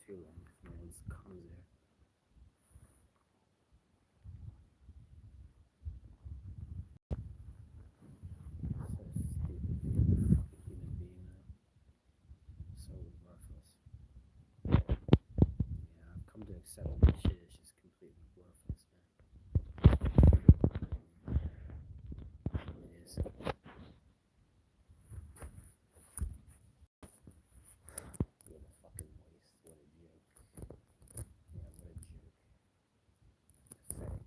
too long if no one comes here. So stupid being a fucking human being now. So worthless. Yeah, I've come to accept that shit is just completely worthless, man. It is. What a fucking waste. What a joke. Yeah, what a joke. Pathetic joke.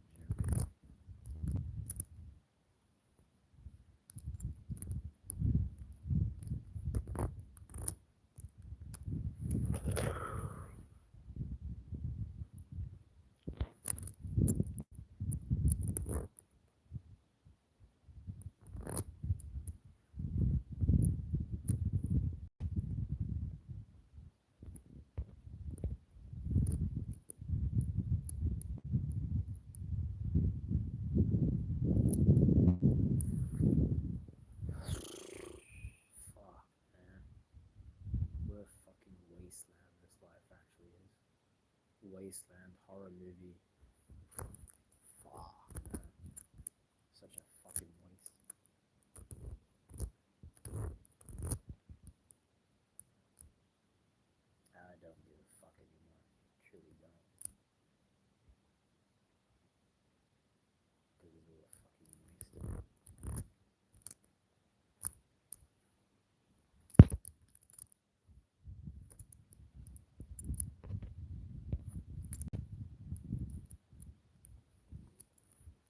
Fuck, man. What a fucking wasteland this life actually is. Wasteland horror movie. Fuck, man. Such a fucking waste. I don't give a fuck anymore. Truly don't. Because it's all a fucking waste.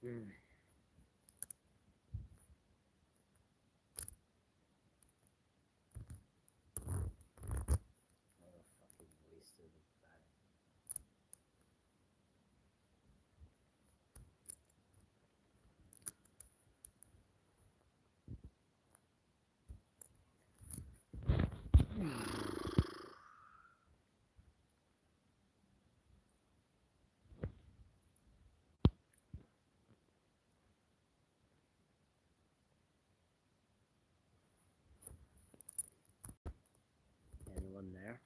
Mm. What a fucking waste of the planet. Anyone there?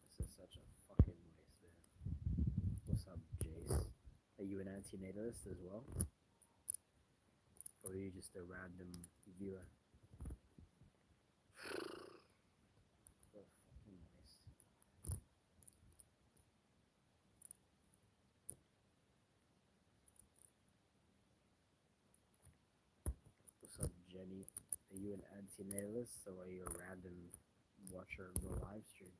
This is such a fucking waste, man. What's up, Jace? Are you an antinatalist as well? Or are you just a random viewer? What a fucking waste. What's up, Jenny? Are you an antinatalist or are you a random watcher of the live stream?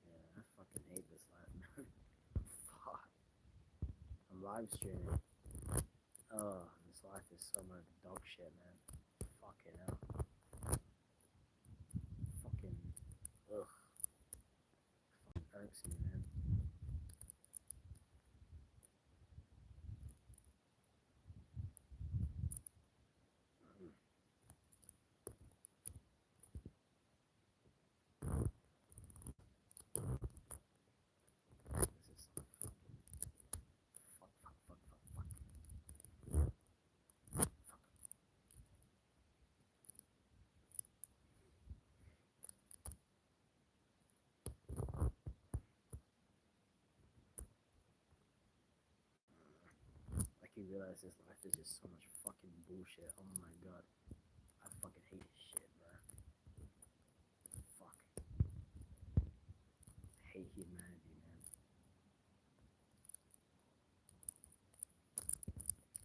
Yeah, I fucking hate this live, man. Fuck. I'm live streaming. Oh, this life is so much dog shit, man. Fucking hell. Fucking, ugh. Fucking irks me, man. Mm. This is so fucking, fuck. Like you realize this life is just so much fucking bullshit. Oh my god. I fucking hate this shit, bro. Fuck. I hate humanity, man.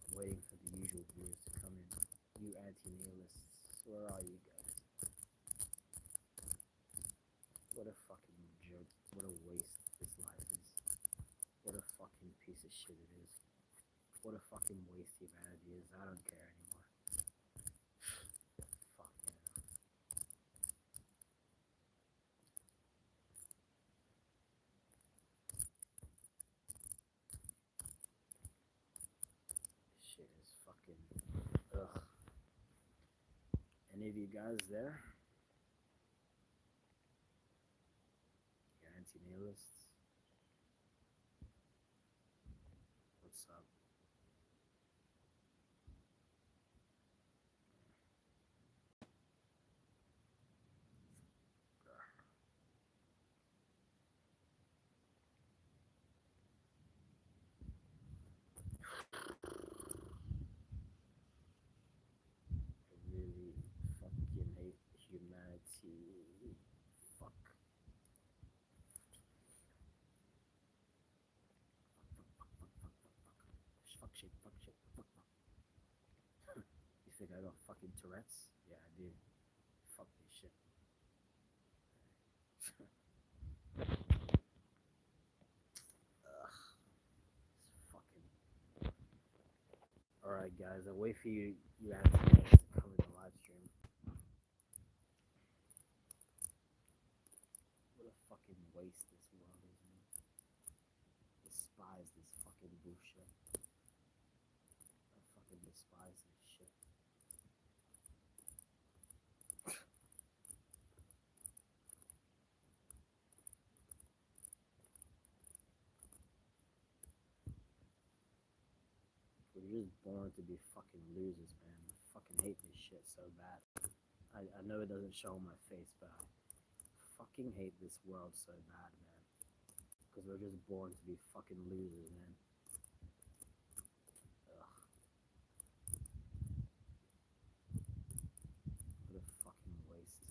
I'm waiting for the usual viewers to come in. You anti-nihilists, where are you guys? What a fucking joke. What a waste this life is. What a fucking piece of shit it is. What a fucking waste humanity is. I don't care anymore. Fuck yeah. fucking ugh. Any of you guys there? Your anti-natalists? What's up? I really fucking hate humanity. Fuck. Fuck shit, fuck shit, fuck. You think I got fucking Tourette's? Yeah, I do. Fuck this shit. Ugh. It's fucking. Alright, guys, I'll wait for you anti-natalists to come in the live stream. What a fucking waste this world is, man. Despise this fucking bullshit. I fucking despise this shit. We're just born to be fucking losers, man. I fucking hate this shit so bad. I know it doesn't show on my face, but I fucking hate this world so bad, man. Because we're just born to be fucking losers, man. Ugh. What a fucking waste.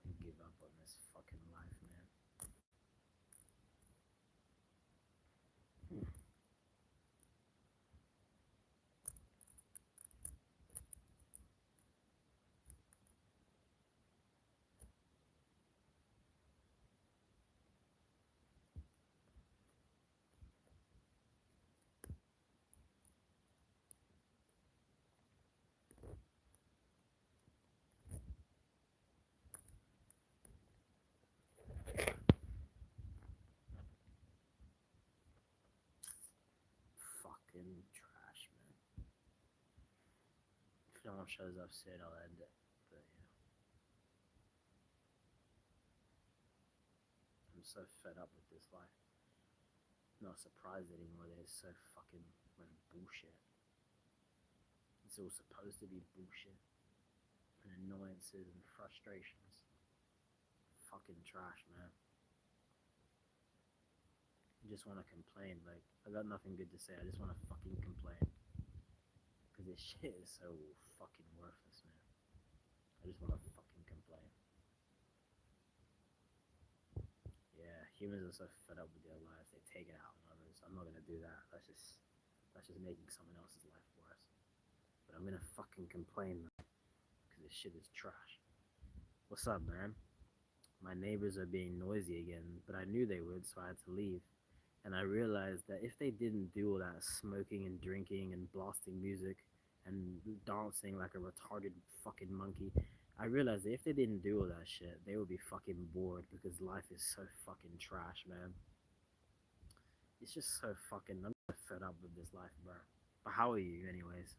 I give up on this fucking life, man. Fucking trash, man. If no one shows up soon, I'll end it. But yeah. I'm so fed up with this life. Not surprised anymore that it's so fucking bullshit. It's all supposed to be bullshit. And annoyances and frustrations. Fucking trash, man. I just want to complain. Like, I got nothing good to say. I just want to fucking complain. Because this shit is so fucking worthless, man. I just want to fucking complain. Yeah, humans are so fed up with their lives. They take it out on others. I'm not gonna do that. That's just making someone else's life worse. But I'm gonna fucking complain because this shit is trash. What's up, man? My neighbors are being noisy again, but I knew they would, so I had to leave. And I realized that if they didn't do all that smoking and drinking and blasting music and dancing like a retarded fucking monkey, I realized that if they didn't do all that shit, they would be fucking bored because life is so fucking trash, man. It's just so fucking. I'm fed up with this life, bro. But how are you, anyways?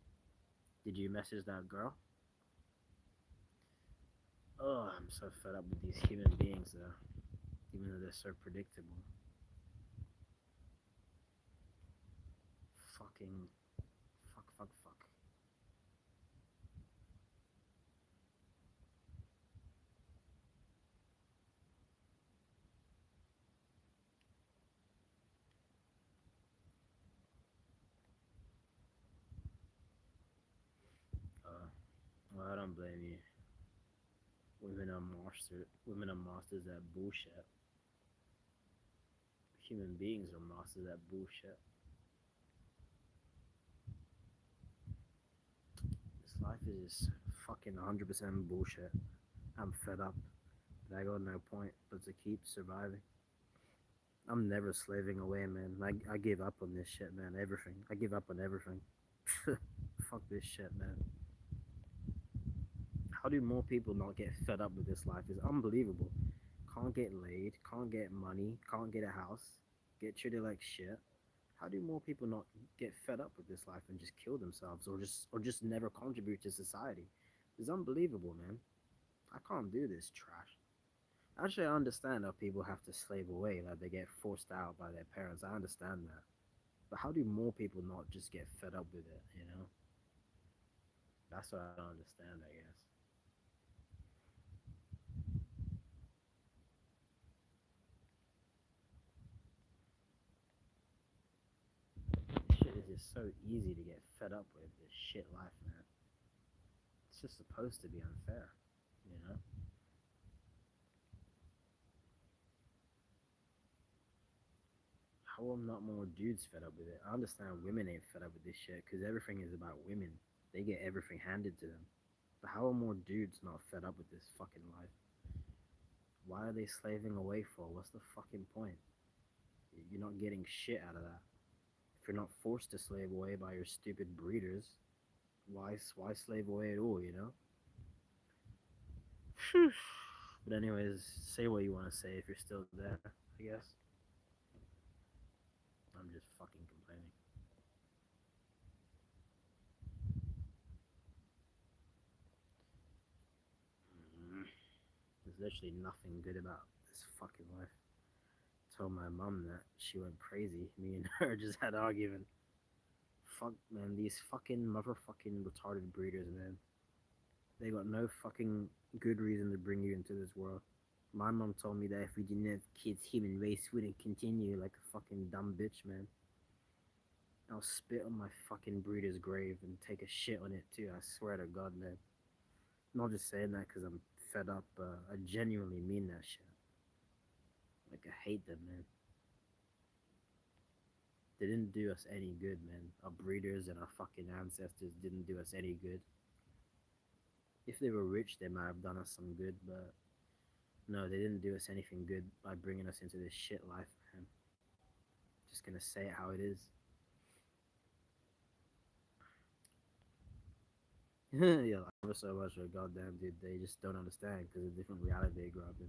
Did you message that girl? Oh, I'm so fed up with these human beings, though. Even though they're so predictable. Fucking. Fuck, fuck, fuck. Well, I don't blame you. Women are masters at bullshit. Human beings are masters at bullshit. This life is just fucking 100% bullshit. I'm fed up, but I got no point but to keep surviving. I'm never slaving away, man. I give up on this shit, man. Everything. I give up on everything. Fuck this shit, man. How do more people not get fed up with this life? It's unbelievable. Can't get laid, can't get money, can't get a house, get treated like shit. How do more people not get fed up with this life and just kill themselves or just never contribute to society? It's unbelievable, man. I can't do this trash. Actually, I understand how people have to slave away, like they get forced out by their parents. I understand that. But how do more people not just get fed up with it, you know? That's what I don't understand, I guess. This shit is just so easy to get fed up with, this shit life, man. It's just supposed to be unfair, you know? How am not more dudes fed up with it? I understand women ain't fed up with this shit because everything is about women. They get everything handed to them. But how are more dudes not fed up with this fucking life? Why are they slaving away for? What's the fucking point? You're not getting shit out of that. If you're not forced to slave away by your stupid breeders, why slave away at all, you know? But anyways, say what you want to say if you're still there, I guess. I'm just fucking complaining. Mm. There's literally nothing good about this fucking life. Told my mom that she went crazy. Me and her just had an argument. Fuck, man, these fucking motherfucking retarded breeders, man. They got no fucking good reason to bring you into this world. My mom told me that if we didn't have kids, human race wouldn't continue like a fucking dumb bitch, man. I'll spit on my fucking breeder's grave and take a shit on it too. I swear to God, man. I'm not just saying that because I'm fed up. I genuinely mean that shit. Like I hate them, man. They didn't do us any good, man. Our breeders and our fucking ancestors didn't do us any good. If they were rich, they might have done us some good, but no, they didn't do us anything good by bringing us into this shit life, man. Just gonna say it how it is. Yeah, I love so much for goddamn dude. They just don't understand because of the different reality they grew up in.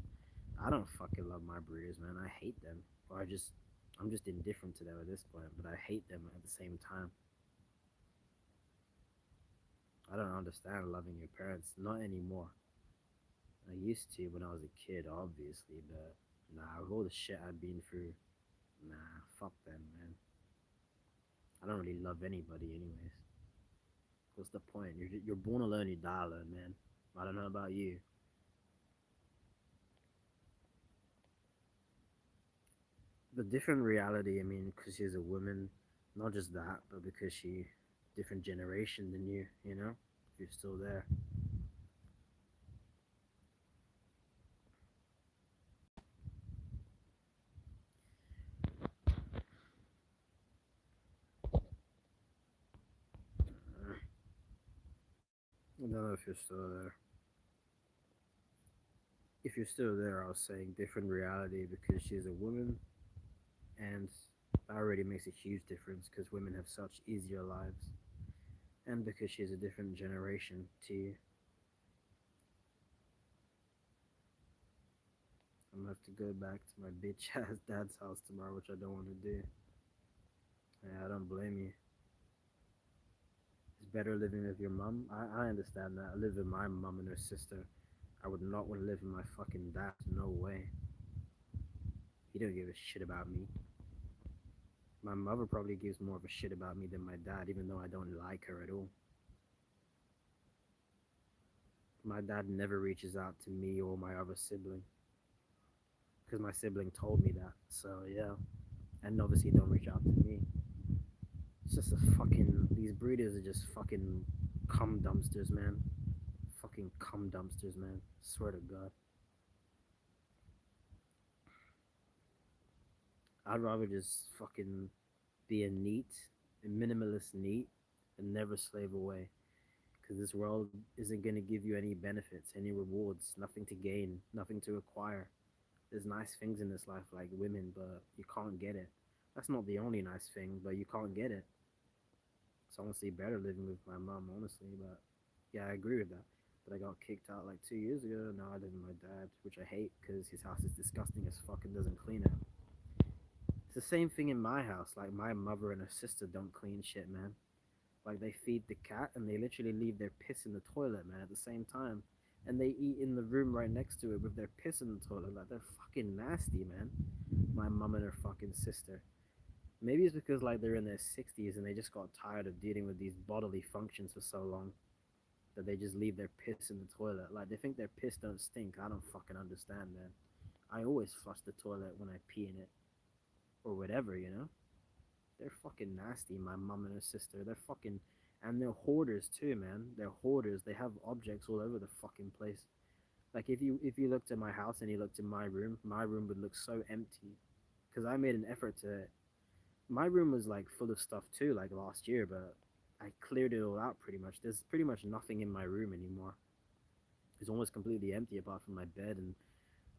I don't fucking love my breeders, man. I hate them. Or I'm just indifferent to them at this point. But I hate them at the same time. I don't understand loving your parents, not anymore. I used to when I was a kid, obviously, but nah, with all the shit I've been through, nah, fuck them, man. I don't really love anybody, anyways. What's the point? You're born alone, you die alone, man. I don't know about you. The different reality, I mean, because she's a woman, not just that, but because she different generation than you know? If you're still there. I don't know if you're still there. If you're still there, I was saying different reality because she's a woman, and that already makes a huge difference because women have such easier lives, and because she's a different generation to you. I'm gonna have to go back to my bitch ass dad's house tomorrow, which I don't want to do. Yeah, I don't blame you. It's better living with your mom. I understand that. I live with my mom and her sister. I would not want to live with my fucking dad. No way. He don't give a shit about me. My mother probably gives more of a shit about me than my dad, even though I don't like her at all. My dad never reaches out to me or my other sibling because my sibling told me that. So yeah, and obviously don't reach out to me. It's just a fucking these breeders are just fucking cum dumpsters, man. Fucking cum dumpsters, man. Swear to God. I'd rather just fucking be a minimalist neat, and never slave away. because this world isn't going to give you any benefits, any rewards, nothing to gain, nothing to acquire. There's nice things in this life like women, but you can't get it. That's not the only nice thing, but you can't get it. So I want to see better living with my mom, honestly. But yeah, I agree with that. But I got kicked out like 2 years ago. Now I live with my dad, which I hate because his house is disgusting as fuck and doesn't clean it. It's the same thing in my house. Like my mother and her sister don't clean shit, man. Like they feed the cat and they literally leave their piss in the toilet, man, at the same time. And they eat in the room right next to it with their piss in the toilet. Like they're fucking nasty, man. My mom and her fucking sister. Maybe it's because like they're in their 60s and they just got tired of dealing with these bodily functions for so long that they just leave their piss in the toilet. Like they think their piss don't stink. I don't fucking understand, man. I always flush the toilet when I pee in it or whatever, you know? They're fucking nasty, my mom and her sister. They're fucking and they're hoarders too, man. They're hoarders. They have objects all over the fucking place. Like if you looked at my house and you looked at my room would look so empty because I made an effort to. My room was like full of stuff too, like last year, but I cleared it all out pretty much. There's pretty much nothing in my room anymore. It's almost completely empty apart from my bed and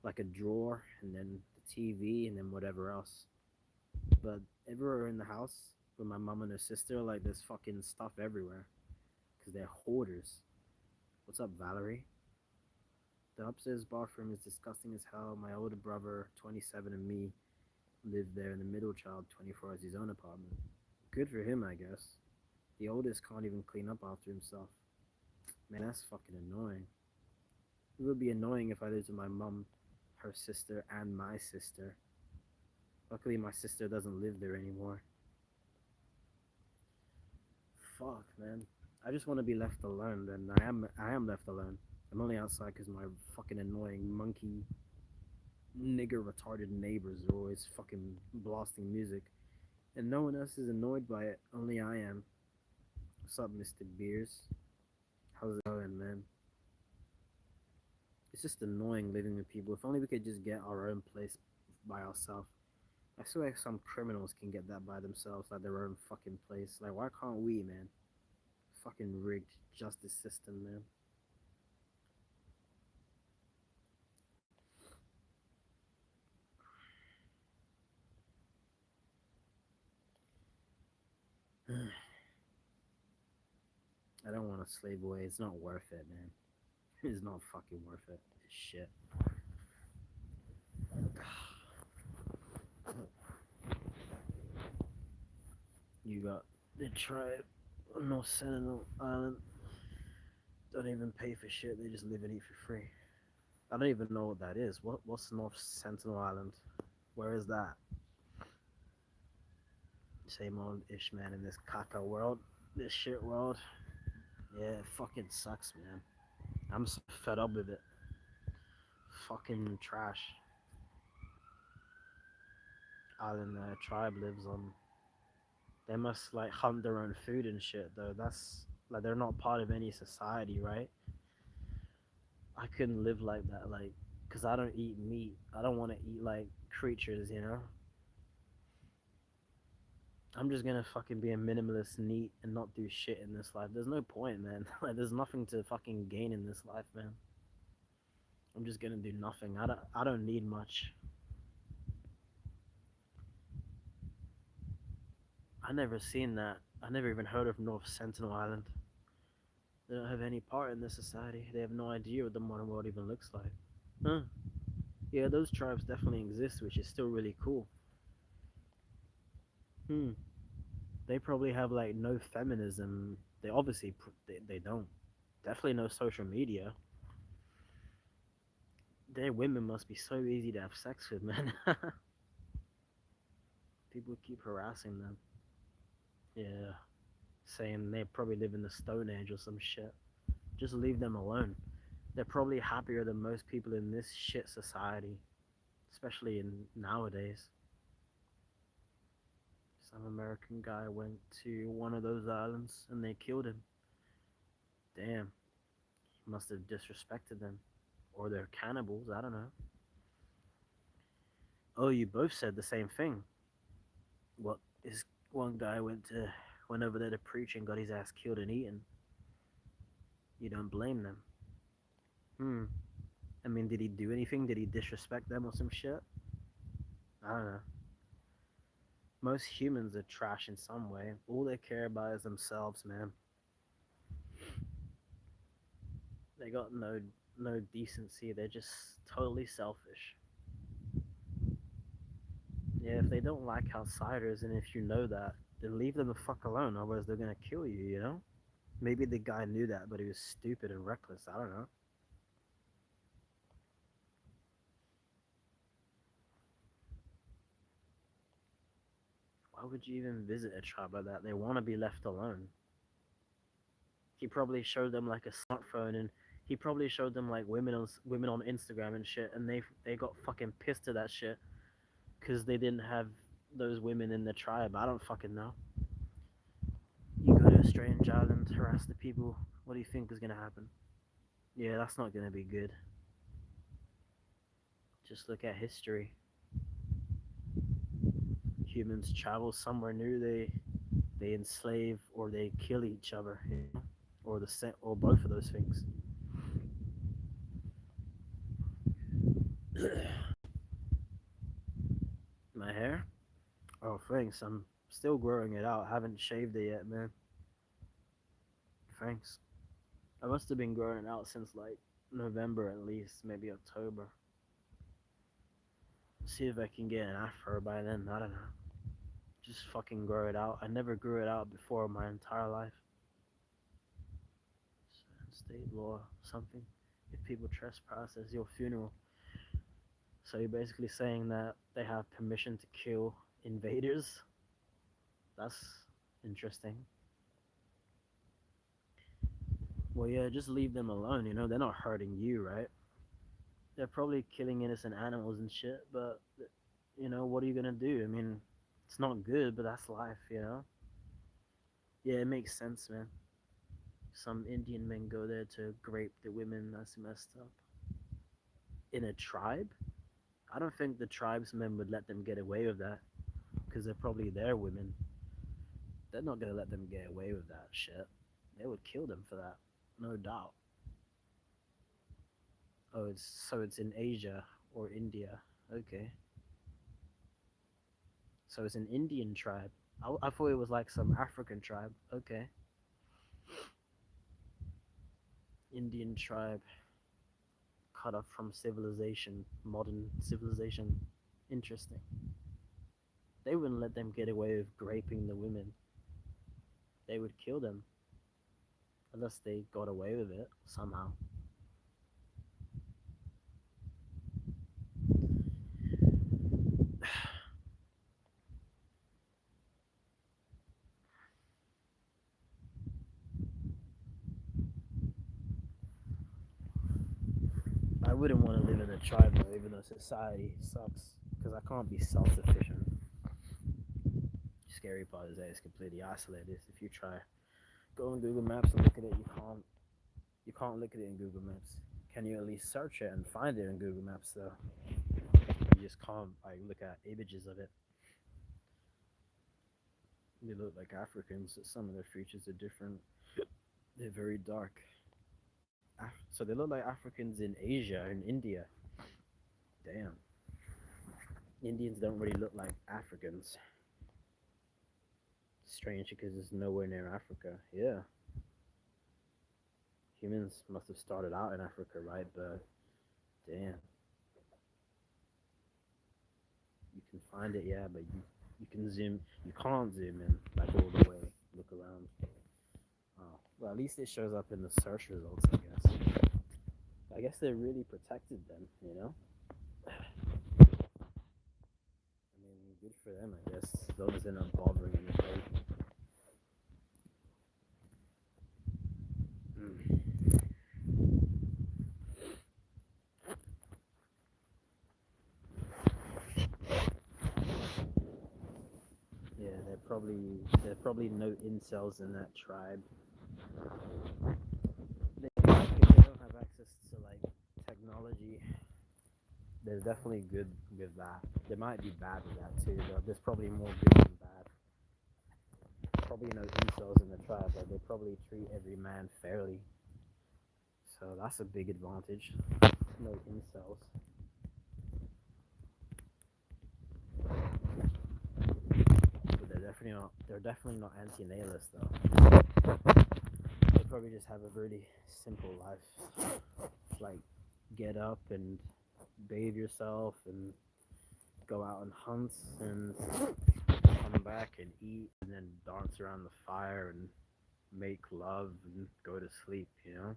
like a drawer and then the TV and then whatever else. But everywhere in the house with my mom and her sister, like there's fucking stuff everywhere because they're hoarders. What's up, Valerie? The upstairs bathroom is disgusting as hell. My older brother, 27, and me live there, and the middle child, 24, has his own apartment. Good for him, I guess. The oldest can't even clean up after himself. Man, that's fucking annoying. It would be annoying if I lived with my mom, her sister, and my sister. Luckily, my sister doesn't live there anymore. Fuck, man. I just want to be left alone, and I am left alone. I'm only outside because my fucking annoying monkey nigger retarded neighbors are always fucking blasting music, and no one else is annoyed by it. Only I am. What's up, Mr. Beers? How's it going, man? It's just annoying living with people. If only we could just get our own place by ourselves. I swear like some criminals can get that by themselves, like their own fucking place. Like, why can't we, man? Fucking rigged justice system, man. I don't want to slave away. It's not worth it, man. It's not fucking worth it. It's shit. You got the tribe on North Sentinel Island. Don't even pay for shit. They just live and eat for free. I don't even know what that is. What's North Sentinel Island? Where is that? Same old ish, man. In this caca world, this shit world. Yeah, it fucking sucks, man. I'm so fed up with it. Fucking trash. Island tribe lives on. They must like hunt their own food and shit though. That's like they're not part of any society, right? I couldn't live like that, like, cause I don't eat meat. I don't want to eat like creatures, you know. I'm just gonna fucking be a minimalist, neat, and not do shit in this life. There's no point, man. Like, there's nothing to fucking gain in this life, man. I'm just gonna do nothing. I don't need much. I never seen that. I never even heard of North Sentinel Island. They don't have any part in this society. They have no idea what the modern world even looks like. Huh? Yeah, those tribes definitely exist, which is still really cool. Hmm. They probably have like no feminism. They obviously they don't. Definitely no social media. Their women must be so easy to have sex with, man. People keep harassing them. Yeah, saying they probably live in the Stone Age or some shit. Just leave them alone. They're probably happier than most people in this shit society, especially in nowadays. Some American guy went to one of those islands and they killed him. Damn, he must have disrespected them. Or they're cannibals, I don't know. Oh, you both said the same thing. What is one guy went over there to preach and got his ass killed and eaten. You don't blame them. Hmm. I mean, did he do anything? Did he disrespect them or some shit? I don't know. Most humans are trash in some way. All they care about is themselves, man. They got no decency. They're just totally selfish. Yeah, if they don't like outsiders, and if you know that, then leave them the fuck alone. Otherwise, they're gonna kill you. You know. Maybe the guy knew that, but he was stupid and reckless. I don't know. Why would you even visit a tribe like that? They want to be left alone. He probably showed them like a smartphone, and he probably showed them like women on Instagram and shit, and they got fucking pissed at that shit because they didn't have those women in the tribe. I don't fucking know. You go to a strange island, harass the people. What do you think is gonna happen? Yeah, that's not gonna be good. Just look at history. Humans travel somewhere new. They enslave or they kill each other, you know? Or or both of those things. My hair? Oh, thanks. I'm still growing it out. I haven't shaved it yet, man. Thanks. I must have been growing it out since like November at least, maybe October. See if I can get an afro by then. I don't know. Just fucking grow it out. I never grew it out before my entire life. State law, something. If people trespass, it's your funeral. So you're basically saying that they have permission to kill invaders? That's interesting. Well, yeah, just leave them alone. You know, they're not hurting you, right? They're probably killing innocent animals and shit, but, you know, what are you gonna do? I mean, it's not good, but that's life, you know? Yeah, it makes sense, man. Some Indian men go there to grape the women. That's messed up. In a tribe? I don't think the tribesmen would let them get away with that because they're probably their women. They're not gonna let them get away with that shit. They would kill them for that, no doubt. Oh, it's in Asia or India. Okay, so it's an Indian tribe. I thought it was like some African tribe. Okay, Indian tribe cut off from civilization, modern civilization. Interesting. They wouldn't let them get away with raping the women. They would kill them unless they got away with it somehow. I wouldn't want to live in a tribe though, even though society sucks, because I can't be self-sufficient. Scary part is that it's completely isolated. If you try go on Google Maps and look at it, you can't look at it in Google Maps. Can you at least search it and find it in Google Maps though? You just can't like look at images of it. They look like Africans. Some of their features are different. They're very dark. So they look like Africans in Asia and India. Damn. Indians don't really look like Africans. Strange because it's nowhere near Africa. Yeah. Humans must have started out in Africa, right? But damn. You can find it, yeah, but you can zoom. You can't zoom in like all the way. Look around. Oh, well, at least it shows up in the search results, I guess. I guess they really protected them, you know. I mean, good for them, I guess. As long as they're not bothering anybody. Mm. Yeah, there are probably no incels in that tribe. If they don't have access to like technology, there's definitely good with that. There might be bad with that too, but there's probably more good than bad. Probably no incels in the tribe, but they probably treat every man fairly. So that's a big advantage. No incels. But they're definitely not anti-nihilists though. They probably just have a really simple life. Like get up and bathe yourself and go out and hunt and come back and eat and then dance around the fire and make love and go to sleep, you know?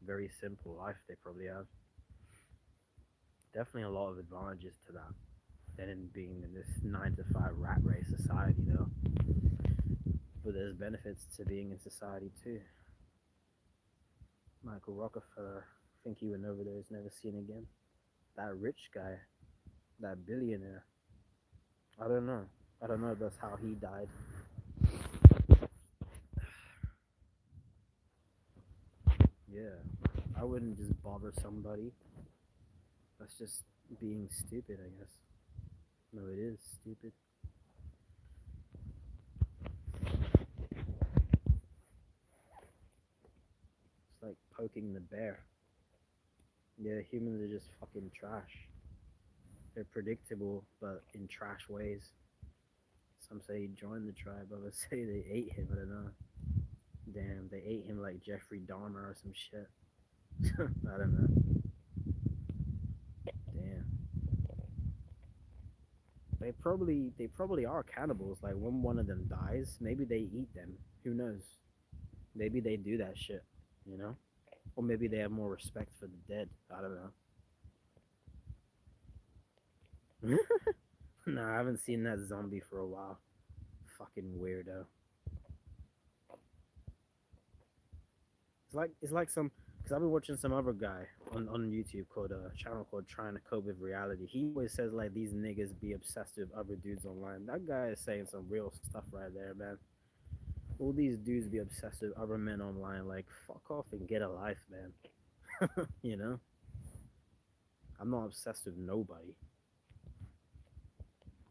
Very simple life they probably have. Definitely a lot of advantages to that than in being in this 9 to 5 rat race society, though. But there's benefits to being in society too. Michael Rockefeller, I think he went over there, is never seen again. That rich guy, that billionaire, I don't know. I don't know if that's how he died. Yeah, I wouldn't just bother somebody. That's just being stupid, I guess. No, it is stupid. It's like poking the bear. Yeah, humans are just fucking trash. They're predictable, but in trash ways. Some say he joined the tribe, others say they ate him. I don't know. Damn, they ate him like Jeffrey Dahmer or some shit. I don't know. Damn. They probably are cannibals. Like when one of them dies, maybe they eat them. Who knows? Maybe they do that shit, you know? Or maybe they have more respect for the dead. I don't know. Nah, I haven't seen that zombie for a while. Fucking weirdo. It's like some because I've been watching some other guy on YouTube called a channel called Trying to Cope with Reality. He always says like these niggas be obsessed with other dudes online. That guy is saying some real stuff right there, man. All these dudes be obsessed with other men online. Like fuck off and get a life, man. You know, I'm not obsessed with nobody.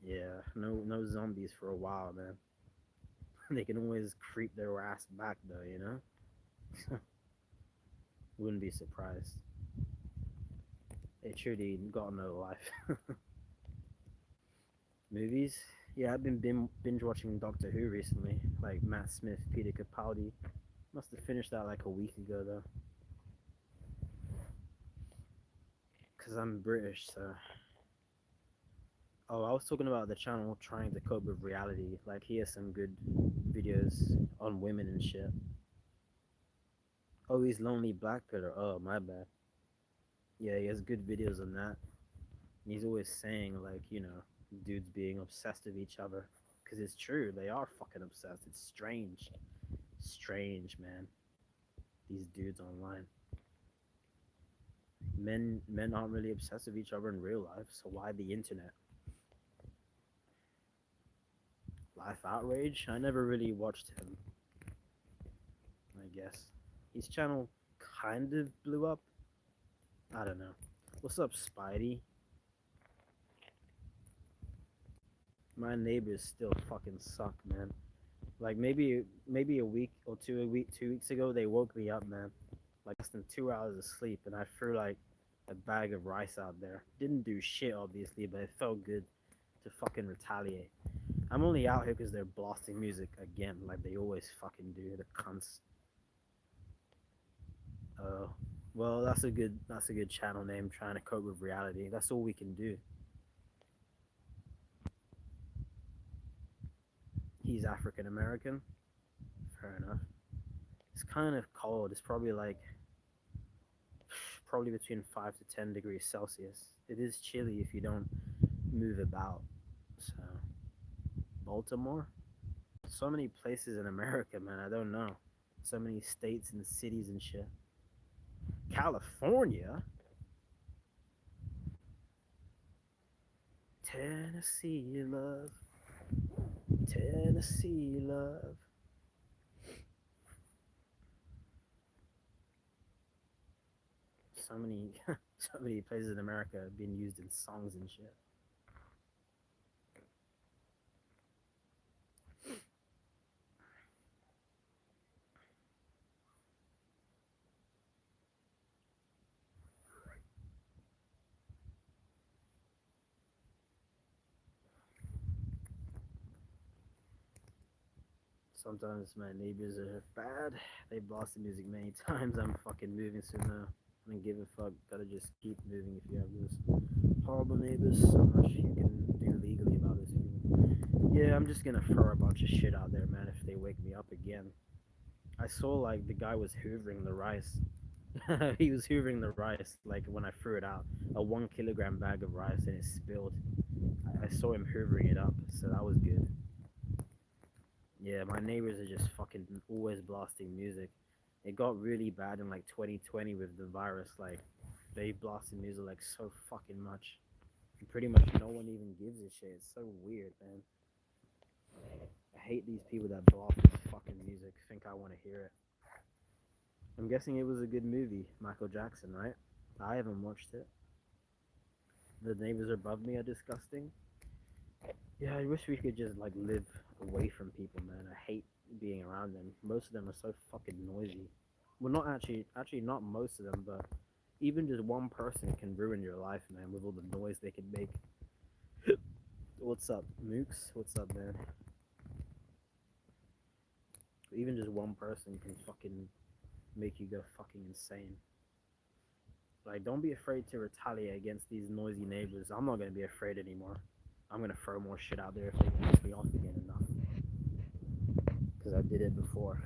Yeah, no zombies for a while, man. They can always creep their ass back though, you know. Wouldn't be surprised. They truly got no life. Movies? Yeah, I've been binge watching Doctor Who recently. Like Matt Smith, Peter Capaldi. Must have finished that like a week ago though. Cause I'm British, so. Oh, I was talking about the channel trying to cope with reality. Like he has some good videos on women and shit. Oh, he's Lonely Black Pillar. Oh, my bad. Yeah, he has good videos on that. And he's always saying like, dudes being obsessed with each other. Cause it's true, they are fucking obsessed. It's strange. Strange, man. These dudes online. Men aren't really obsessed with each other in real life, so why the internet? Life Outrage? I never really watched him, I guess. His channel kind of blew up. I don't know. What's up, Spidey? My neighbors still fucking suck, man. Like maybe a week or two a week 2 weeks ago they woke me up, man. Like less than 2 hours of sleep, and I threw like a bag of rice out there. Didn't do shit obviously, but it felt good to fucking retaliate. I'm only out here because they're blasting music again, like they always fucking do. The cunts. Oh, well, that's a good channel name. Trying to cope with reality. That's all we can do. He's African American. Fair enough. It's kind of cold. It's probably between 5 to 10 degrees Celsius. It is chilly if you don't move about. So Baltimore. So many places in America, man. I don't know. So many states and cities and shit. California, Tennessee love, Tennessee love. So many, so many places in America have been used in songs and shit. Sometimes my neighbors are bad. They blast the music many times. I'm fucking moving soon now. I don't give a fuck. Gotta just keep moving if you have those horrible neighbors. So much you can do legally about this people. Yeah, I'm just gonna throw a bunch of shit out there, man, if they wake me up again. I saw like the guy was hoovering the rice. He was hoovering the rice like when I threw it out. A 1 kilogram bag of rice and it spilled. I saw him hoovering it up, so that was good. Yeah, my neighbors are just fucking always blasting music. It got really bad in like 2020 with the virus. Like, they blasted music like so fucking much. And pretty much no one even gives a shit. It's so weird, man. I hate these people that blast this fucking music. Think I want to hear it. I'm guessing it was a good movie, Michael Jackson, right? I haven't watched it. The neighbors above me are disgusting. Yeah, I wish we could just like live away from people, man. I hate being around them. Most of them are so fucking noisy. Well, not actually not most of them, but even just one person can ruin your life, man, with all the noise they can make. What's up, Mooks? What's up, man? Even just one person can fucking make you go fucking insane. Like, don't be afraid to retaliate against these noisy neighbors. I'm not gonna be afraid anymore. I'm gonna throw more shit out there if they piss me off again enough. Because I did it before.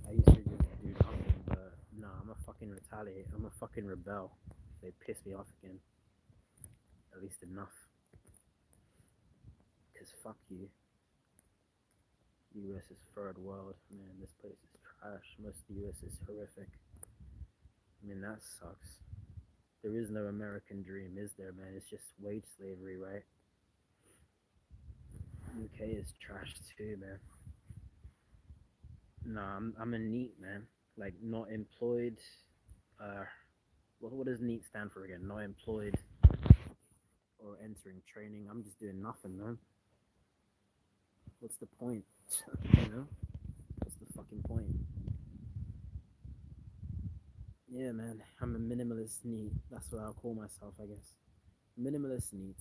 I used to just do nothing, but no, I'm a fucking retaliate. I'm a fucking rebel. If they piss me off again, at least enough. Because fuck you. US is third world. Man, this place is trash. Most of the US is horrific. I mean, that sucks. There is no American dream, is there, man? It's just wage slavery, right? UK is trash too, man. Nah, I'm a neat man. Like, not employed. Uh, what does NEAT stand for again? Not employed or entering training. I'm just doing nothing, man. What's the point? You know? What's the fucking point? Yeah, man. I'm a minimalist NEAT. That's what I'll call myself, I guess. Minimalist NEAT.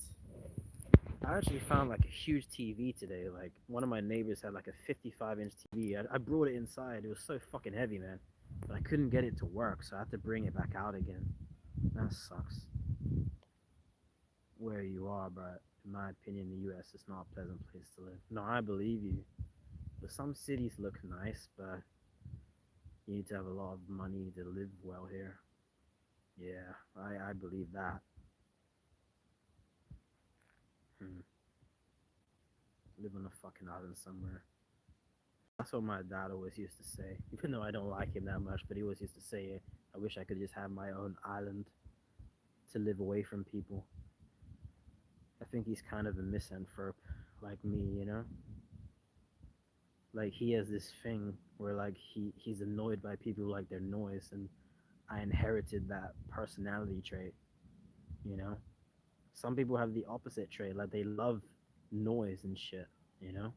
I actually found like a huge TV today. Like, one of my neighbors had like a 55-inch TV. I brought it inside. It was so fucking heavy, man. But I couldn't get it to work, so I had to bring it back out again. That sucks. Where you are, but in my opinion, the US is not a pleasant place to live. No, I believe you. But some cities look nice, but you need to have a lot of money to live well here. Yeah, I believe that. Hmm. Live on a fucking island somewhere. That's what my dad always used to say. Even though I don't like him that much, but he always used to say it. I wish I could just have my own island to live away from people. I think he's kind of a misanthrope like me, you know? Like, he has this thing where like he's annoyed by people who like their noise, and I inherited that personality trait, you know? Some people have the opposite trait, like they love noise and shit, you know?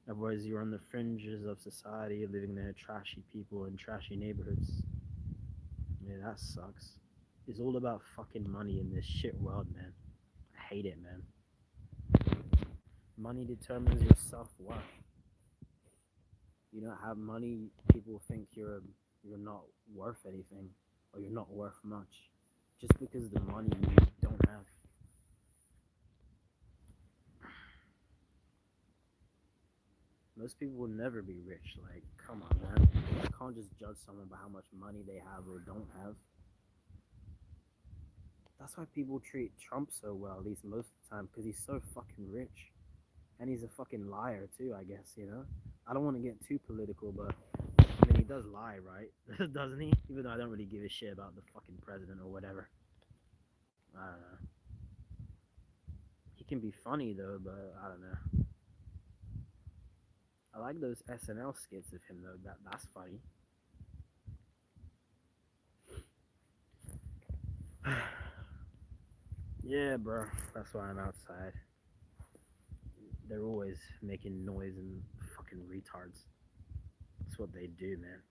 Otherwise, you're on the fringes of society, living near trashy people in trashy neighborhoods. Yeah, that sucks. It's all about fucking money in this shit world, man. I hate it, man. Money determines your self worth. You don't have money, people think you're not worth anything, or you're not worth much, just because the money you don't have. Most people will never be rich. Like, come on, man. You can't just judge someone by how much money they have or don't have. That's why people treat Trump so well, at least most of the time, because he's so fucking rich. And he's a fucking liar, too, I guess, you know? I don't want to get too political, but I mean, he does lie, right? Doesn't he? Even though I don't really give a shit about the fucking president or whatever. I don't know. He can be funny, though, but I don't know. I like those SNL skits of him, though. That's funny. Yeah, bro. That's why I'm outside. They're always making noise and fucking retards. That's what they do, man.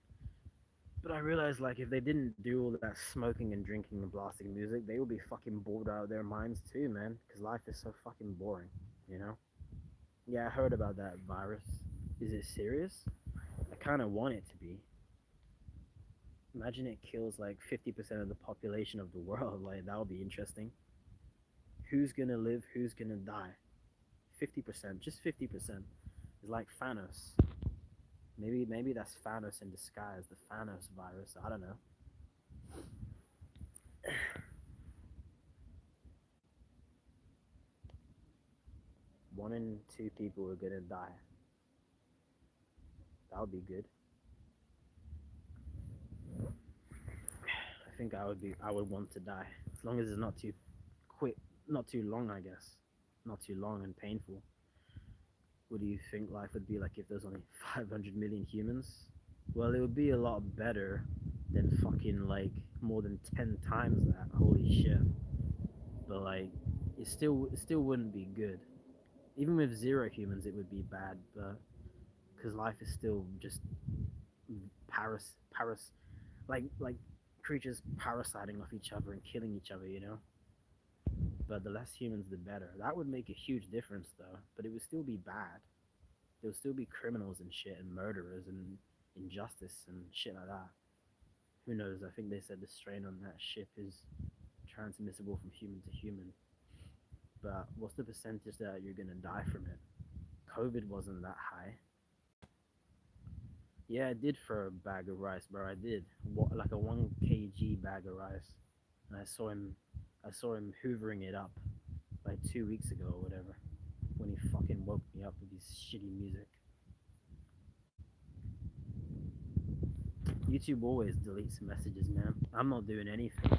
But I realized, like, if they didn't do all that smoking and drinking and blasting music, they would be fucking bored out of their minds too, man. Because life is so fucking boring, you know? Yeah, I heard about that virus. Is it serious? I kind of want it to be. Imagine it kills like 50% of the population of the world. Like, that would be interesting. Who's gonna live? Who's gonna die? 50%, just 50%. It's like Thanos. Maybe that's Thanos in disguise, the Thanos virus. I don't know. 1 in 2 people are gonna die. That would be good. I think I would want to die as long as it's not too quick, not too long. I guess, not too long and painful. What do you think life would be like if there's only 500 million humans? Well, it would be a lot better than fucking like more than 10 times that. Holy shit. But like, it still wouldn't be good. Even with 0 humans, it would be bad. But because life is still just paras like creatures parasiting off each other and killing each other, you know. But the less humans, the better. That would make a huge difference, though. But it would still be bad. There would still be criminals and shit, and murderers and injustice and shit like that. Who knows? I think they said the strain on that ship is transmissible from human to human. But what's the percentage that you're gonna die from it? COVID wasn't that high. Yeah, I did for a bag of rice, bro. I did. Like a 1 kg bag of rice, and I saw him hoovering it up like 2 weeks ago or whatever, when he fucking woke me up with his shitty music. YouTube always deletes messages, man. I'm not doing anything.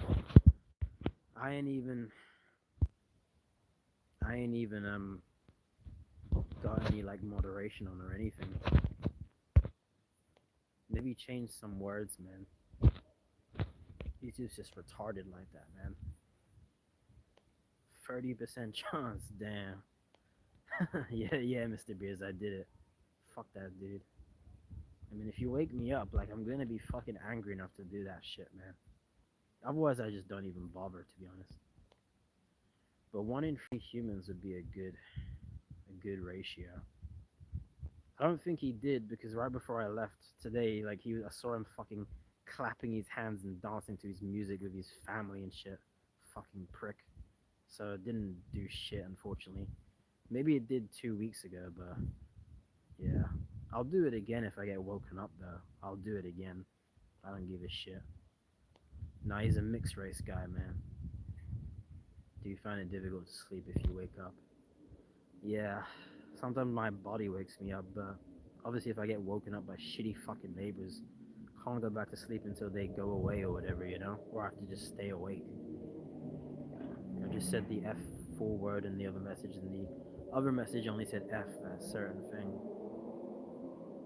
I ain't even, I ain't even got any like moderation on or anything. Maybe change some words, man. YouTube's just retarded like that, man. 30% chance, damn. Yeah, yeah, Mr. Beers, I did it. Fuck that dude. I mean, if you wake me up, like, I'm gonna be fucking angry enough to do that shit, man. Otherwise, I just don't even bother, to be honest. But 1 in 3 humans would be a good ratio. I don't think he did because right before I left today, like I saw him fucking clapping his hands and dancing to his music with his family and shit. Fucking prick. So it didn't do shit, unfortunately. Maybe it did 2 weeks ago, but yeah. I'll do it again if I get woken up, though. I'll do it again. I don't give a shit. Nah, he's a mixed race guy, man. Do you find it difficult to sleep if you wake up? Yeah, sometimes my body wakes me up, but obviously if I get woken up by shitty fucking neighbors, I can't go back to sleep until they go away or whatever, you know? Or I have to just stay awake. I just said the F full word in the other message, and the other message only said F that certain thing.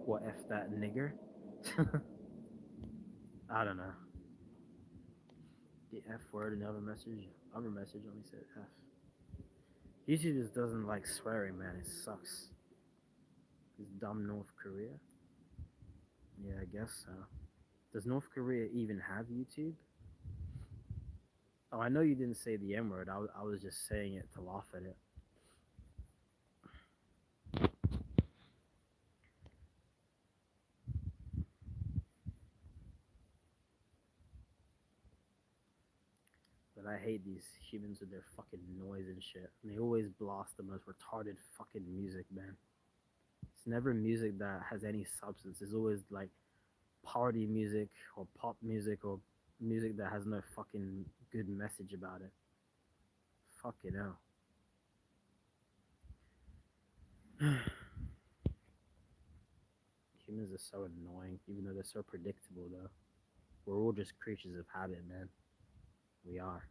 What, F that nigger? I don't know. The F word in the other message only said F. YouTube just doesn't like swearing, man. It sucks. It's dumb North Korea. Yeah, I guess so. Does North Korea even have YouTube? Oh, I know you didn't say the N word. I was just saying it to laugh at it. But I hate these humans with their fucking noise and shit. And they always blast the most retarded fucking music, man. It's never music that has any substance. It's always like party music or pop music or music that has no fucking good message about it. Fucking hell. Humans are so annoying, even though they're so predictable, though. We're all just creatures of habit, man. We are.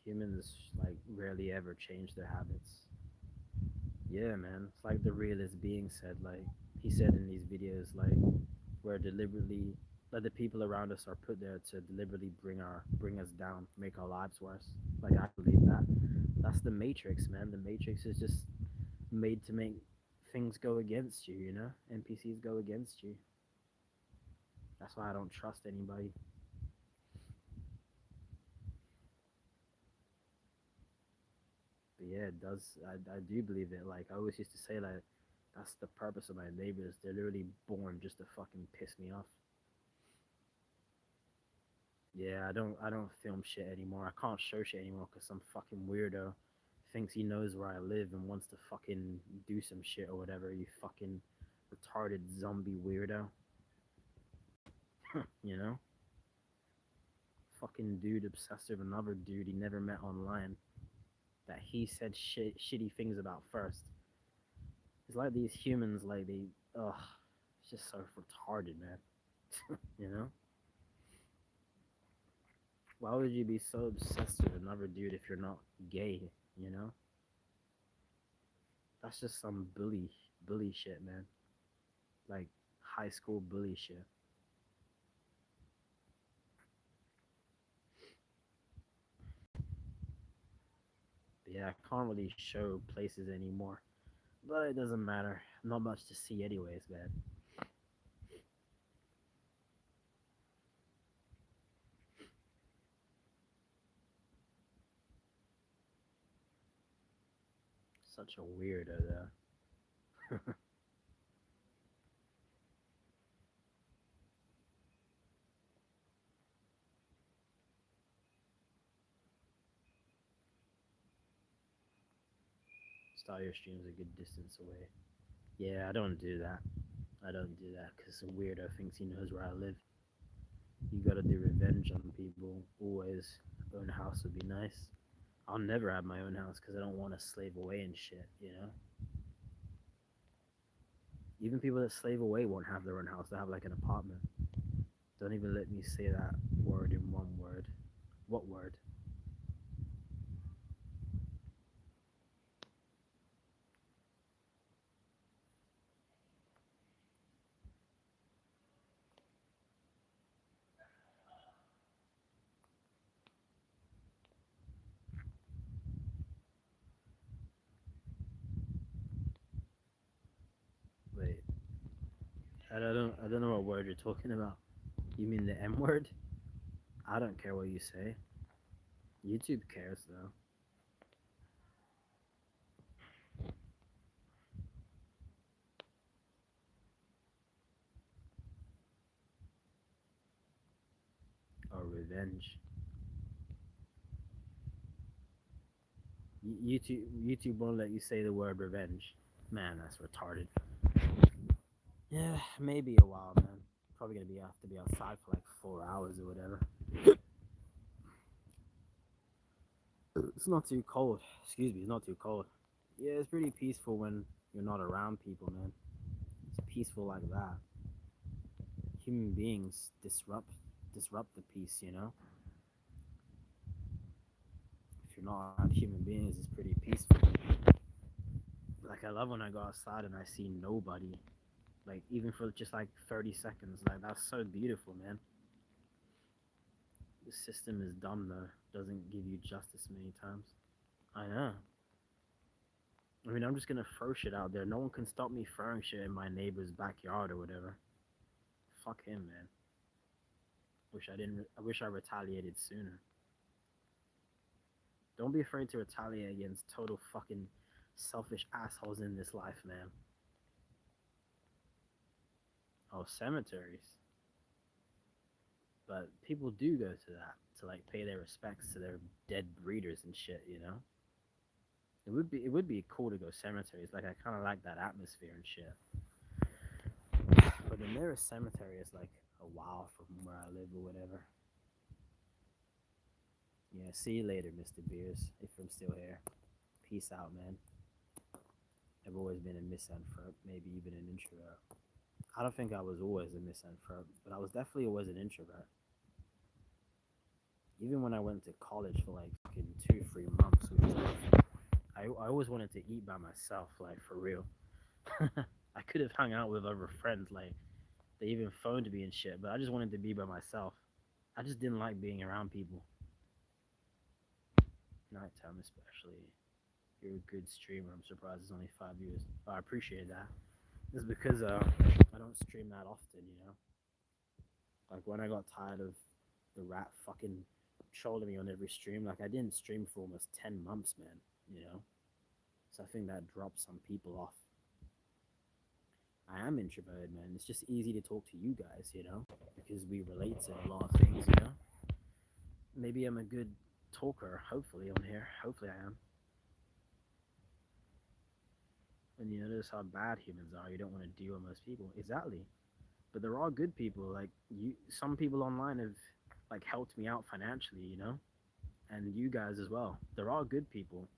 Humans, like, rarely ever change their habits. Yeah, man. It's like the realist being said, like, he said in these videos, like, we're deliberately Like the people around us are put there to deliberately bring us down, make our lives worse. Like I believe that. That's the Matrix, man. The Matrix is just made to make things go against you, you know? NPCs go against you. That's why I don't trust anybody. But yeah, it does. I do believe it. Like I always used to say, like that's the purpose of my neighbors. They're literally born just to fucking piss me off. Yeah, I don't film shit anymore. I can't show shit anymore because some fucking weirdo thinks he knows where I live and wants to fucking do some shit or whatever. You fucking retarded zombie weirdo. You know, fucking dude obsessed with another dude he never met online that he said shitty things about first. It's like these humans, like they, ugh, it's just so retarded, man. You know, why would you be so obsessed with another dude if you're not gay? You know, that's just some bully shit, man. Like high school bully shit. But yeah, I can't really show places anymore, but it doesn't matter. Not much to see, anyways, man. Such a weirdo, though. Start your streams a good distance away. Yeah, I don't do that. I don't do that because some weirdo thinks he knows where I live. You gotta do revenge on people. Always. Own house would be nice. I'll never have my own house because I don't want to slave away and shit, you know? Even people that slave away won't have their own house. They'll have like an apartment. Don't even let me say that word in one word. What word? Wait. I don't know what word you're talking about. You mean the M word? I don't care what you say. YouTube cares though. Or revenge. YouTube won't let you say the word revenge. Man, that's retarded. Yeah, maybe a while, man. Probably gonna be have to be outside for like 4 hours or whatever. It's not too cold. Excuse me, it's not too cold. Yeah, it's pretty peaceful when you're not around people, man. It's peaceful like that. Human beings disrupt the peace, you know? If you're not around human beings, it's pretty peaceful. Like I love when I go outside and I see nobody. Like even for just like 30 seconds. Like that's so beautiful, man. The system is dumb though. Doesn't give you justice many times. I know. I mean, I'm just gonna throw shit out there. No one can stop me throwing shit in my neighbor's backyard or whatever. Fuck him, man. Wish I didn't. I wish I retaliated sooner. Don't be afraid to retaliate against total fucking selfish assholes in this life, man. Oh, cemeteries. But people do go to that to like pay their respects to their dead breeders and shit, you know? It would be cool to go cemeteries. Like I kinda like that atmosphere and shit. But the nearest cemetery is like a while from where I live or whatever. Yeah, see you later, Mr. Beers, if I'm still here. Peace out, man. I've always been a misanthrope, maybe even an introvert. I don't think I was always a misanthrope, but I was definitely always an introvert. Even when I went to college for like fucking 2, 3 months, I always wanted to eat by myself, like for real. I could have hung out with other friends, like They even phoned me and shit, but I just wanted to be by myself. I just didn't like being around people. Nighttime especially. You're a good streamer. I'm surprised it's only 5 years. But I appreciate that. It's because I don't stream that often, you know. Like when I got tired of the rat fucking trolling me on every stream, like I didn't stream for almost 10 months, man. You know. So I think that dropped some people off. I am introverted, man. It's just easy to talk to you guys, you know, because we relate to a lot of things, you know. Maybe I'm a good talker, hopefully, on here. Hopefully, I am. And you notice how bad humans are. You don't want to deal with most people. Exactly. But there are good people. Like you, some people online have like helped me out financially, you know, and you guys as well. There are good people.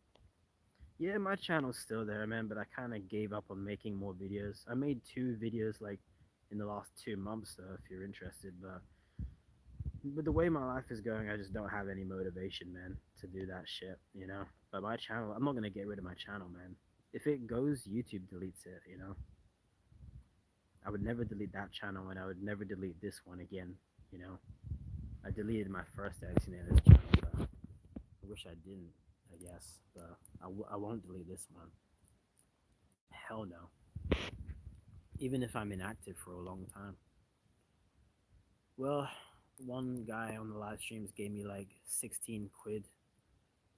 Yeah, my channel's still there, man. But I kind of gave up on making more videos. I made 2 videos like in the last 2 months, though. If you're interested, but the way my life is going, I just don't have any motivation, man, to do that shit, you know. But my channel, I'm not gonna get rid of my channel, man. If it goes, YouTube deletes it, you know. I would never delete that channel, and I would never delete this one again, you know. I deleted my first Antinatalist channel, but I wish I didn't, I guess. But I won't delete this one. Hell no. Even if I'm inactive for a long time. Well, one guy on the live streams gave me like 16 quid,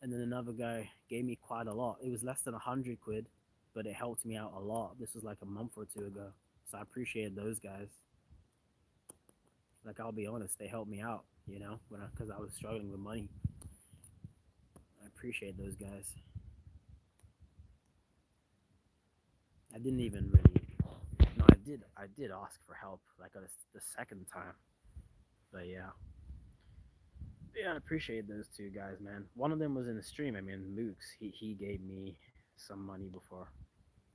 and then another guy gave me quite a lot. It was less than 100 quid, but it helped me out a lot. This was like a month or two ago, so I appreciated those guys. Like I'll be honest, they helped me out, you know, because I was struggling with money. I appreciate those guys. I didn't even really. No, I did ask for help like the second time, but yeah. Yeah, I appreciate those two guys, man. One of them was in the stream. I mean, Mooks. He gave me some money before,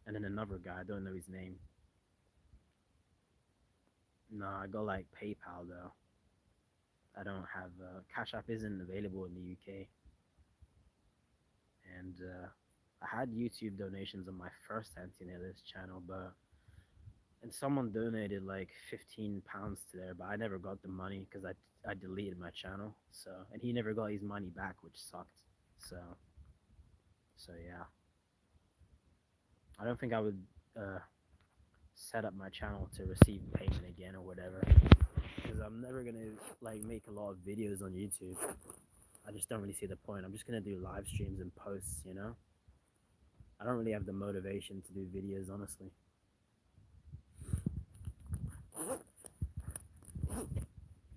and then another guy. I don't know his name. No, I go like PayPal though. I don't have Cash App isn't available in the UK, and I had YouTube donations on my first Antinatalist channel, but and someone donated like £15 to there, but I never got the money because I deleted my channel. So and he never got his money back, which sucked. So yeah, I don't think I would uh, set up my channel to receive payment again or whatever, because I'm never gonna like make a lot of videos on YouTube. I just don't really see the point. I'm just gonna do live streams and posts, you know. I don't really have the motivation to do videos, honestly.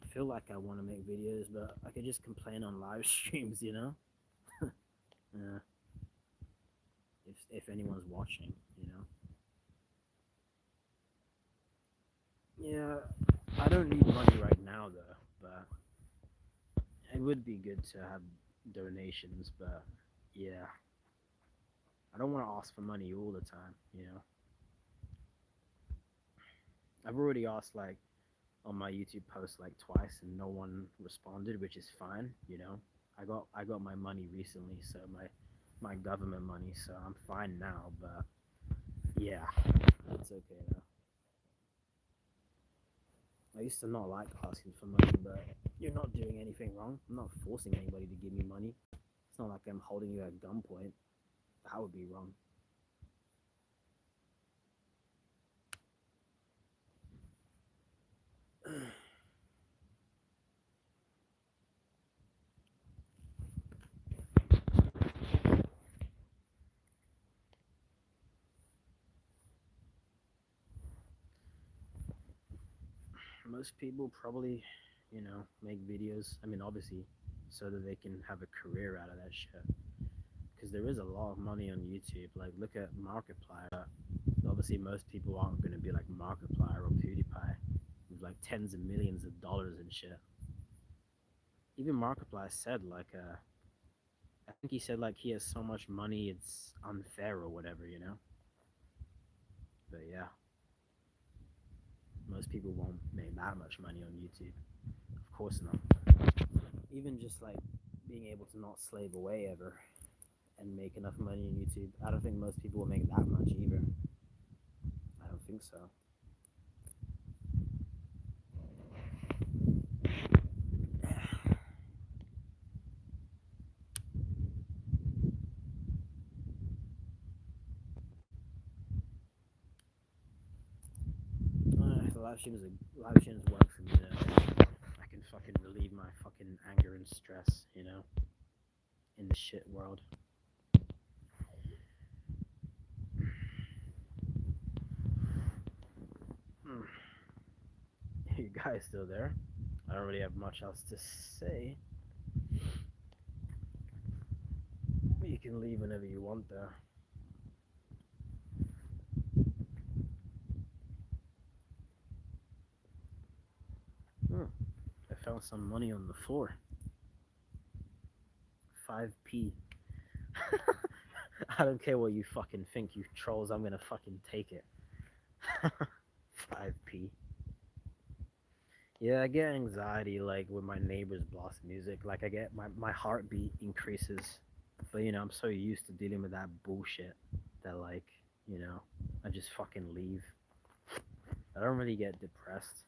I feel like I want to make videos, but I could just complain on live streams, you know. Yeah. If anyone's watching, you know. Yeah, I don't need money right now though, but it would be good to have donations. But yeah, I don't want to ask for money all the time, you know. I've already asked like on my YouTube post like twice and no one responded, which is fine, you know. I got my money recently, so my government money, so I'm fine now, but yeah, it's okay now. I used to not like asking for money, but you're not doing anything wrong. I'm not forcing anybody to give me money. It's not like I'm holding you at gunpoint. That would be wrong. Most people probably, you know, make videos. I mean, obviously, so that they can have a career out of that shit. Because there is a lot of money on YouTube. Like, look at Markiplier. Obviously, most people aren't going to be like Markiplier or PewDiePie with like tens of millions of dollars and shit. Even Markiplier said like, I think he said like he has so much money it's unfair or whatever, you know. But yeah, most people won't make that much money on YouTube. Of course not. Even just like being able to not slave away ever and make enough money on YouTube, I don't think most people will make that much either. I don't think so. live streams work for me though. I can fucking relieve my fucking anger and stress, in the shit world. Hmm. You guys still there? I don't really have much else to say. You can leave whenever you want though. Hmm. I found some money on the floor. 5p. I don't care what you fucking think, you trolls. I'm gonna fucking take it. 5p. Yeah, I get anxiety like when my neighbors blast music. Like I get my heartbeat increases. But I'm so used to dealing with that bullshit that like, you know, I just fucking leave. I don't really get depressed.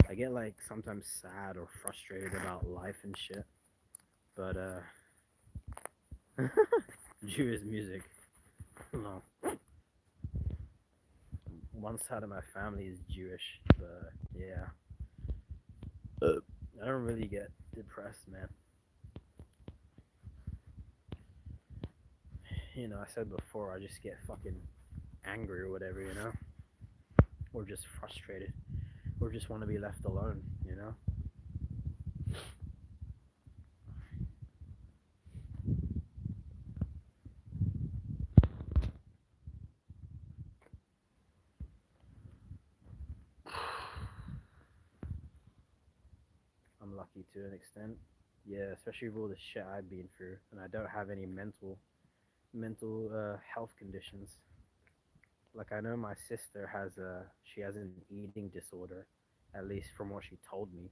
I get like sometimes sad or frustrated about life and shit. But Jewish music. No. One side of my family is Jewish, but yeah. I don't really get depressed, man. I said before, I just get fucking angry or whatever, or just frustrated, or just want to be left alone. I'm lucky to an extent. Yeah, especially with all the shit I've been through, and I don't have any mental health conditions. Like I know my sister she has an eating disorder, at least from what she told me,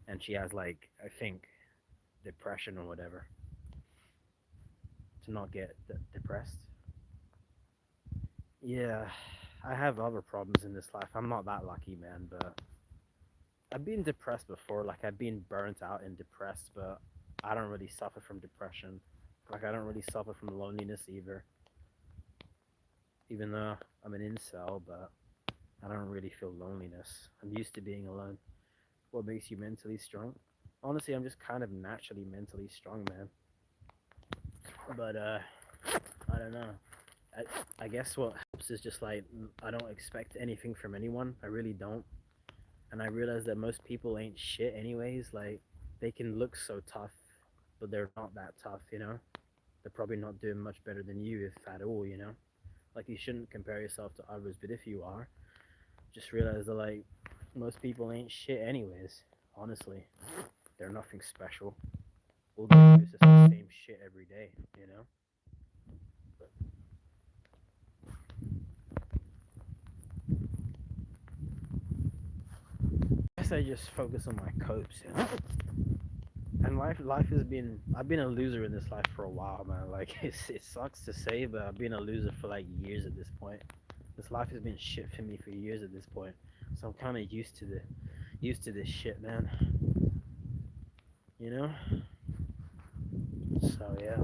and she has like I think depression or whatever to not get depressed. Yeah, I have other problems in this life. I'm not that lucky, man, but I've been depressed before. Like I've been burnt out and depressed, but I don't really suffer from depression. Like I don't really suffer from loneliness either. Even though I'm an incel, but I don't really feel loneliness. I'm used to being alone. What makes you mentally strong? Honestly, I'm just kind of naturally mentally strong, man. But I don't know. I guess what helps is just like I don't expect anything from anyone. I really don't. And I realize that most people ain't shit anyways. Like they can look so tough, but they're not that tough. They're probably not doing much better than you, if at all. Like you shouldn't compare yourself to others, but if you are, just realize that like most people ain't shit anyways. Honestly, they're nothing special. All they do is just the same shit every day. I guess I just focus on my copes. And life has been I've been a loser in this life for a while, man. Like it sucks to say, but I've been a loser for like years at this point. This life has been shit for me for years at this point. So I'm kind of used to this shit, man. You know? So yeah.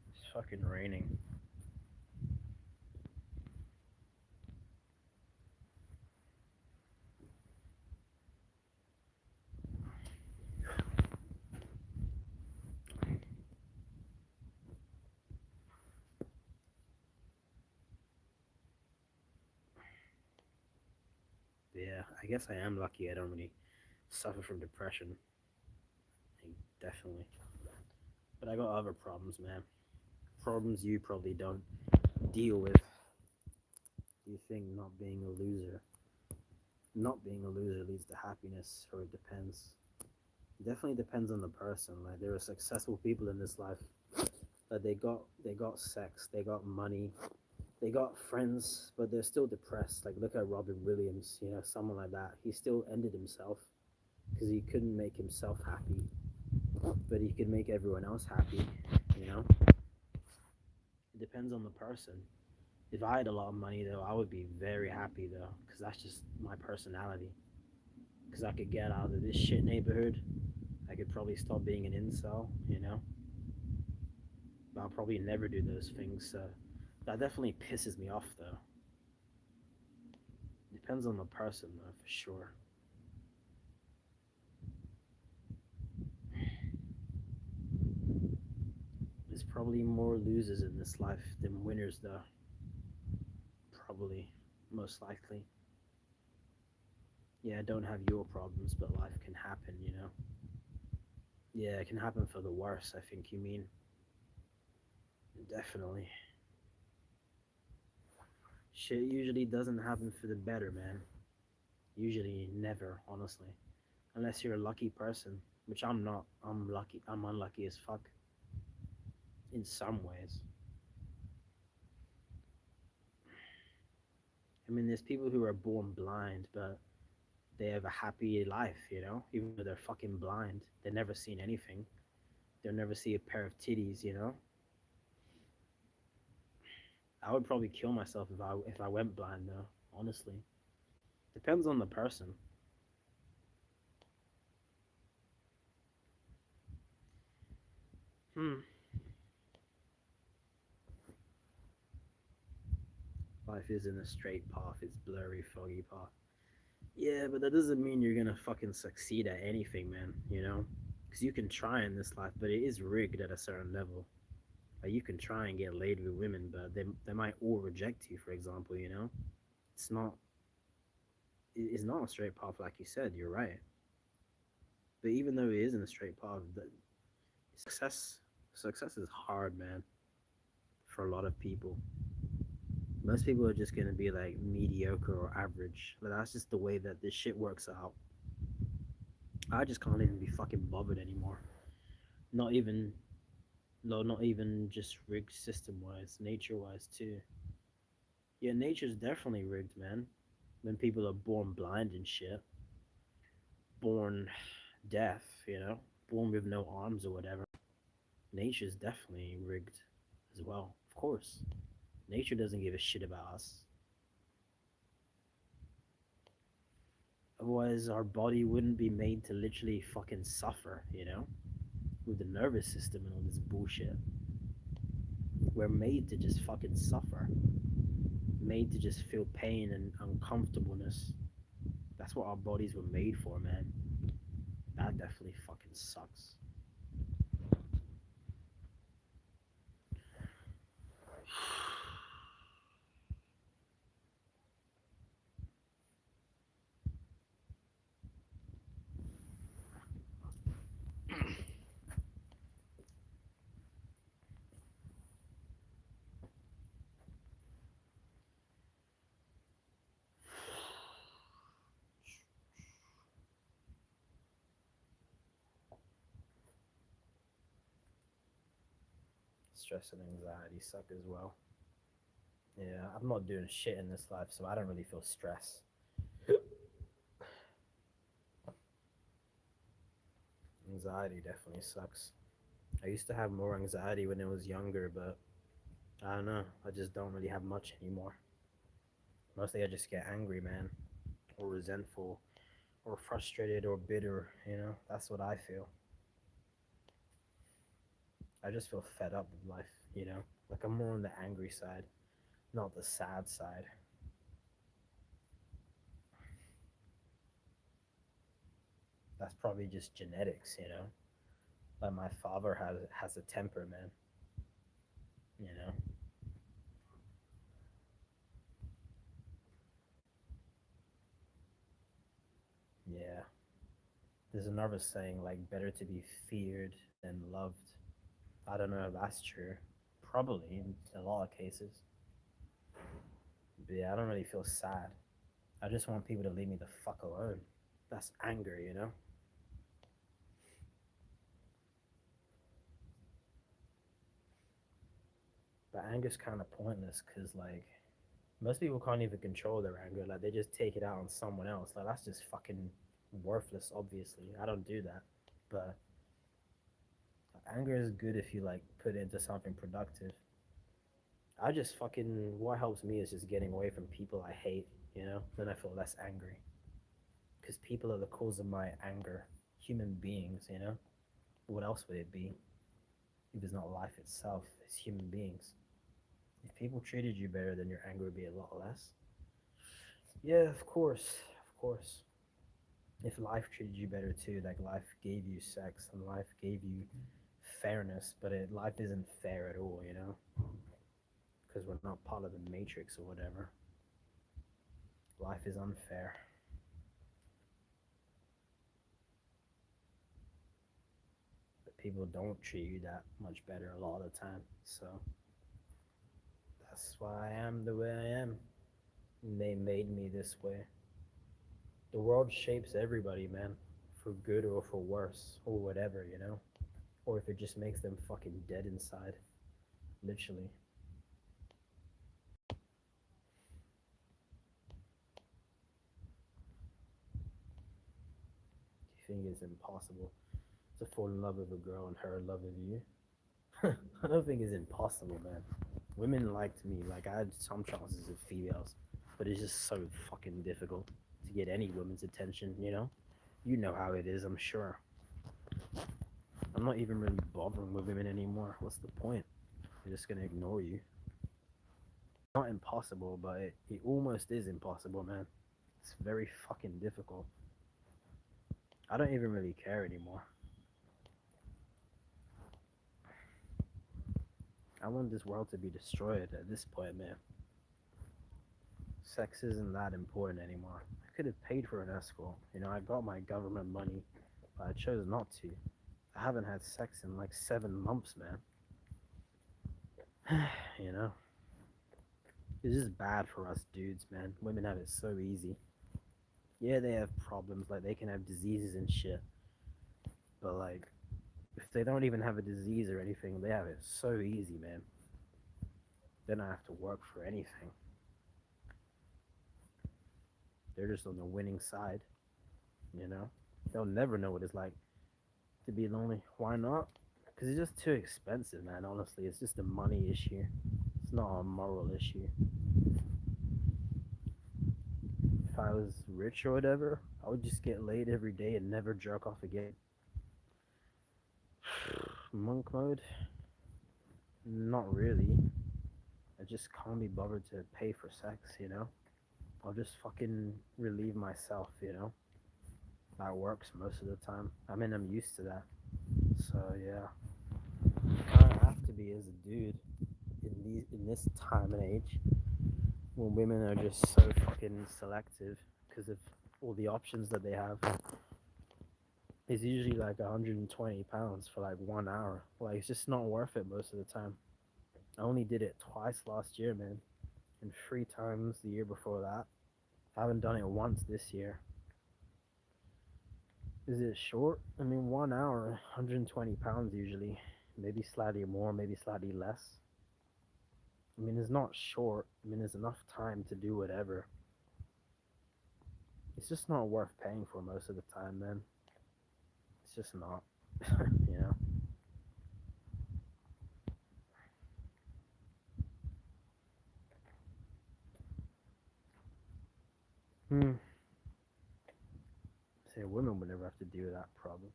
It's fucking raining. Yeah, I guess I am lucky I don't really suffer from depression. Like, definitely. But I got other problems, man. Problems you probably don't deal with. Do you think not being a loser leads to happiness, or it depends? It definitely depends on the person. Like there are successful people in this life that they got sex, they got money, they got friends, but they're still depressed. Like look at Robin Williams, someone like that. He still ended himself because he couldn't make himself happy, but he could make everyone else happy. You know, it depends on the person. If I had a lot of money though, I would be very happy though, because that's just my personality. Because I could get out of this shit neighborhood. I could probably stop being an incel. I'll probably never do those things. So that definitely pisses me off, though. Depends on the person, though, for sure. There's probably more losers in this life than winners, though. Probably, most likely. Yeah, I don't have your problems, but life can happen, you know? Yeah, it can happen for the worse, I think you mean. Definitely. Shit usually doesn't happen for the better, man. Usually never, honestly. Unless you're a lucky person, which I'm not. I'm lucky. I'm unlucky as fuck in some ways. I mean, there's people who are born blind, but they have a happy life, you know? Even though they're fucking blind. They've never seen anything. They'll never see a pair of titties, you know? I would probably kill myself if I went blind though, honestly. Depends on the person. Hmm. Life isn't a straight path, it's blurry, foggy path. Yeah, but that doesn't mean you're gonna fucking succeed at anything, man, you know? Because you can try in this life, but it is rigged at a certain level. Like, you can try and get laid with women, but they might all reject you, for example, you know? It's not, it's not a straight path, like you said, you're right. But even though it isn't a straight path, success, success is hard, man, for a lot of people. Most people are just gonna be like mediocre or average. But that's just the way that this shit works out. I just can't even be fucking bothered anymore. Not even, no, not even just rigged system wise, nature wise too. Yeah, nature's definitely rigged, man. When people are born blind and shit, born deaf, you know, born with no arms or whatever. Nature's definitely rigged as well. Of course, nature doesn't give a shit about us. Otherwise, our body wouldn't be made to literally fucking suffer, you know, with the nervous system and all this bullshit. We're made to just fucking suffer, made to just feel pain and uncomfortableness. That's what our bodies were made for, man. That definitely fucking sucks. Stress and anxiety suck as well. Yeah, I'm not doing shit in this life, so I don't really feel stress. Anxiety definitely sucks. I used to have more anxiety when I was younger, but I don't know. I just don't really have much anymore. Mostly I just get angry, man, or resentful, or frustrated, or bitter. You know, that's what I feel. I just feel fed up with life. You know, like I'm more on the angry side, not the sad side. That's probably just genetics. You know, like my father has a temper, man. You know, yeah. There's another saying like better to be feared than loved. I don't know if that's true. Probably in a lot of cases. But yeah, I don't really feel sad. I just want people to leave me the fuck alone. That's anger, you know? But anger's kind of pointless because, like, most people can't even control their anger. Like, they just take it out on someone else. Like, that's just fucking worthless, obviously. I don't do that. But anger is good if you, like, put it into something productive. I just fucking, what helps me is just getting away from people I hate, you know? Then I feel less angry. Because people are the cause of my anger. Human beings, you know? What else would it be? if it's not life itself, it's human beings. If people treated you better, then your anger would be a lot less. Yeah, of course, of course. If life treated you better too, like life gave you sex and life gave you fairness, but life isn't fair at all, you know? Because we're not part of the matrix or whatever. Life is unfair. But people don't treat you that much better a lot of the time. So that's why I am the way I am. And they made me this way. The world shapes everybody, man. For good or for worse, or whatever, you know? Or if it just makes them fucking dead inside. Literally. Do you think it's impossible to fall in love with a girl and her love of you? I don't think it's impossible, man. Women liked me. Like, I had some chances with females, but it's just so fucking difficult to get any woman's attention, you know? You know how it is, I'm sure. I'm not even really bothering with women anymore. What's the point? They're just gonna ignore you. Not impossible, but it almost is impossible, man. It's very fucking difficult. I don't even really care anymore. I want this world to be destroyed at this point, man. Sex isn't that important anymore. I could have paid for an escort. You know, I got my government money, but I chose not to. I haven't had sex in like 7 months, man. You know? It's just bad for us dudes, man. Women have it so easy. Yeah, they have problems, like they can have diseases and shit. But like, if they don't even have a disease or anything, they have it so easy, man. They don't have to work for anything. They're just on the winning side, you know? They'll never know what it's like to be lonely. Why not? Because it's just too expensive, man. Honestly, it's just a money issue. It's not a moral issue. If I was rich or whatever, I would just get laid every day and never jerk off again. Monk mode? Not really. I just can't be bothered to pay for sex, you know? I'll just fucking relieve myself, you know? That works most of the time. I mean, I'm used to that. So, yeah. I have to be as a dude in this time and age when women are just so fucking selective because of all the options that they have. It's usually like 120 pounds for like 1 hour. Like, it's just not worth it most of the time. I only did it twice last year, man, and 3 times the year before that. I haven't done it once this year. Is it short? I mean, 1 hour, 120 pounds usually. Maybe slightly more, maybe slightly less. I mean, it's not short. I mean, there's enough time to do whatever. It's just not worth paying for most of the time, man. It's just not, you know? Hmm. Say women would never have to deal with that problem.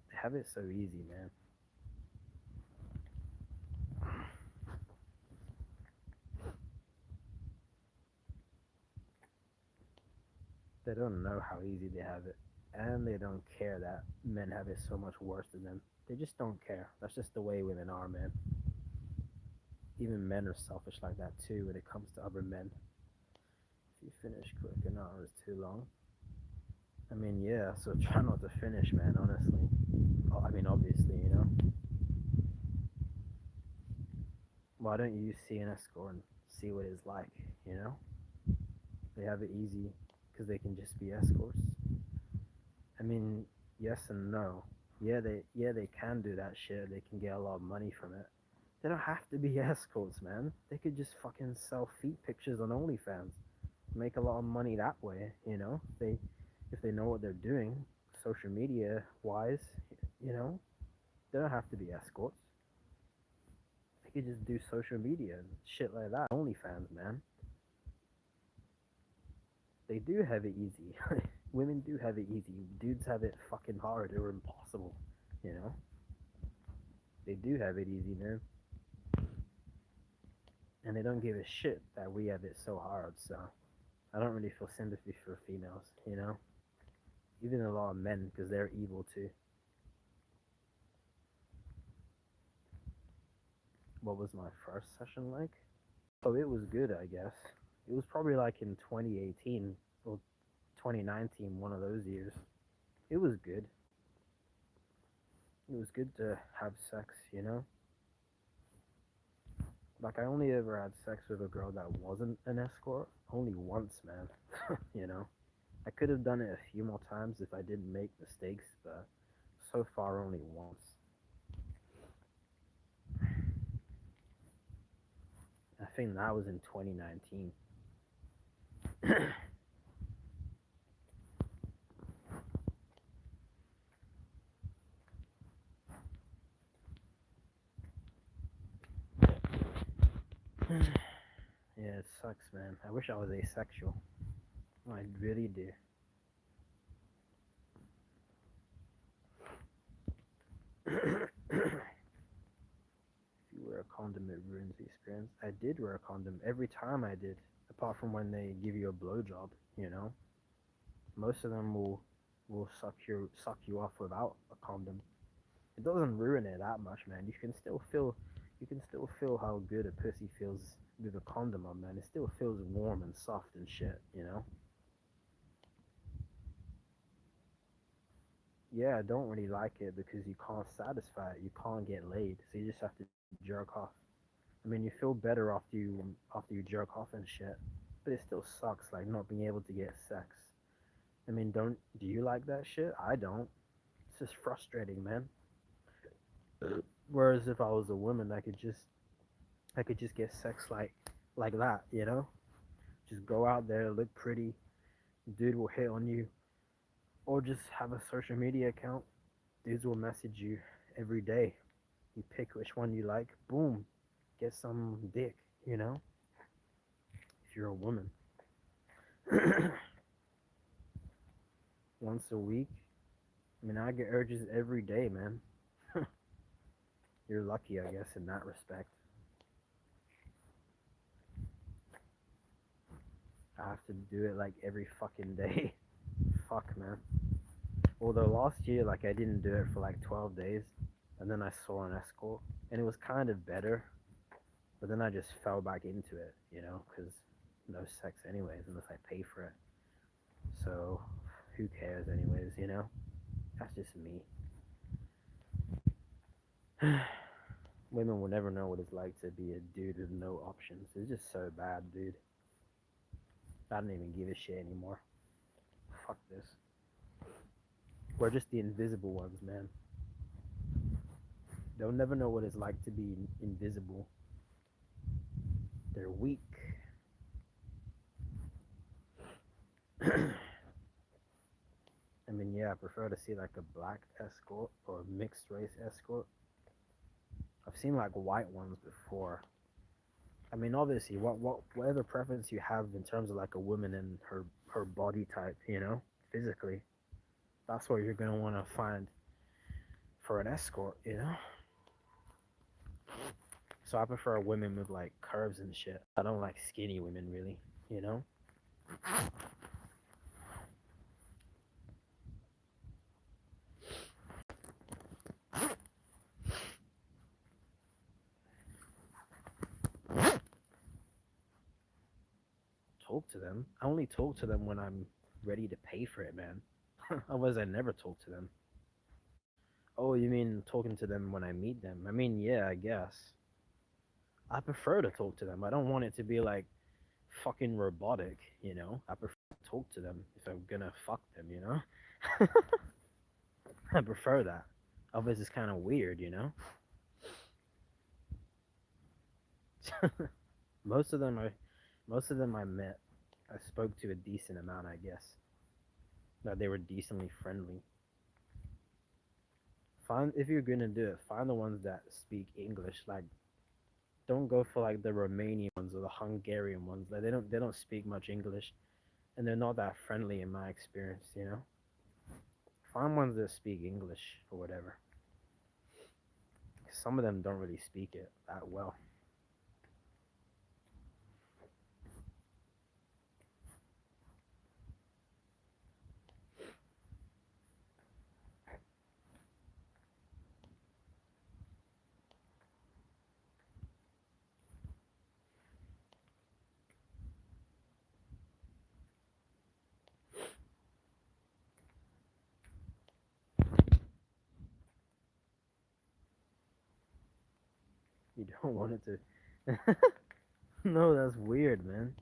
They have it so easy, man. They don't know how easy they have it. And they don't care that men have it so much worse than them. They just don't care. That's just the way women are, man. Even men are selfish like that too when it comes to other men. If you finish quick, an hour is too long. I mean, yeah, so try not to finish, man, honestly. I mean, obviously, you know. Why don't you see an escort and see what it's like, you know? They have it easy because they can just be escorts. I mean, yes and no. Yeah, they can do that shit. They can get a lot of money from it. They don't have to be escorts, man. They could just fucking sell feet pictures on OnlyFans, make a lot of money that way. You know, if they know what they're doing, social media wise, you know, they don't have to be escorts. They could just do social media and shit like that. OnlyFans, man. They do have it easy. Women do have it easy. Dudes have it fucking hard or impossible. You know. They do have it easy, man. And they don't give a shit that we have it so hard, so I don't really feel sympathy for females, you know? Even a lot of men, because they're evil too. What was my first session like? Oh, it was good, I guess. It was probably like in 2018 or 2019, one of those years. It was good. It was good to have sex, you know? Like, I only ever had sex with a girl that wasn't an escort. Only once, man. You know? I could have done it a few more times if I didn't make mistakes, but so far only once. I think that was in 2019. Yeah, it sucks, man. I wish I was asexual. I really do. If you wear a condom, it ruins the experience. I did wear a condom every time I did, apart from when they give you a blowjob. You know, most of them will suck you off without a condom. It doesn't ruin it that much, man. You can still feel how good a pussy feels with a condom on, man. It still feels warm and soft and shit. You know. Yeah, I don't really like it because you can't satisfy it. You can't get laid, so you just have to jerk off. I mean, you feel better after you jerk off and shit, but it still sucks like not being able to get sex. I mean, don't do you like that shit? I don't. It's just frustrating, man. Whereas if I was a woman, I could just get sex like that, you know? Just go out there, look pretty, dude will hit on you, or just have a social media account. Dudes will message you every day. You pick which one you like, boom, get some dick, you know? If you're a woman. Once a week. I mean, I get urges every day, man. You're lucky, I guess, in that respect. I have to do it like every fucking day. Fuck, man. Although last year, like, I didn't do it for like 12 days, and then I saw an escort, and it was kind of better, but then I just fell back into it, you know, because no sex, anyways, unless I pay for it. So, who cares, anyways, you know? That's just me. Women will never know what it's like to be a dude with no options. It's just so bad, dude. I don't even give a shit anymore. Fuck this. We're just the invisible ones, man. They'll never know what it's like to be invisible. They're weak. I mean, yeah, I prefer to see like a black escort or a mixed race escort. I've seen like white ones before. I mean, obviously, whatever preference you have in terms of like a woman and her body type, you know, physically, that's what you're gonna want to find for an escort, you know. So I prefer women with like curves and shit. I don't like skinny women really, you know. Talk to them. I only talk to them when I'm ready to pay for it, man. Otherwise, I never talk to them. Oh, you mean talking to them when I meet them? I mean, yeah, I guess. I prefer to talk to them. I don't want it to be like fucking robotic, you know? I prefer to talk to them if I'm gonna fuck them, you know? I prefer that. Otherwise, it's kind of weird, you know? most of them I, most of them I met, I spoke to a decent amount, I guess. That they were decently friendly. Find if you're gonna do it, find the ones that speak English. Like, don't go for like the Romanian ones or the Hungarian ones. Like, they don't speak much English, and they're not that friendly in my experience. You know, find ones that speak English or whatever. some of them don't really speak it that well. You don't want it to. No, that's weird, man.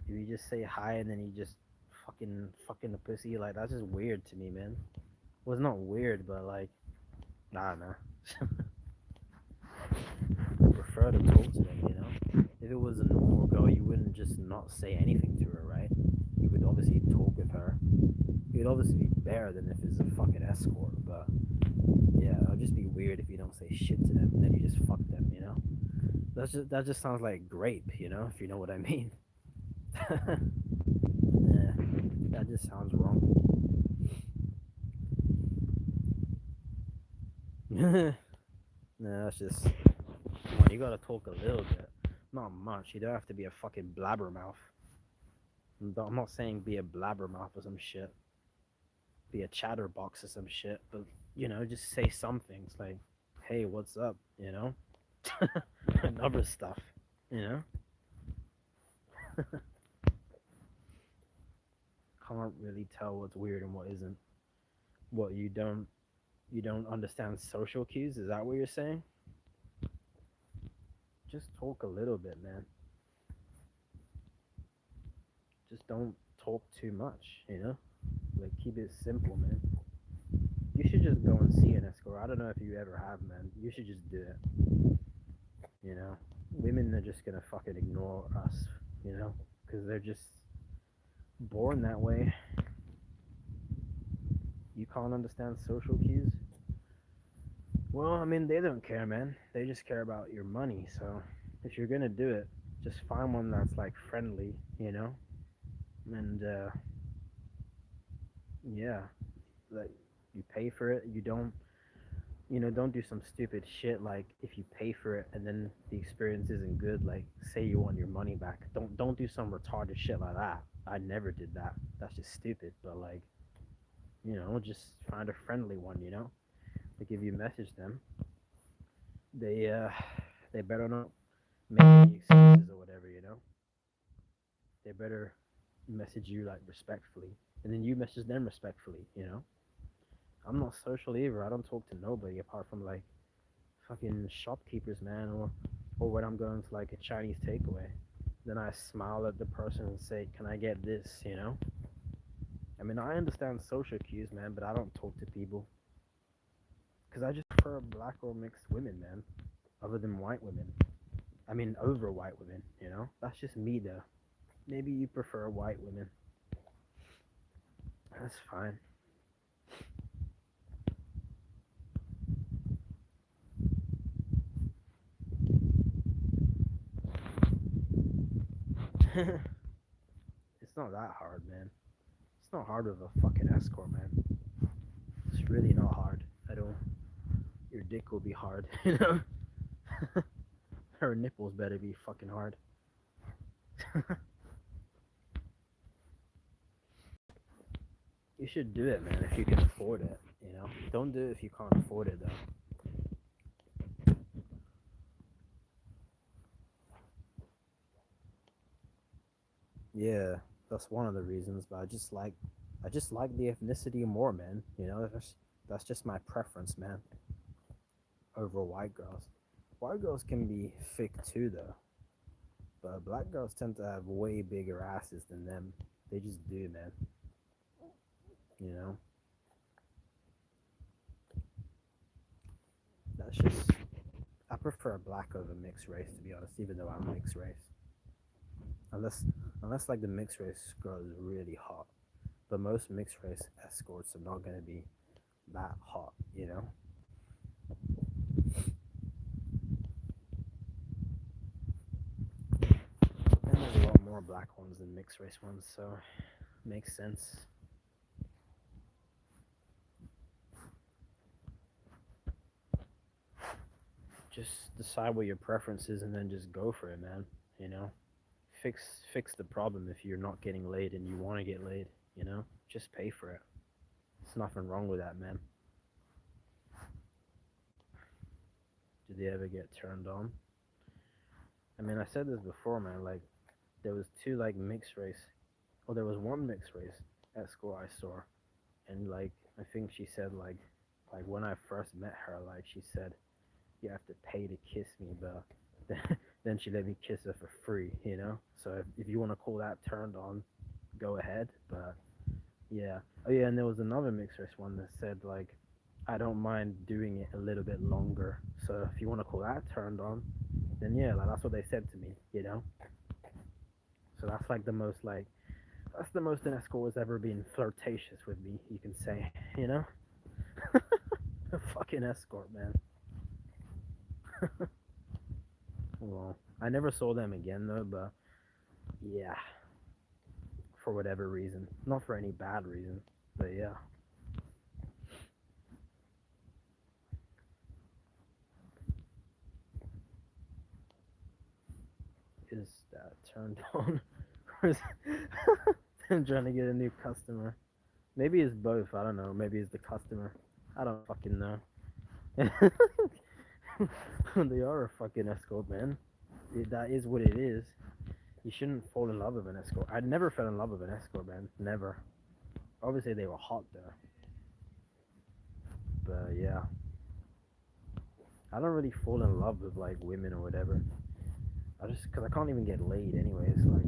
If you just say hi and then you just fucking the pussy, like that's just weird to me, man. Well, it's not weird, but like, nah, nah. Prefer to talk to them, you know. If it was a normal girl, you wouldn't just not say anything to her, right? You would obviously talk with her. It would obviously be better than if it's a fucking escort, but yeah, it'll just be weird if you don't say shit to them and then you just fuck them, you know. That just sounds like grape, you know, if you know what I mean. Yeah, that just sounds wrong. No, that's just come on, you gotta talk a little bit, not much. You don't have to be a fucking blabbermouth. I'm not saying be a blabbermouth or some shit, be a chatterbox or some shit, but just say some things like, "Hey, what's up?" And other stuff. You know, can't really tell what's weird and what isn't. What you don't understand social cues? Is that what you're saying? Just talk a little bit, man. Just don't talk too much. Like keep it simple, man. You should just go and see an escort. I don't know if you ever have, man. You should just do it. You know, women are just gonna fucking ignore us. Because they're just born that way. You can't understand social cues. Well, I mean, they don't care, man. They just care about your money. So if you're gonna do it, just find one that's like friendly, and yeah, like you pay for it. Don't do some stupid shit like if you pay for it and then the experience isn't good. Like say you want your money back. Don't do some retarded shit like that. I never did that. That's just stupid. But like, just find a friendly one. Like if you message them, they better not make any excuses or whatever. They better message you like respectfully, and then you message them respectfully. I'm not social either. I don't talk to nobody apart from like fucking shopkeepers, man, or when I'm going to like a Chinese takeaway. Then I smile at the person and say, "Can I get this?" I mean, I understand social cues, man, but I don't talk to people because I just prefer black or mixed women, man, other than white women. I mean, over white women. That's just me, though. Maybe you prefer white women. That's fine. It's not that hard, man. It's not hard with a fucking escort, man. It's really not hard at all. Your dick will be hard, Her nipples better be fucking hard. You should do it, man, if you can afford it. Don't do it if you can't afford it, though. Yeah, that's one of the reasons. But I just like the ethnicity more, man. That's just my preference, man. Over white girls. White girls can be thick too, though. But black girls tend to have way bigger asses than them. They just do, man. You know, that's just. I prefer black over mixed race, to be honest. Even though I'm mixed race, unless unless like the mixed race girl is really hot. But most mixed race escorts are not gonna be that hot. And there's a lot more black ones than mixed race ones, so makes sense. Just decide what your preference is and then just go for it, man. You know, fix fix the problem if you're not getting laid and you want to get laid. You know, just pay for it. There's nothing wrong with that, man. Did they ever get turned on? I mean, I said this before, man. Like, there was two like mixed race. Oh, there was one mixed race at school I saw, and like I think she said like when I first met her, like she said you have to pay to kiss me, but then she let me kiss her for free, you know. So if you want to call that turned on, go ahead. But yeah, oh yeah, and there was another mixed race one that said like I don't mind doing it a little bit longer. So if you want to call that turned on, then yeah, like that's what they said to me, you know. So that's like the most like that's the most an escort has ever been flirtatious with me, you can say, you know. A fucking escort, man. Well, I never saw them again though, but yeah, for whatever reason, not for any bad reason, but yeah, is that turned on? Or is I'm trying to get a new customer? Maybe it's both. I don't know. Maybe it's the customer. I don't fucking know. They are a fucking escort, man. That is what it is. You shouldn't fall in love with an escort. I never fell in love with an escort, man. Never. Obviously, they were hot though. But yeah, I don't really fall in love with like women or whatever. I just because I can't even get laid anyways. Like,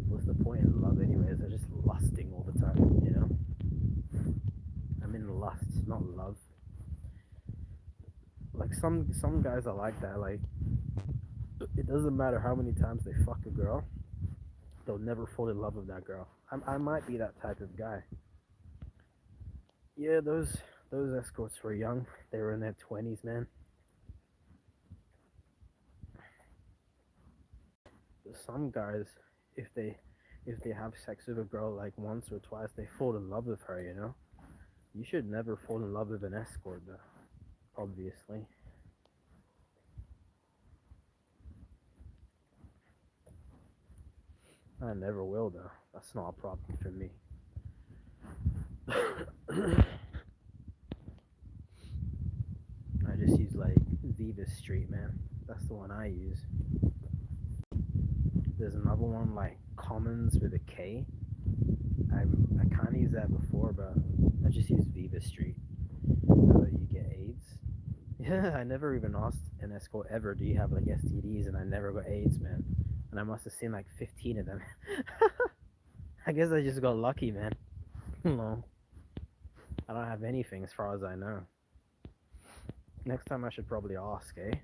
what's the point in love anyways? I'm just lusting all the time, you know. I'm in lust, not love. Like some guys are like that. Like, it doesn't matter how many times they fuck a girl, they'll never fall in love with that girl. I might be that type of guy. Yeah, those escorts were young. They were in their 20s, man. Some guys, if they if they have sex with a girl like once or twice, they fall in love with her. You know, you should never fall in love with an escort, though. Obviously, I never will, though. That's not a problem for me. I just use like Viva Street, man. That's the one I use. There's another one like Commons with a K. I kind of used that before, but I just use Viva Street. You get AIDS. Yeah, I never even asked an escort ever, do you have like STDs? And I never got AIDS, man. And I must have seen like 15 of them. I guess I just got lucky, man. No, I don't have anything as far as I know. Next time I should probably ask, eh?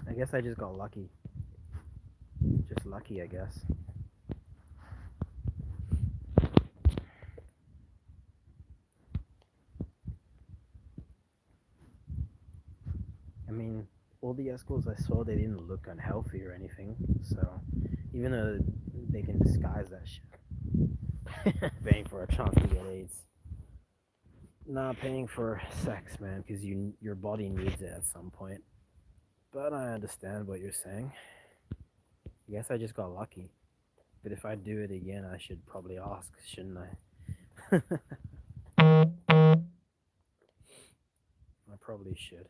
I guess I just got lucky. Just lucky, I guess. I mean, all the escorts I saw, they didn't look unhealthy or anything. So, even though they can disguise that shit, paying for a chance to get AIDS. Not paying for sex, man, because your body needs it at some point. But I understand what you're saying. I guess I just got lucky. But if I do it again, I should probably ask, shouldn't I? I probably should.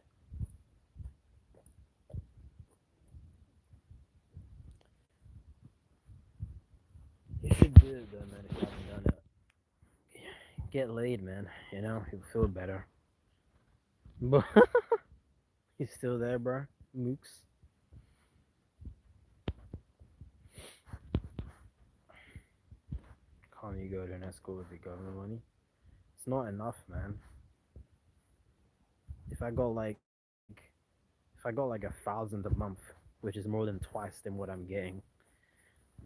You should do it though, man, if you haven't done it. Get laid, man. You know, you'll feel better. But you still there, bro? Mooks? Can't you go to an escort with the government money? It's not enough, man. If I got like if I got like 1,000 a month, which is more than twice than what I'm getting,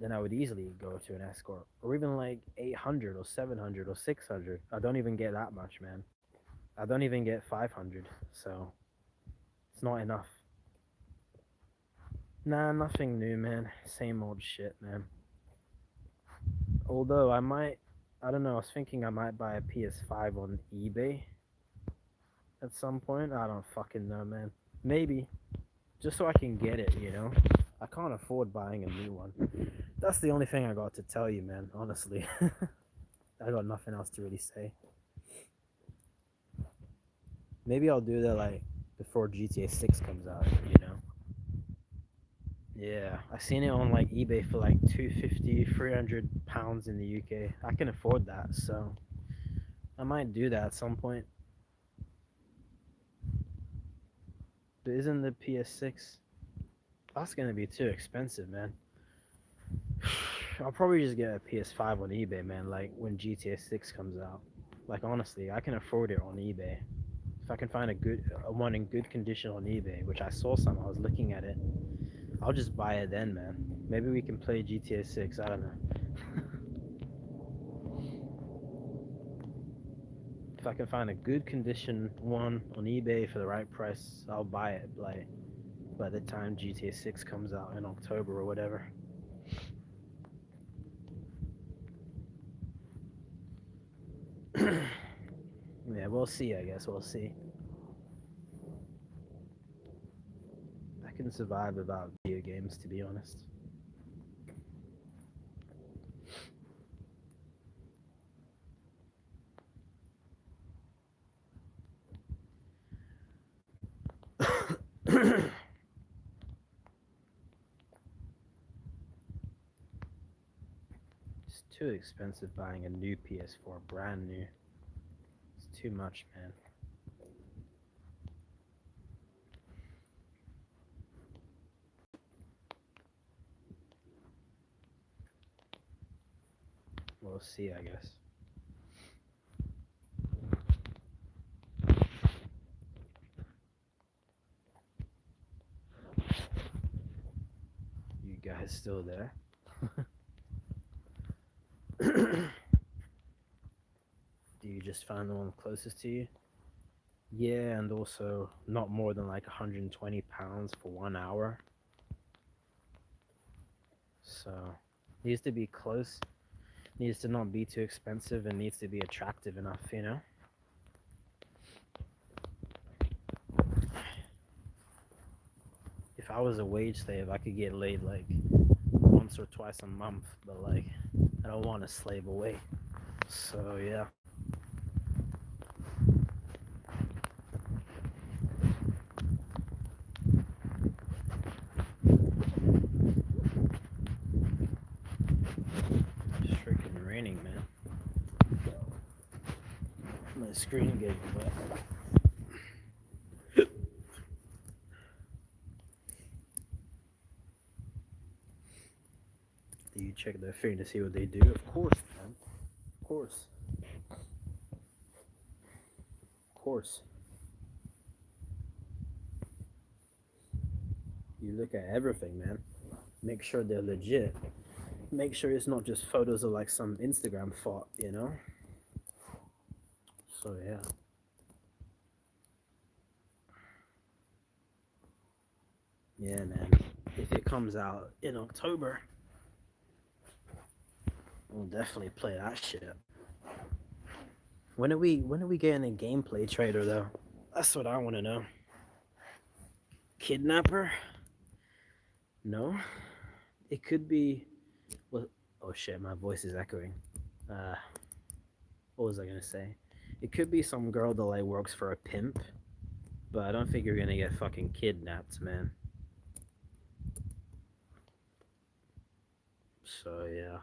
then I would easily go to an escort, or even like 800 or 700 or 600. I don't even get that much, man. I don't even get 500, so it's not enough. Nah, nothing new, man. Same old shit, man. Although I don't know. I was thinking I might buy a PS5 on eBay. at some point. I don't fucking know, man. Maybe just so I can get it, you know. I can't afford buying a new one. That's the only thing I got to tell you, man. Honestly, I got nothing else to really say. Maybe I'll do that like before GTA 6 comes out, you know. Yeah, I seen it on like eBay for like 250, £300 in the UK. I can afford that, so I might do that at some point. But isn't the PS6? That's gonna be too expensive, man. I'll probably just get a PS5 on eBay, man. Like when GTA 6 comes out. Like honestly, I can afford it on eBay. If I can find a one in good condition on eBay, which I saw some, I was looking at it. I'll just buy it then, man. Maybe we can play GTA 6. I don't know. If I can find a good condition one on eBay for the right price, I'll buy it. Like by the time GTA 6 comes out in October or whatever. Yeah, we'll see. I guess we'll see. I can survive without video games, to be honest. It's too expensive buying a new PS4, brand new. It's too much, man. We'll see, I guess. You guys still there? Do you just find the one closest to you? Yeah, and also not more than like £120 for 1 hour. So needs to be close, needs to not be too expensive, and needs to be attractive enough, you know? If I was a wage slave, I could get laid like once or twice a month, but like I don't want to slave away. So yeah. It's freaking raining, man. My screen getting wet. Do you check their thing to see what they do? Of course, man. Of course. Of course. You look at everything, man. Make sure they're legit. Make sure it's not just photos of like some Instagram thought, you know? So yeah. Yeah, man. If it comes out in October, we'll definitely play that shit. When are we getting a gameplay trailer though? That's what I want to know. Kidnapper? No. It could be. Well, oh shit, my voice is echoing. Uh, what was I gonna say? It could be some girl that like works for a pimp, but I don't think you're gonna get fucking kidnapped, man. So yeah.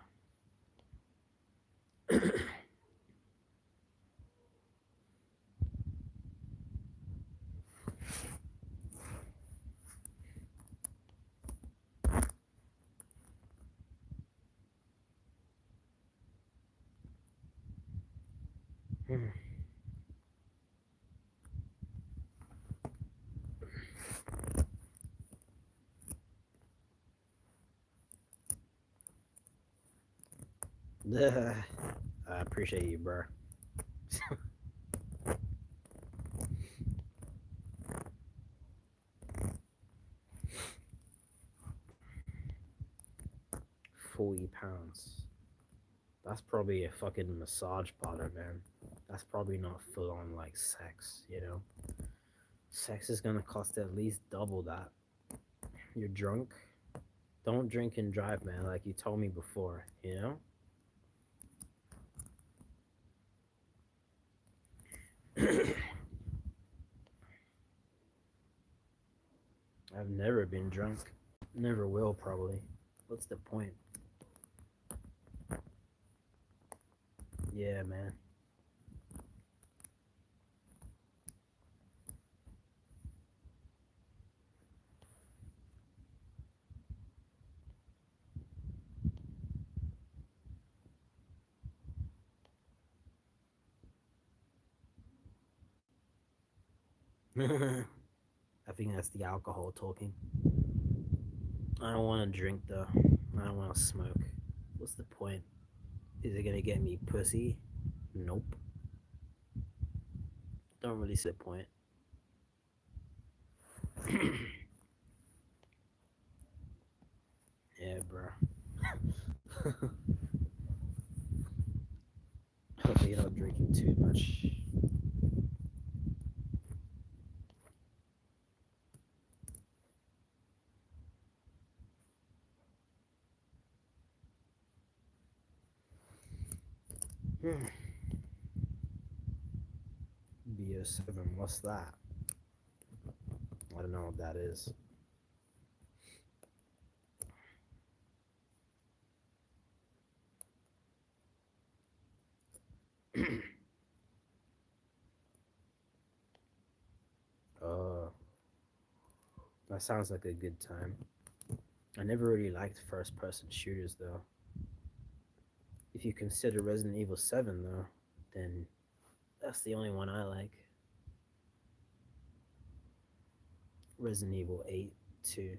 I appreciate you, bro. £40. That's probably a fucking massage parlor, man. That's probably not full on like sex, you know? Sex is gonna cost at least double that. You're drunk? Don't drink and drive, man, like you told me before, you know? I've never been drunk. Never will, probably. What's the point? Yeah, man. I think that's the alcohol talking. I don't want to drink, though. I don't want to smoke. What's the point? Is it gonna get me pussy? Nope. Don't really see the point. Yeah, bro. Hopefully you're not drinking too much. BO7, what's that? I don't know what that is. Oh, that sounds like a good time. I never really liked first person shooters though. If you consider Resident Evil 7 though, then that's the only one I like. Resident Evil 8 too.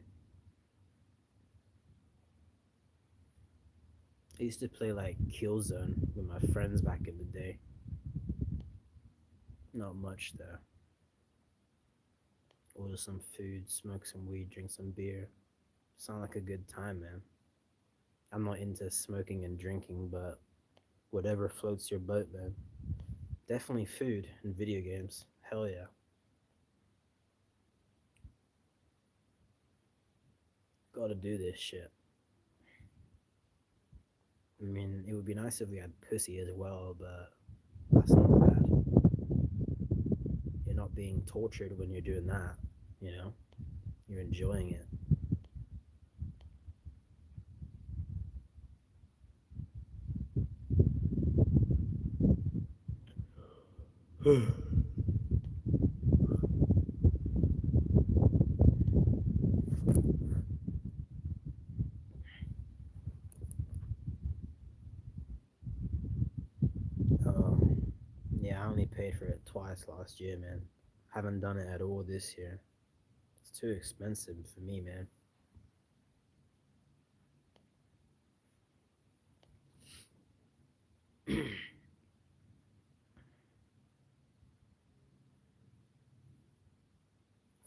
I used to play like Killzone with my friends back in the day. Not much though. Order some food, smoke some weed, drink some beer. Sound like a good time, man. I'm not into smoking and drinking, but whatever floats your boat, man. Definitely food and video games. Hell yeah. Gotta do this shit. I mean, it would be nice if we had pussy as well, but that's not bad. You're not being tortured when you're doing that, you know? You're enjoying it. um, yeah, I only paid for it twice last year, man. Haven't done it at all this year. It's too expensive for me, man.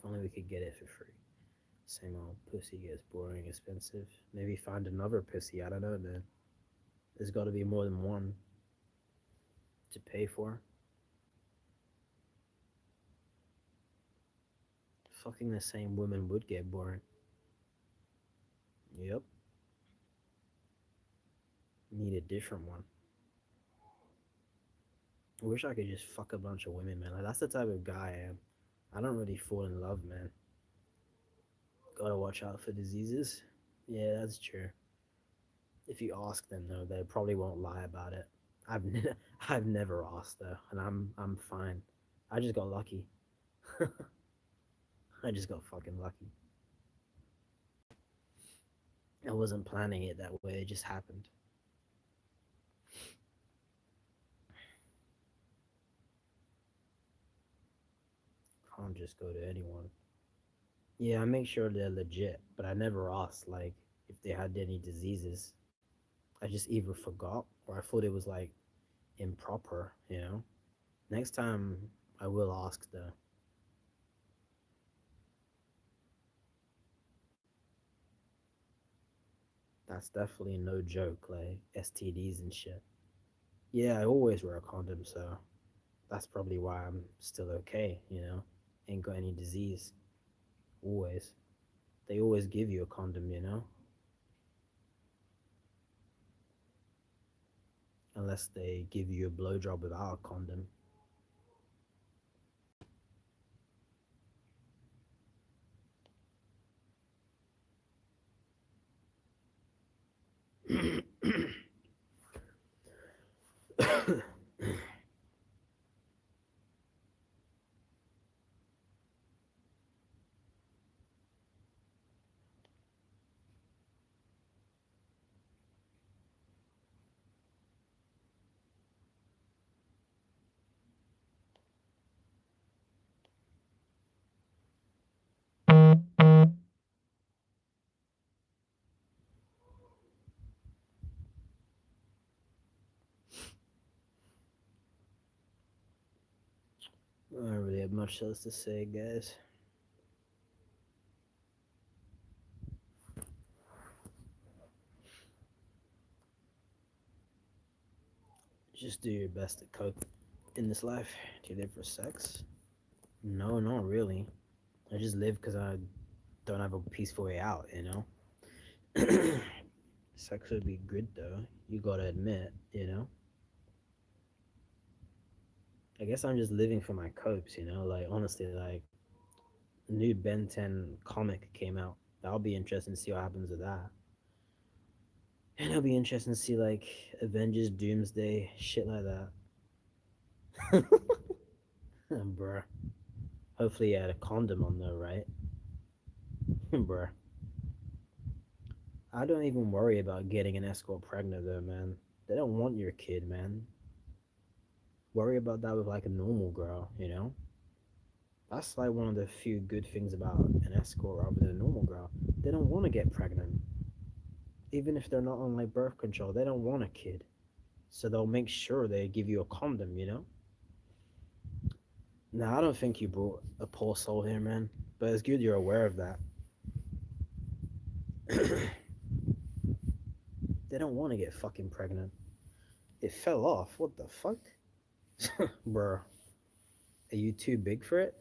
If only we could get it for free. Same old pussy gets boring, expensive. Maybe find another pussy. I don't know, man. There's got to be more than one to pay for. Fucking the same woman would get boring. Yep. Need a different one. I wish I could just fuck a bunch of women, man. Like that's the type of guy I am. I don't really fall in love, man. Gotta watch out for diseases. Yeah, that's true. If you ask them though, they probably won't lie about it. I've never asked though, and I'm fine. I just got lucky. I just got fucking lucky. I wasn't planning it that way. It just happened. Can't just go to anyone. Yeah, I make sure they're legit, but I never asked like if they had any diseases. I just either forgot or I thought it was like improper, you know? Next time I will ask though. That's definitely no joke, like STDs and shit. Yeah, I always wear a condom, so That's probably why I'm still okay, you know? Ain't got any disease. Always. They always give you a condom, you know? Unless they give you a blowjob without a condom. I don't really have much else to say, guys. Just do your best to cope in this life. Do you live for sex? No, not really. I just live because I don't have a peaceful way out, you know? Sex would be good, though. You gotta admit, you know? I guess I'm just living for my copes, you know? Like, honestly, like, a new Ben 10 comic came out. That'll be interesting to see what happens with that. And it'll be interesting to see, like, Avengers Doomsday, shit like that. Bruh. Hopefully, you had a condom on there, right? Bruh. I don't even worry about getting an escort pregnant, though, man. They don't want your kid, man. Worry about that with, like, a normal girl, you know? That's like one of the few good things about an escort rather than a normal girl. They don't want to get pregnant. Even if they're not on like birth control, they don't want a kid. So they'll make sure they give you a condom, you know? Now, I don't think you brought a poor soul here, man. But it's good you're aware of that. They don't want to get fucking pregnant. It fell off. What the fuck? Bruh. Are you too big for it?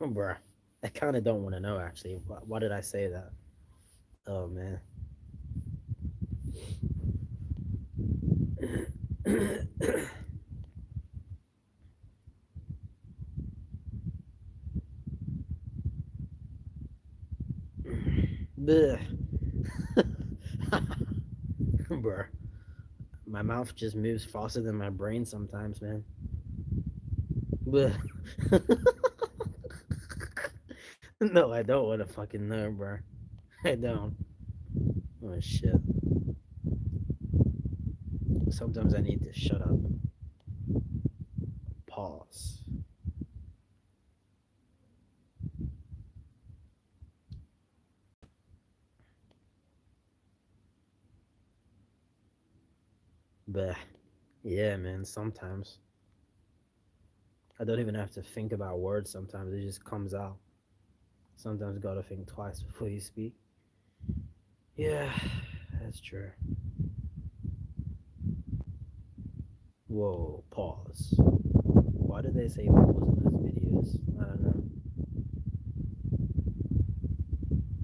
Bruh. I kind of don't want to know, actually. Why did I say that? Oh, man. Bleh. Bruh. My mouth just moves faster than my brain sometimes, man. Bleh. No, I don't want to fucking know, bro. I don't. Oh shit. Sometimes I need to shut up. Pause. But yeah, man. Sometimes I don't even have to think about words. Sometimes it just comes out. Sometimes you gotta think twice before you speak. Yeah, that's true. Whoa. Pause. Why did they say pause in those videos? I don't know.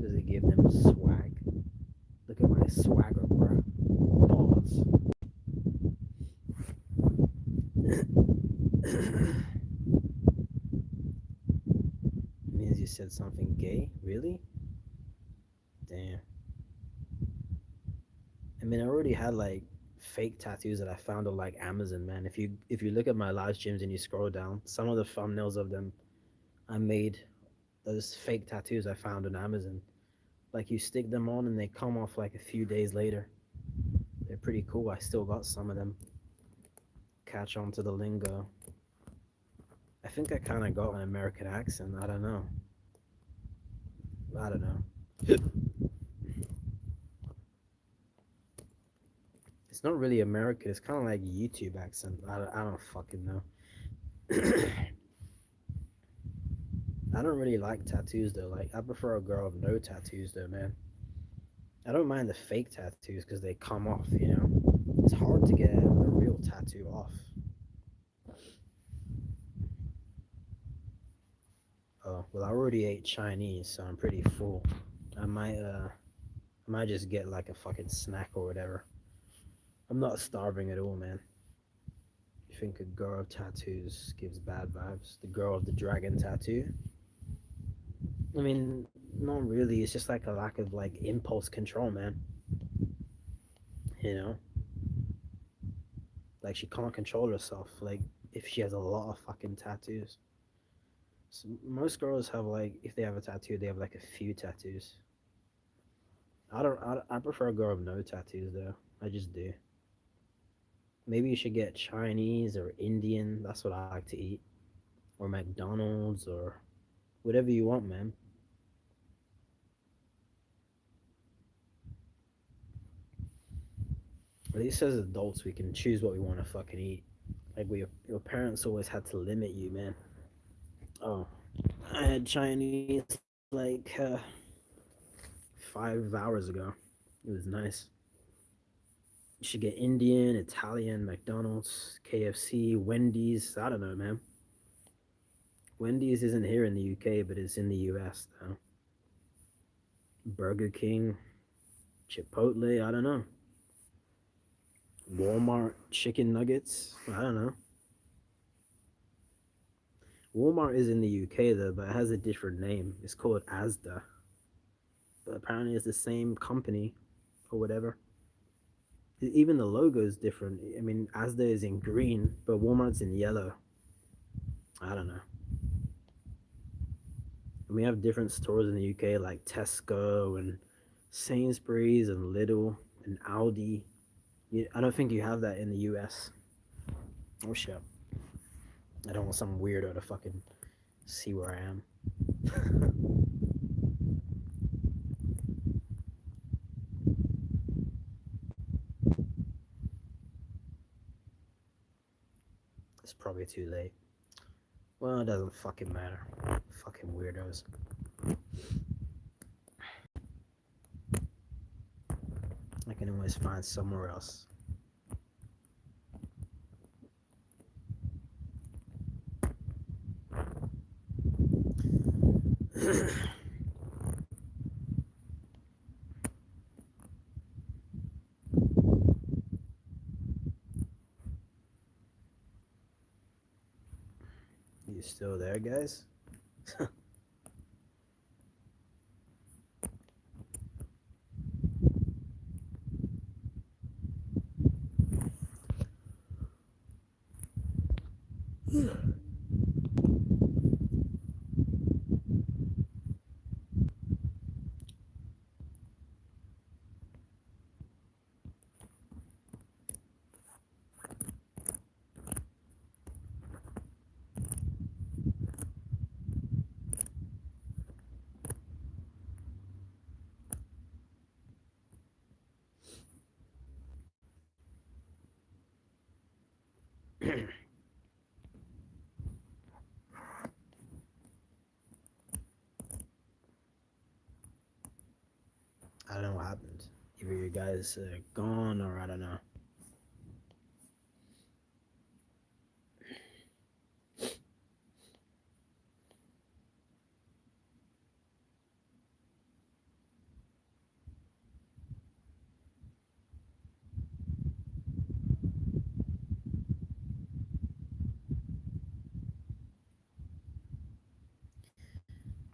Does it give them swag? Look at my swagger, bro. Pause. Means you said something gay? Really? Damn. I mean, I already had like fake tattoos that I found on like Amazon, man. If you look at my live streams and you scroll down, some of the thumbnails of them I made those fake tattoos I found on Amazon. Like you stick them on and they come off like a few days later. They're pretty cool. I still got some of them. Catch on to the lingo. I think I kind of got an American accent. I don't know. I don't know. It's not really American. It's kind of like YouTube accent. I don't fucking know. I don't really like tattoos though. Like I prefer a girl with no tattoos though, man. I don't mind the fake tattoos because they come off. You know, it's hard to get a real tattoo off. Oh, well, I already ate Chinese, so I'm pretty full. I might, uh, I might just get like a fucking snack or whatever. I'm not starving at all, man. You think a girl of tattoos gives bad vibes? The girl of the dragon tattoo? I mean, not really. It's just like a lack of like impulse control, man. You know, like she can't control herself. Like if she has a lot of fucking tattoos. So most girls have like, if they have a tattoo, they have like a few tattoos. I don't. I prefer a girl with no tattoos though. I just do. Maybe you should get Chinese or Indian. That's what I like to eat. Or McDonald's or whatever you want, man. At least as adults, we can choose what we want to fucking eat. Like your parents always had to limit you, man. Oh, I had Chinese like 5 hours ago. It was nice. You should get Indian, Italian, McDonald's, KFC, Wendy's. I don't know, man. Wendy's isn't here in the UK, but it's in the US though. Burger King, Chipotle. I don't know. Walmart chicken nuggets. I don't know. Walmart is in the UK though, but it has a different name. It's called Asda, but apparently it's the same company or whatever. Even the logo is different. I mean, Asda is in green, but Walmart's in yellow. I don't know. And we have different stores in the UK like Tesco and Sainsbury's and Lidl and Aldi. I don't think you have that in the US. Oh shit. I don't want some weirdo to fucking see where I am. It's probably too late. Well, it doesn't fucking matter. Fucking weirdos. I can always find somewhere else. You still there, guys? I don't know what happened. Either you guys are gone or I don't know.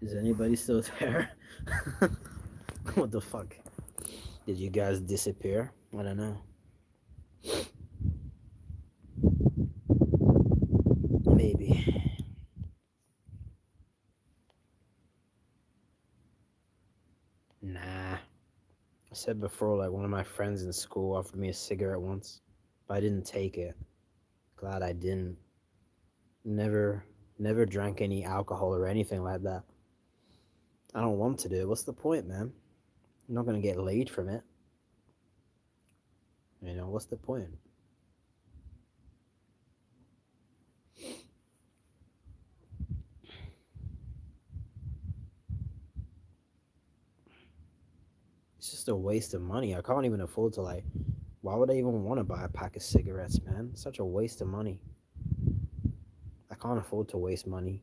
Is anybody still there? What the fuck? Did you guys disappear? I don't know. Maybe. Nah. I said before, like one of my friends in school offered me a cigarette once, but I didn't take it. Glad I didn't. Never, never drank any alcohol or anything like that. I don't want to do it. What's the point, man? I'm not gonna get laid from it. What's the point? It's just a waste of money. I can't even afford to like. Why would I even want to buy a pack of cigarettes, man? It's such a waste of money. I can't afford to waste money.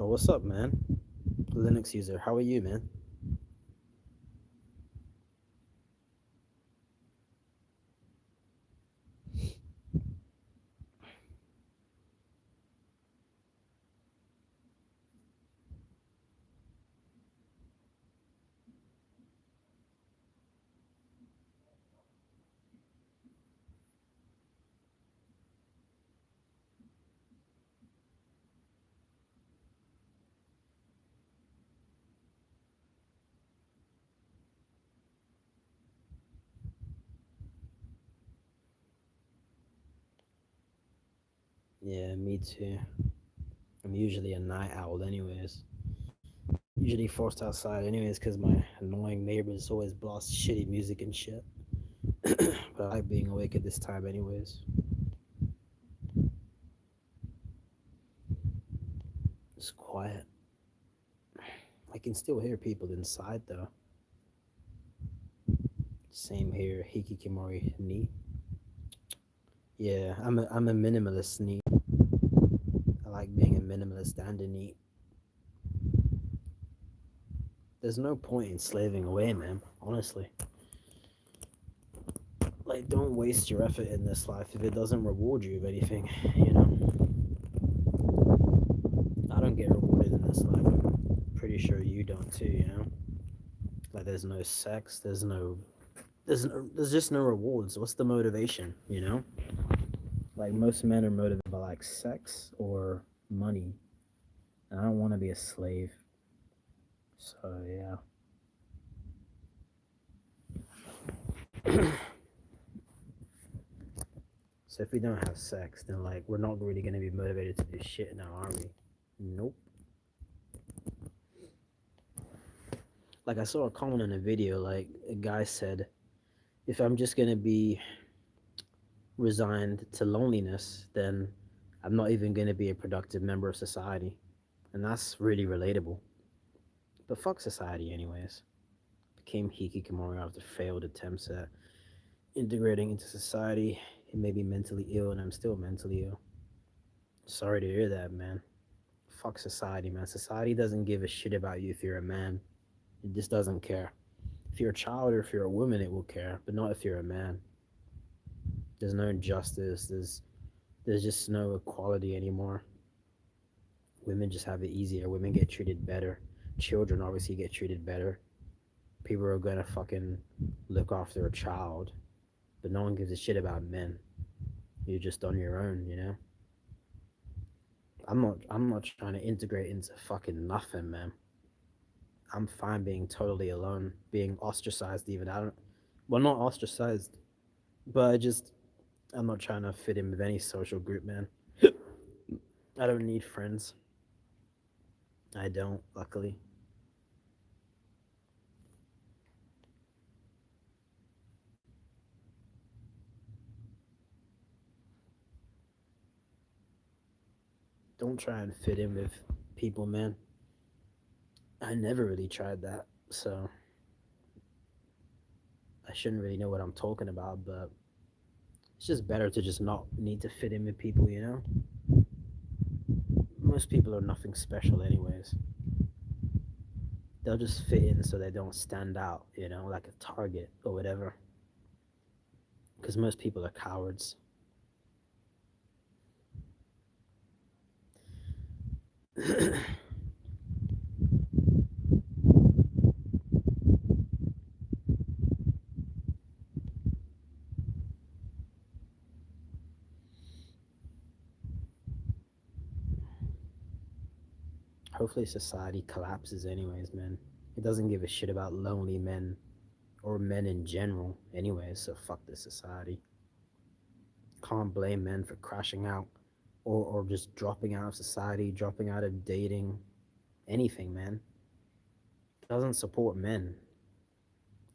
Oh, what's up, man? Linux user. How are you, man? Yeah, me too. I'm usually a night owl, anyways. Usually forced outside, anyways, because my annoying neighbors always blast shitty music and shit. But I like being awake at this time, anyways. It's quiet. I can still hear people inside, though. Same here, Hikikimori neat. Yeah, I'm a minimalist neat. I like being a minimalist and a neat. There's no point in slaving away, man. Honestly, like, don't waste your effort in this life if it doesn't reward you of anything. You know, I don't get rewarded in this life. I'm pretty sure you don't too. You know, like there's no sex, there's just no rewards. What's the motivation? You know, like most men are motivated by like sex or money, and I don't want to be a slave. So yeah. So if we don't have sex, then like we're not really gonna be motivated to do shit now, are we? Nope. Like I saw a comment in a video, like a guy said, if I'm just gonna be resigned to loneliness, then I'm not even gonna be a productive member of society. And that's really relatable. But fuck society anyways. Became hikikomori after failed attempts at integrating into society. It made me mentally ill and I'm still mentally ill. Sorry to hear that, man. Fuck society, man. Society doesn't give a shit about you if you're a man. It just doesn't care. If you're a child or if you're a woman, it will care, but not if you're a man. There's no justice. There's just no equality anymore. Women just have it easier. Women get treated better. Children obviously get treated better. People are gonna fucking look after a child, but no one gives a shit about men. You're just on your own, you know. I'm not trying to integrate into fucking nothing, man. I'm fine being totally alone, being ostracized even. I don't well not ostracized, but I'm not trying to fit in with any social group, man. I don't need friends. I don't, luckily. Don't try and fit in with people, man. I never really tried that, so I shouldn't really know what I'm talking about, but it's just better to just not need to fit in with people, you know? Most people are nothing special, anyways. They'll just fit in so they don't stand out, you know, like a target or whatever. Because most people are cowards. Hopefully, society collapses, anyways, man. It doesn't give a shit about lonely men or men in general, anyways, so fuck this society. Can't blame men for crashing out or just dropping out of society, dropping out of dating, anything, man. It doesn't support men.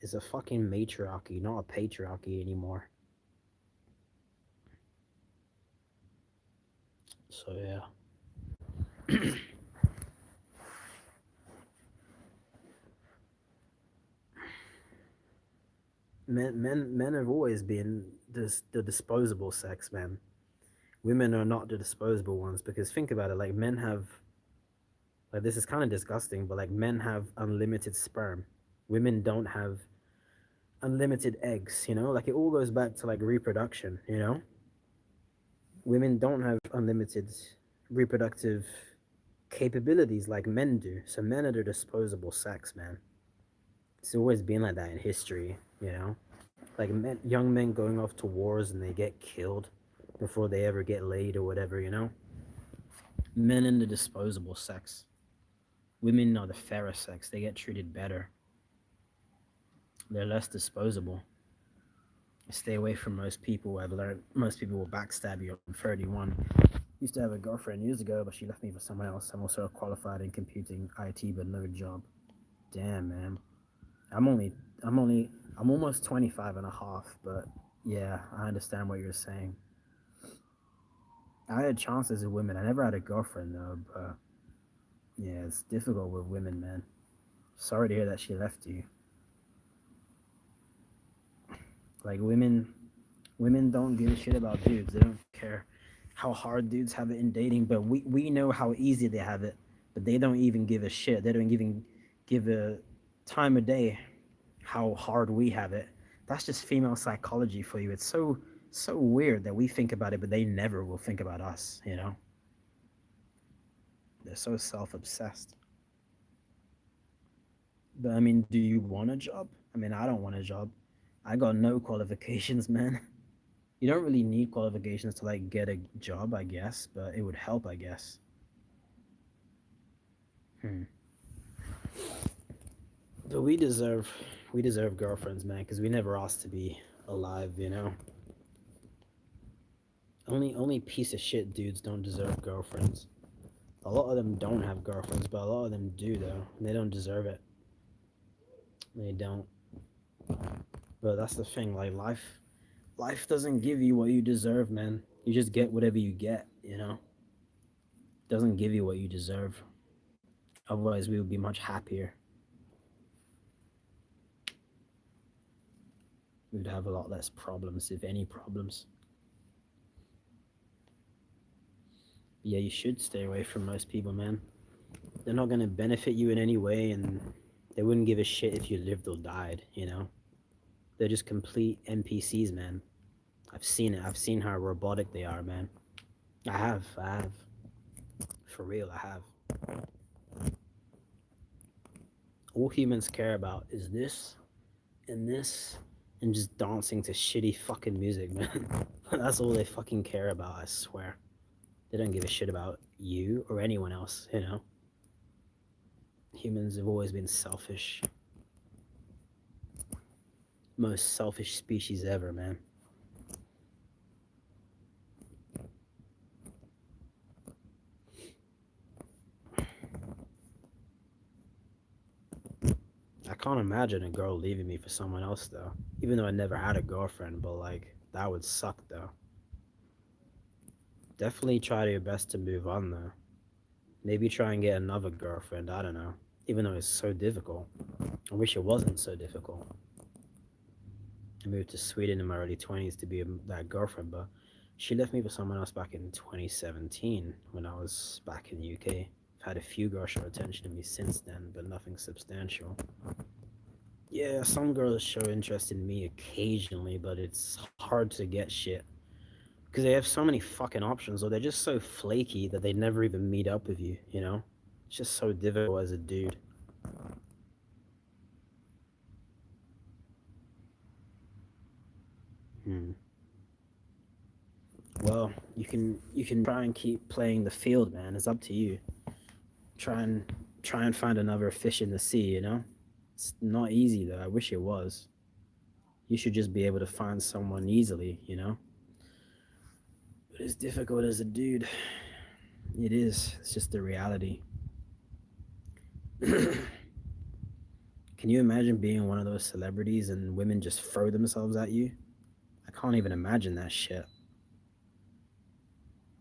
It's a fucking matriarchy, not a patriarchy anymore. So yeah. Men have always been the disposable sex, man. Women are not the disposable ones because think about it, like men have Like this is kind of disgusting, but like men have unlimited sperm. Women don't have unlimited eggs, you know? Like it all goes back to like reproduction, you know? Women don't have unlimited reproductive capabilities like men do. So men are the disposable sex, man. It's always been like that in history, you know? Like men, young men going off to wars and they get killed before they ever get laid or whatever, you know? Men are the disposable sex. Women are the fairer sex. They get treated better. They're less disposable. Stay away from most people. I've learned most people will backstab you. I'm 31. Used to have a girlfriend years ago, but she left me for someone else. I'm also qualified in computing IT, but no job. Damn, man. I'm only, I'm only, I'm almost 25 and a half, but yeah, I understand what you're saying. I had chances with women. I never had a girlfriend though, but yeah, it's difficult with women, man. Sorry to hear that she left you. Like women don't give a shit about dudes. They don't care how hard dudes have it in dating, but we know how easy they have it, but they don't even give a shit. They don't even give a time of day how hard we have it. That's just female psychology for you. It's so weird that we think about it, but they never will think about us, you know? They're so self-obsessed. But I mean, do you want a job? I mean, I don't want a job. I got no qualifications, man. You don't really need qualifications to like get a job, I guess, but it would help, I guess. Hmm. But we deserve girlfriends, man, because we never asked to be alive, you know. Only piece of shit dudes don't deserve girlfriends. A lot of them don't have girlfriends, but a lot of them do though. And they don't deserve it. They don't. But that's the thing. Like life doesn't give you what you deserve, man. You just get whatever you get, you know. It doesn't give you what you deserve. Otherwise, we would be much happier. We would have a lot less problems, if any problems. Yeah, you should stay away from most people, man. They're not gonna benefit you in any way, and they wouldn't give a shit if you lived or died. You know, they're just complete NPCs, man. I've seen it. I've seen how robotic they are, man. I have. I have. For real, I have. All humans care about is this and this and just dancing to shitty fucking music, man. That's all they fucking care about, I swear. They don't give a shit about you or anyone else, you know? Humans have always been selfish. Most selfish species ever, man. I can't imagine a girl leaving me for someone else, though. Even though I never had a girlfriend, but like, that would suck, though. Definitely try your best to move on, though. Maybe try and get another girlfriend, I don't know. Even though it's so difficult. I wish it wasn't so difficult. I moved to Sweden in my early 20s to be that girlfriend, but she left me for someone else back in 2017 when I was back in the UK. I've had a few girls show attention to me since then, but nothing substantial. Yeah, some girls show interest in me occasionally, but it's hard to get shit because they have so many fucking options, or they're just so flaky that they never even meet up with you, you know? It's just so difficult as a dude. Hmm. Well, you can try and keep playing the field, man. It's up to you. Try and try and find another fish in the sea, you know? It's not easy though. I wish it was. You should just be able to find someone easily, you know? But it's difficult as a dude. It is. It's just the reality. Can you imagine being one of those celebrities and women just throw themselves at you? I can't even imagine that shit.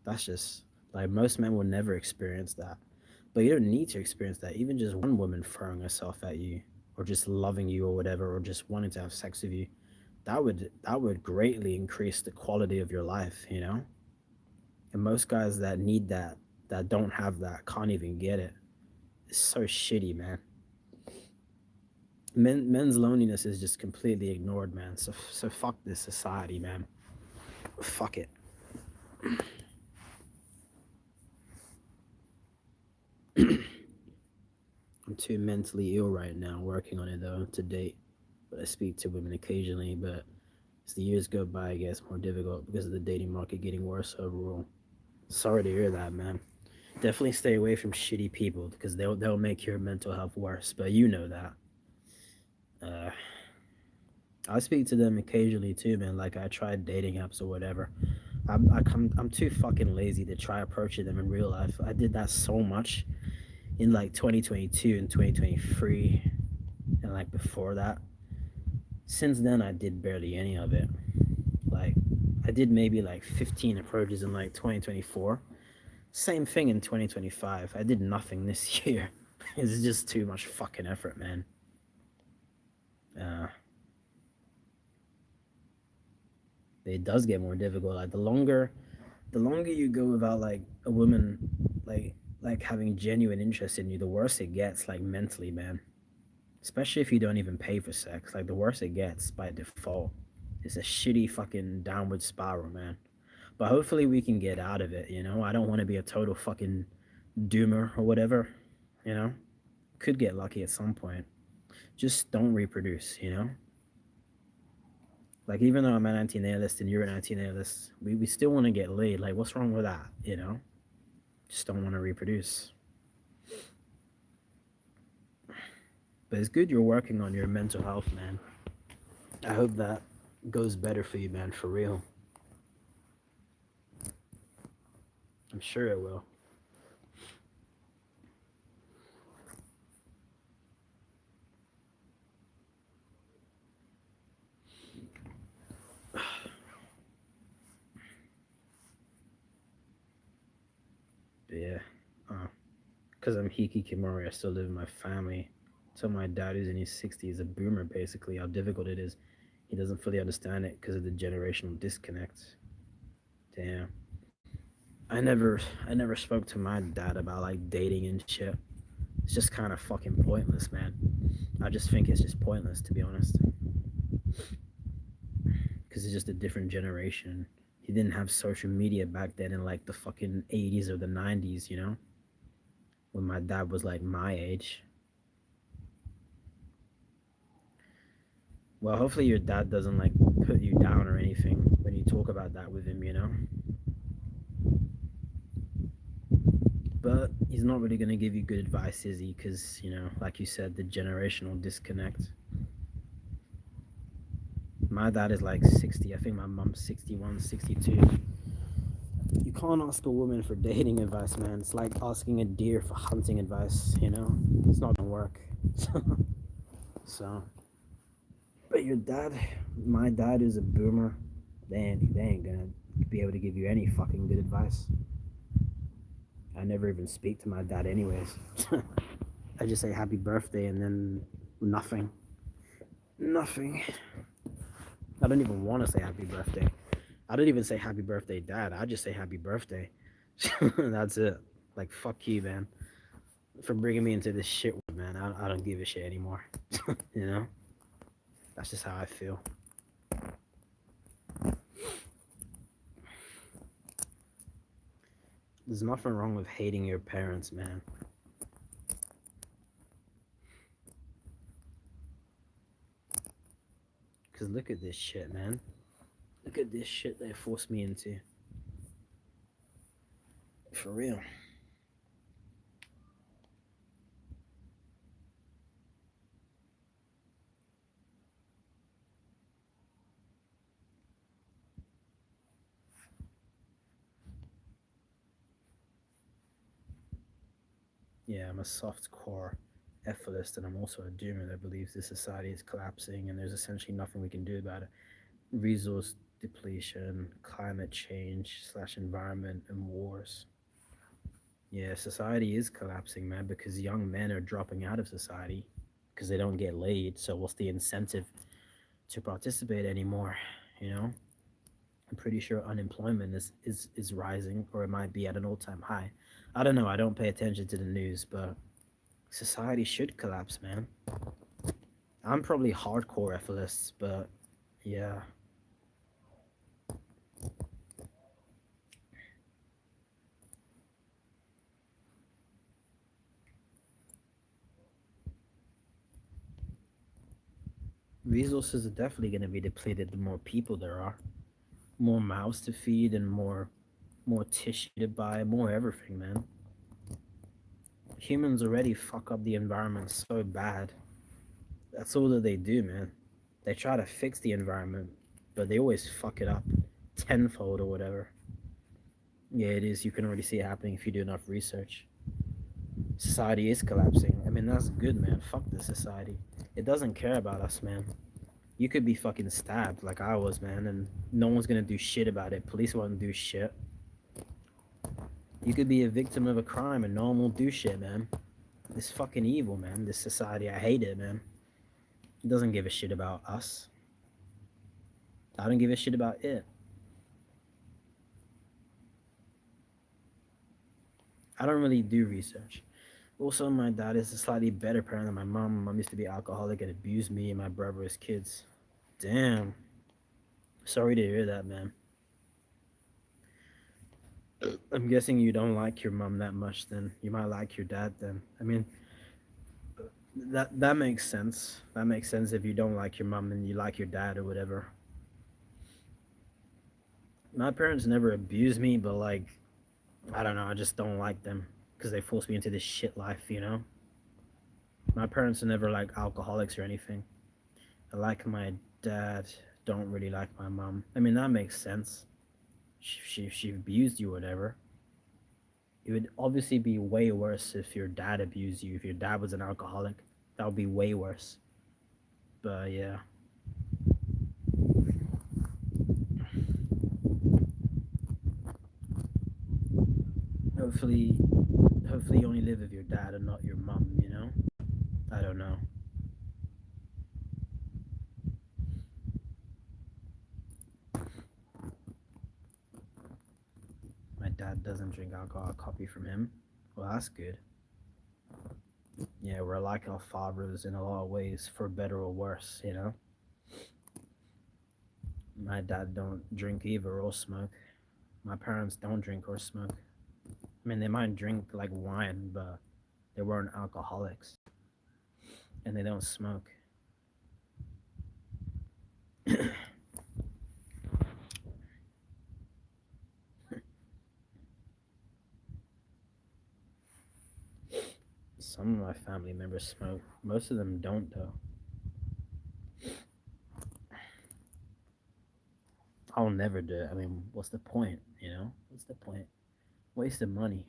That's just like most men will never experience that. But you don't need to experience that. Even just one woman throwing herself at you, or just loving you, or whatever, or just wanting to have sex with you, that would greatly increase the quality of your life, you know? And most guys that need that, that don't have that, can't even get it. It's so shitty, man. Men's loneliness is just completely ignored, man. So fuck this society, man. Fuck it. I'm too mentally ill right now, working on it though to date. But I speak to women occasionally. But as the years go by, it gets more difficult because of the dating market getting worse overall. Sorry to hear that, man. Definitely stay away from shitty people because they'll make your mental health worse. But you know that. Uh, I speak to them occasionally too, man. Like I tried dating apps or whatever. I'm too fucking lazy to try approaching them in real life. I did that so much in like 2022 and 2023 and like before that. Since then, I did barely any of it. Like I did maybe like 15 approaches in like 2024. Same thing in 2025. I did nothing this year. It's just too much fucking effort, man. Uh, it does get more difficult. Like the longer you go without like a woman, like having genuine interest in you, the worse it gets. Like mentally, man. Especially if you don't even pay for sex. Like the worse it gets by default. It's a shitty fucking downward spiral, man. But hopefully we can get out of it. I don't want to be a total fucking doomer or whatever. You know, could get lucky at some point. Just don't reproduce. Like even though I'm an anti-natalist and you're an anti-natalist, we still want to get laid. Like what's wrong with that? Just don't want to reproduce. But it's good you're working on your mental health, man. I hope that goes better for you, man, for real. I'm sure it will. But yeah. Because I'm Hikikimori, I still live with my family. So my dad, who's in his 60s, is a boomer, basically, how difficult it is. He doesn't fully understand it because of the generational disconnect. Damn. I never spoke to my dad about like dating and shit. It's just kind of fucking pointless, man. I just think it's just pointless, to be honest, because it's just a different generation. He didn't have social media back then in like the fucking 80s or the 90s, when my dad was like my age. Well, hopefully your dad doesn't like put you down or anything when you talk about that with him. But he's not really going to give you good advice, is he? Because, like you said, the generational disconnect. My dad is like 60. I think my mom's 61, 62. You can't ask a woman for dating advice, man. It's like asking a deer for hunting advice. It's not gonna work. So, but your dad, my dad is a boomer. They ain't gonna be able to give you any fucking good advice. I never even speak to my dad, anyways. I just say happy birthday and then nothing. Nothing. I don't even want to say happy birthday. I don't even say happy birthday, dad. I just say happy birthday. That's it. Like, fuck you, man. For bringing me into this shit, man. I don't give a shit anymore. you know? That's just how I feel. There's nothing wrong with hating your parents, man. Because look at this shit, man. Look at this shit they forced me into. For real. Yeah, I'm a soft core ethicist, and I'm also a doomer that believes this society is collapsing and there's essentially nothing we can do about it. Resource depletion, climate change slash environment, and wars. Yeah, society is collapsing, man, because young men are dropping out of society because they don't get laid. So what's the incentive to participate anymore? You know, I'm pretty sure unemployment is rising, or it might be at an all time high. I don't know. I don't pay attention to the news, but Society should collapse, man. I'm probably hardcore FLS, but yeah. Resources are definitely going to be depleted the more people there are. More mouths to feed and more tissue to buy, more everything, man. Humans already fuck up the environment so bad. That's all that they do, man. They try to fix the environment, but they always fuck it up tenfold or whatever. Yeah, it is. You can already see it happening if you do enough research. Society is collapsing. I mean, that's good, man. Fuck this society. It doesn't care about us, man. You could be fucking stabbed like I was, man, and no one's gonna do shit about it. Police won't do shit. You could be a victim of a crime and no one will do shit, man. This fucking evil, man. This society, I hate it, man. It doesn't give a shit about us. I don't give a shit about it. I don't really do research. Also, my dad is a slightly better parent than my mom. My mom used to be alcoholic and abused me and my brother as kids. Damn. Sorry to hear that, man. I'm guessing you don't like your mom that much then. You might like your dad then. I mean, that makes sense. That makes sense if you don't like your mom and you like your dad or whatever. My parents never abused me, but like I don't know, I just don't like them because they forced me into this shit life. My parents are never like alcoholics or anything. I like my dad, don't really like my mom. I mean, that makes sense. She abused you or whatever. It would obviously be way worse if your dad abused you. If your dad was an alcoholic, that would be way worse. But yeah, hopefully, hopefully you only live with your dad and not your mom. I don't know. My dad doesn't drink alcohol. I copy from him. Well, that's good. Yeah, we're like our fathers in a lot of ways, for better or worse. My dad don't drink either or smoke. My parents don't drink or smoke. I mean, they might drink like wine, but they weren't alcoholics, and they don't smoke. Some of my family members smoke. Most of them don't, though. I'll never do it. I mean, what's the point? What's the point? Waste of money.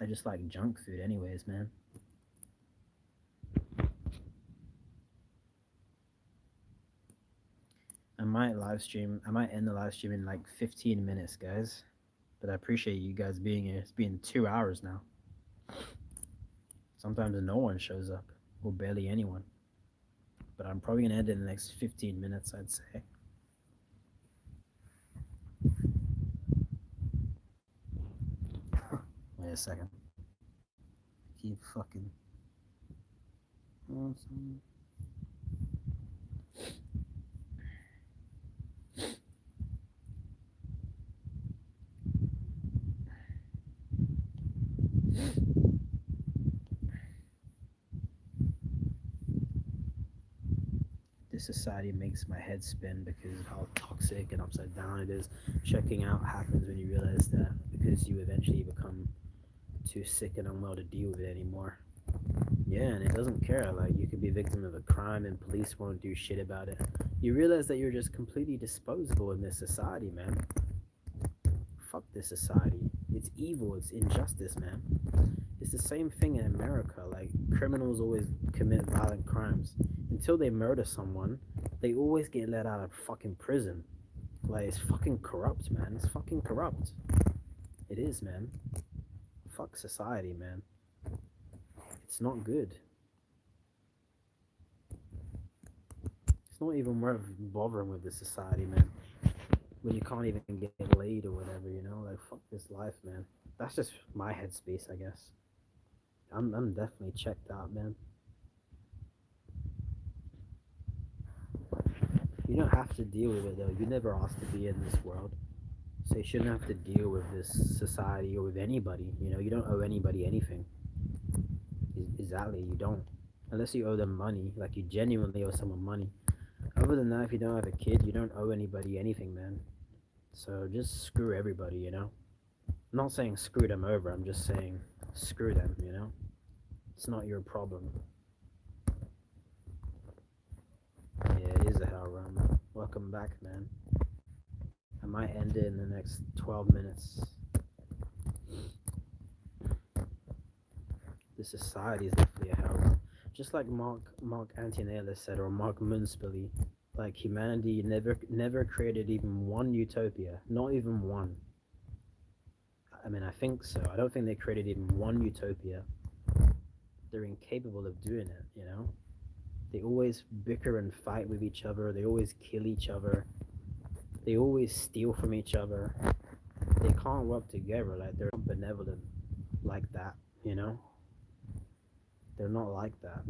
I just like junk food, anyways, man. I might live stream. I might end the live stream in like 15 minutes, guys. But I appreciate you guys being here. It's been 2 hours now. Sometimes no one shows up, or barely anyone. But I'm probably gonna end it in the next 15 minutes, I'd say. Wait a second. Keep fucking. Awesome. This society makes my head spin because of how toxic and upside down it is. Checking out happens when you realize that because you eventually become too sick and unwell to deal with it anymore. Yeah, and it doesn't care. Like, you could be a victim of a crime and police won't do shit about it. You realize that you're just completely disposable in this society, man. Fuck this society. It's evil, it's injustice, man. It's the same thing in America. Like, criminals always commit violent crimes. Until they murder someone, they always get let out of fucking prison. Like, it's fucking corrupt, man. It's fucking corrupt. It is, man. Fuck society, man. It's not good. It's not even worth bothering with this society, man. when you can't even get laid or whatever, you know? Like, fuck this life, man. That's just my headspace, I guess. I'm definitely checked out, man. You don't have to deal with it, though. You never asked to be in this world. So you shouldn't have to deal with this society or with anybody. You know, you don't owe anybody anything. Exactly, you don't. Unless you owe them money, like you genuinely owe someone money. Other than that, if you don't have a kid, you don't owe anybody anything, man. So just screw everybody, you know? I'm not saying screw them over, I'm just saying screw them, you know? It's not your problem. Yeah, it is a hell run. Welcome back, man. I might end it in the next 12 minutes. The society is definitely a hell run. Just like Mr. Antinatalist said, or Mark Munsbilly, like humanity never created even one utopia, not even one. I mean, I think so. I don't think they created even one utopia. They're incapable of doing it, you know? They always bicker and fight with each other. They always kill each other. They always steal from each other. They can't work together. Like, they're not benevolent like that, you know? They're not like that.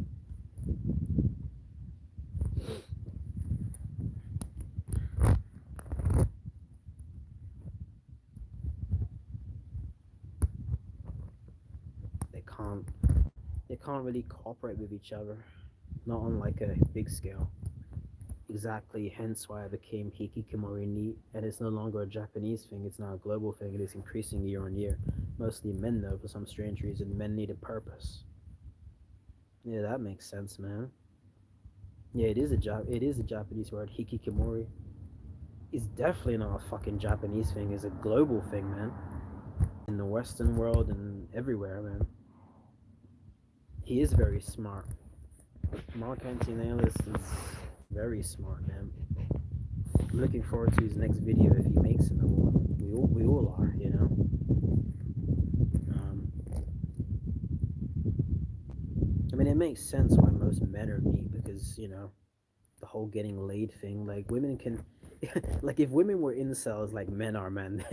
They can't. They can't really cooperate with each other. Not on like a big scale. Exactly, hence why I became hikikomori neat, and it's no longer a Japanese thing, it's now a global thing. It is increasing year on year. Mostly men, though, for some strange reason. Men need a purpose. Yeah, that makes sense, man. Yeah, it is a Japanese word, hikikomori. It's definitely not a fucking Japanese thing, it's a global thing, man. In the Western world and everywhere, man. He is very smart. Mr. Antinatalist is very smart, man. I'm looking forward to his next video if he makes another one. We all are, you know. Um, I mean, it makes sense why most men are neat because you know the whole getting laid thing. Like women can, like if women were incels like men are, man,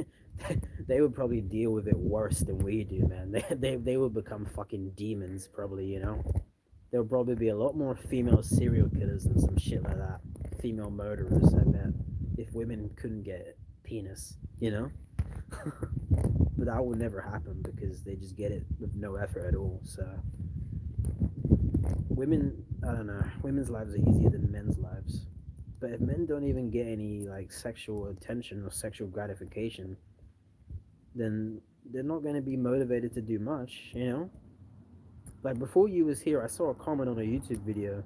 they would probably deal with it worse than we do, man. They would become fucking demons, probably. You know, there would probably be a lot more female serial killers and some shit like that. Female murderers, I bet, if women couldn't get penis, you know. But that would never happen because they just get it with no effort at all. So women, I don't know, women's lives are easier than men's lives. But if men don't even get any like sexual attention or sexual gratification, then they're not going to be motivated to do much, you know. Like before you was here, I saw a comment on a YouTube video.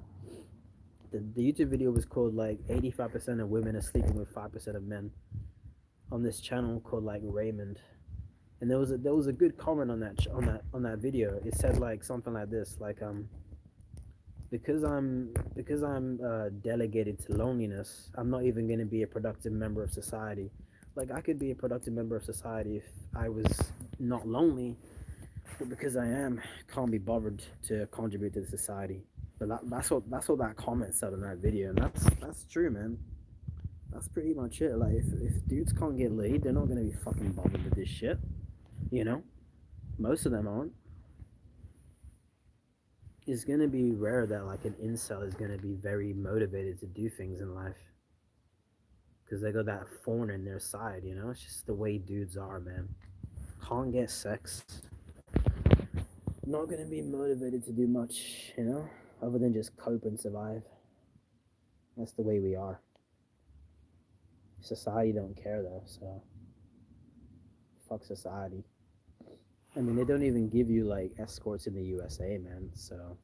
The YouTube video was called like 85% of women are sleeping with 5% of men on this channel called like Raymond. And there was a good comment on that video. It said like something like this, like because I'm delegated to loneliness, I'm not even going to be a productive member of society. Like I could be a productive member of society if I was not lonely, but because I am, can't be bothered to contribute to the society. But that's what that comment said in that video, and that's true, man. That's pretty much it. Like if dudes can't get laid, they're not gonna be fucking bothered with this shit. You know, most of them aren't. It's gonna be rare that like an incel is gonna be very motivated to do things in life because they got that thorn in their side. You know, it's just the way dudes are, man. Can't get sex. Not gonna be motivated to do much. You know, other than just cope and survive. That's the way we are. Society don't care though, so fuck society. I mean, they don't even give you like escorts in the USA, man. So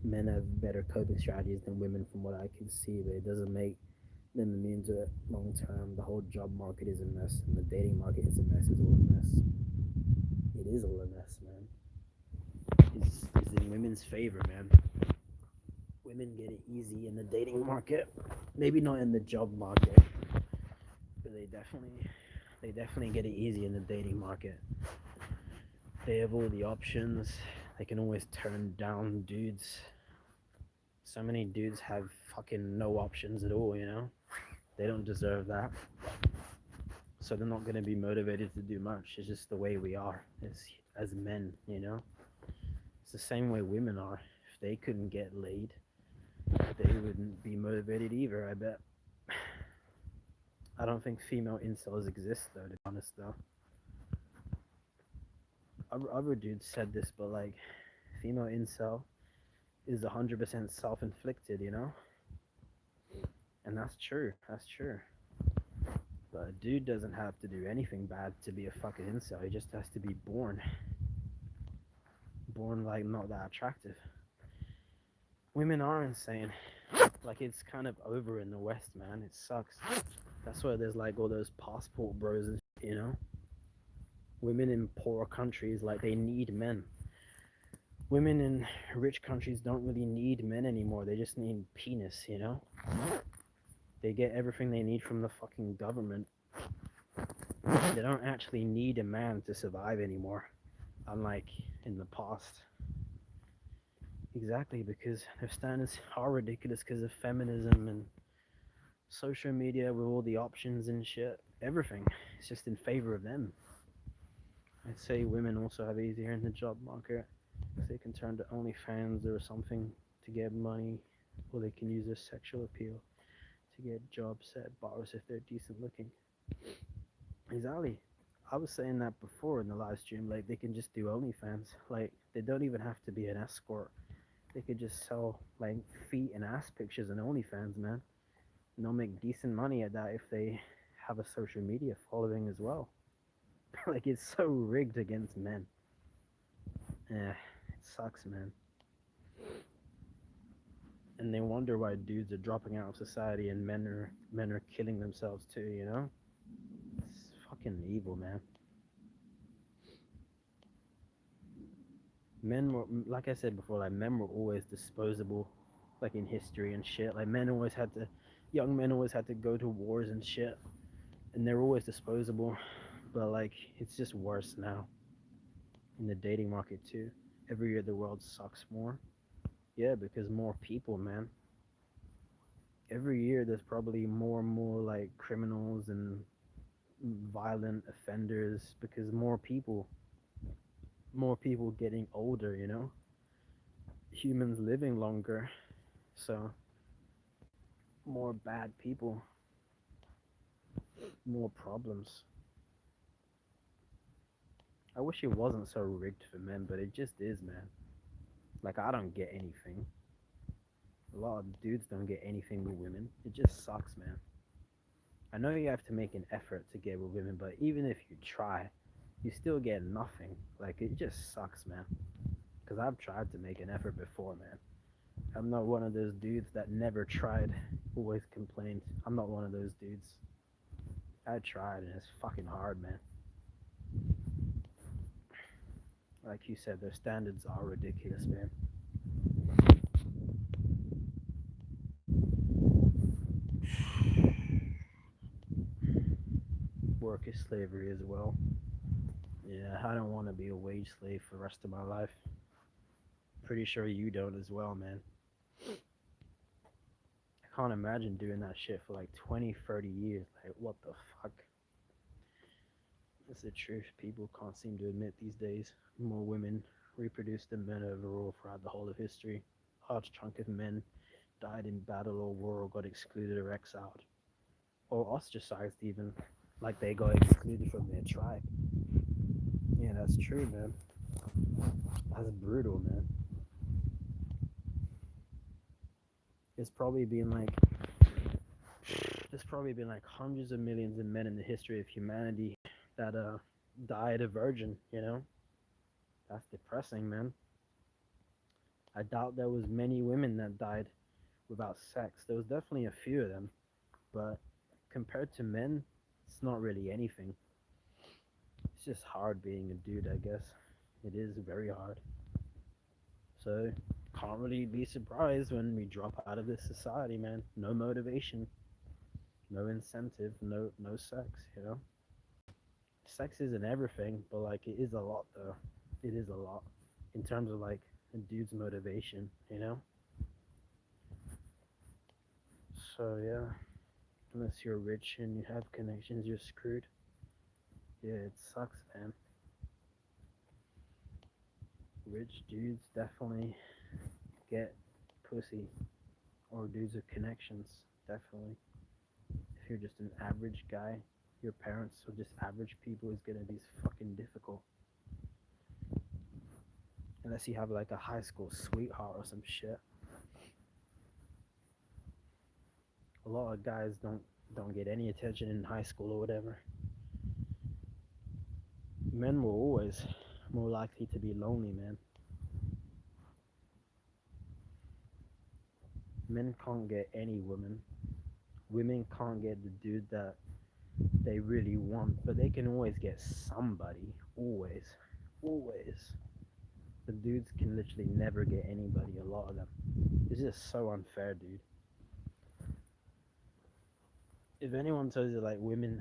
men have better coping strategies than women, from what I can see. But it doesn't make them immune to it long term. The whole job market is a mess, and the dating market is a mess. It's all a mess. It is all a mess, man. Is in women's favor, man. Women get it easy in the dating market. Maybe not in the job market, but they definitely get it easy in the dating market. They have all the options. They can always turn down dudes. So many dudes have fucking no options at all, you know? They don't deserve that. So they're not going to be motivated to do much. It's just the way we are as men, you know? It's the same way women are. If they couldn't get laid, they wouldn't be motivated either, I bet. I don't think female incels exist, though, to be honest, though. Other dudes said this, but like, female incel is 100% self inflicted, you know? And that's true. That's true. But a dude doesn't have to do anything bad to be a fucking incel. He just has to be born like not that attractive. Women are insane. Like it's kind of over in the West, man. It sucks. That's why there's like all those passport bros and shit, you know? Women in poor countries, like they need men. Women in rich countries don't really need men anymore. They just need penis, you know? They get everything they need from the fucking government. They don't actually need a man to survive anymore, unlike in the past. Exactly, because their standards are ridiculous because of feminism and social media with all the options and shit. Everything. It's just in favor of them. I'd say women also have easier in the job market. They can turn to OnlyFans or something to get money, or they can use their sexual appeal to get jobs at bars if they're decent looking. Exactly. I was saying that before in the live stream. Like they can just do OnlyFans. Like they don't even have to be an escort. They could just sell like feet and ass pictures on OnlyFans, man. And they'll make decent money at that if they have a social media following as well. Like it's so rigged against men. Yeah, it sucks, man. And they wonder why dudes are dropping out of society and men are killing themselves too, you know? It's fucking evil, man. Men were, like I said before, like men were always disposable, like in history and shit. Like young men always had to go to wars and shit, and they're always disposable. But like, it's just worse now in the dating market too. Every year the world sucks more. Yeah, because more people, man. Every year there's probably more and more like criminals and violent offenders because more people getting older, you know? Humans living longer, so more bad people, more problems. I wish it wasn't so rigged for men, but it just is, man. Like, I don't get anything. A lot of dudes don't get anything with women. It just sucks, man. I know you have to make an effort to get with women, but even if you try, you still get nothing. Like, it just sucks, man. Because I've tried to make an effort before, man. I'm not one of those dudes that never tried, always complained. I'm not one of those dudes. I tried, and it's fucking hard, man. Like you said, their standards are ridiculous, man. Work is slavery as well. Yeah, I don't want to be a wage slave for the rest of my life. Pretty sure you don't as well, man. I can't imagine doing that shit for like 20, 30 years. Like, what the fuck? That's the truth. People can't seem to admit these days. More women reproduce than men overall throughout the whole of history. Large chunk of men died in battle or war or got excluded or exiled. Or ostracized even. Like they got excluded from their tribe. Yeah, that's true, man. That's brutal, man. It's probably been like there's probably been like hundreds of millions of men in the history of humanity that died a virgin, you know? That's depressing, man. I doubt there was many women that died without sex. There was definitely a few of them, but compared to men, it's not really anything. It's just hard being a dude, I guess. It is very hard. So, can't really be surprised when we drop out of this society, man. No motivation, no incentive, no sex, you know? Sex isn't everything, but like it is a lot though. It is a lot in terms of like a dude's motivation, you know? So yeah. Unless you're rich and you have connections, you're screwed. Yeah, it sucks, man. Rich dudes definitely get pussy, or dudes with connections, definitely. If you're just an average guy, your parents are just average people, is gonna be fucking difficult. Unless you have like a high school sweetheart or some shit. A lot of guys don't get any attention in high school or whatever. Men were always more likely to be lonely, man. Men can't get any woman. Women can't get the dude that they really want, but they can always get somebody. Always. Always. The dudes can literally never get anybody, a lot of them. It's just so unfair, dude. If anyone tells you like women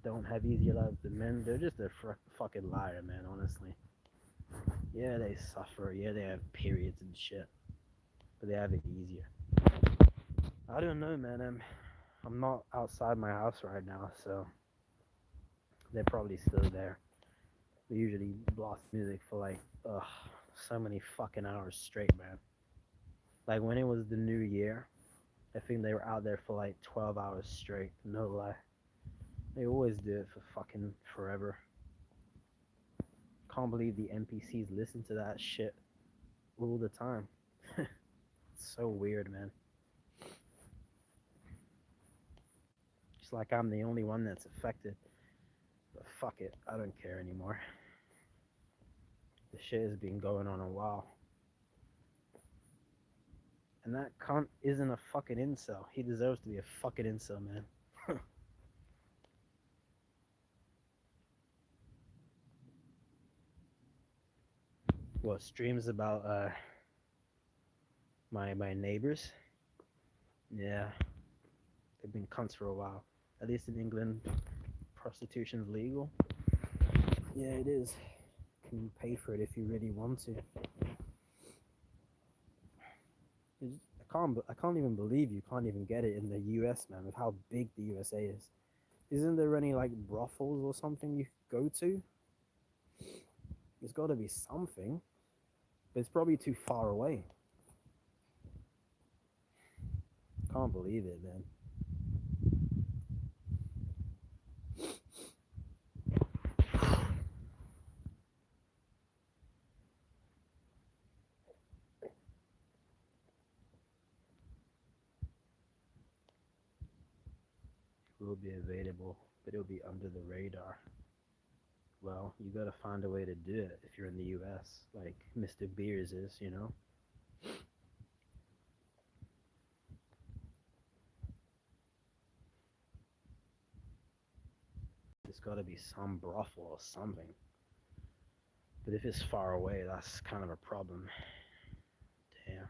don't have easier lives than men, they're just a fucking liar, man, honestly. Yeah, they suffer. Yeah, they have periods and shit, but they have it easier. I don't know, man. I'm not outside my house right now, so they're probably still there. We usually blast music for like, so many fucking hours straight, man. Like when it was the new year, I think they were out there for like 12 hours straight. No lie. They always do it for fucking forever. Can't believe the NPCs listen to that shit all the time. It's so weird, man. It's like I'm the only one that's affected. But fuck it, I don't care anymore. The shit has been going on a while. And that cunt isn't a fucking incel. He deserves to be a fucking incel, man. What, streams about my neighbors? Yeah, they've been cunts for a while. At least in England, prostitution's legal. Yeah, it is. You can pay for it if you really want to. I can't even believe you can't even get it in the U.S., man, with how big the USA is. Isn't there any like brothels or something you could go to? There's got to be something, but it's probably too far away. Can't believe it, man. It will be available, but it'll be under the radar. Well, you gotta find a way to do it if you're in the US, like Mr. Beers is, you know? There's gotta be some brothel or something. But if it's far away, that's kind of a problem. Damn.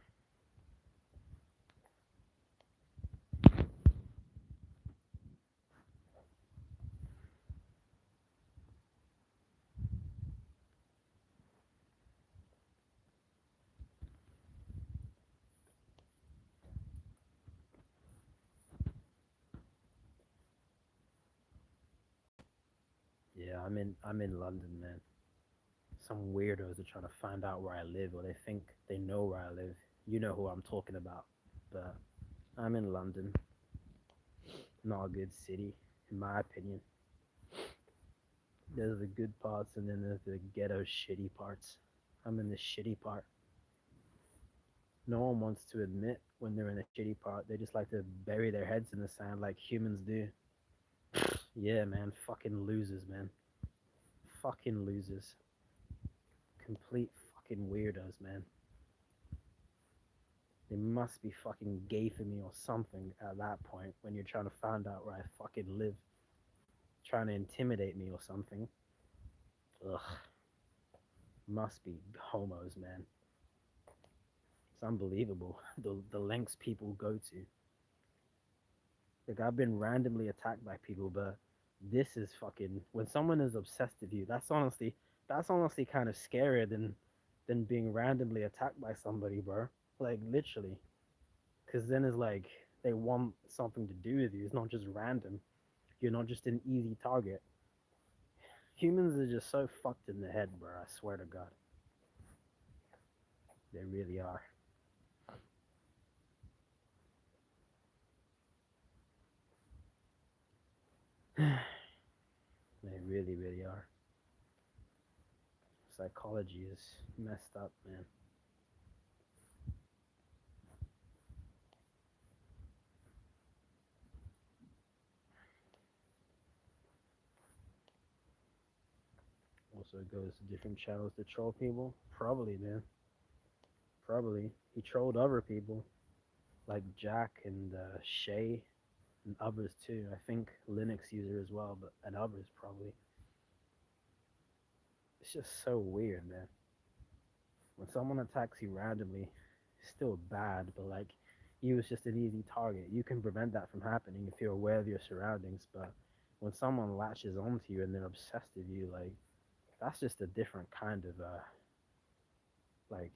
Yeah, I'm in London, man. Some weirdos are trying to find out where I live, or they think they know where I live. You know who I'm talking about. But I'm in London. Not a good city, in my opinion. There's the good parts, and then there's the ghetto shitty parts. I'm in the shitty part. No one wants to admit when they're in the shitty part. They just like to bury their heads in the sand like humans do. Yeah, man. Fucking losers, man. Fucking losers. Complete fucking weirdos, man. They must be fucking gay for me or something at that point when you're trying to find out where I fucking live. Trying to intimidate me or something. Ugh. Must be homos, man. It's unbelievable the lengths people go to. Like I've been randomly attacked by people, but this is fucking when someone is obsessed with you. That's honestly kind of scarier than being randomly attacked by somebody, bro. Like literally, because then it's like They want something to do with you. It's not just random. You're not just an easy target. Humans are just so fucked in the head, bro. I swear to God. They really are. They really, really are. Psychology is messed up, man. Also goes to different channels to troll people. Probably, man. Probably. He trolled other people like Jack and Shay and others too. I think Linux user as well, but and others probably. It's just so weird, man. When someone attacks you randomly, it's still bad, but like you was just an easy target. You can prevent that from happening if you're aware of your surroundings. But when someone latches onto you and they're obsessed with you, like that's just a different kind of like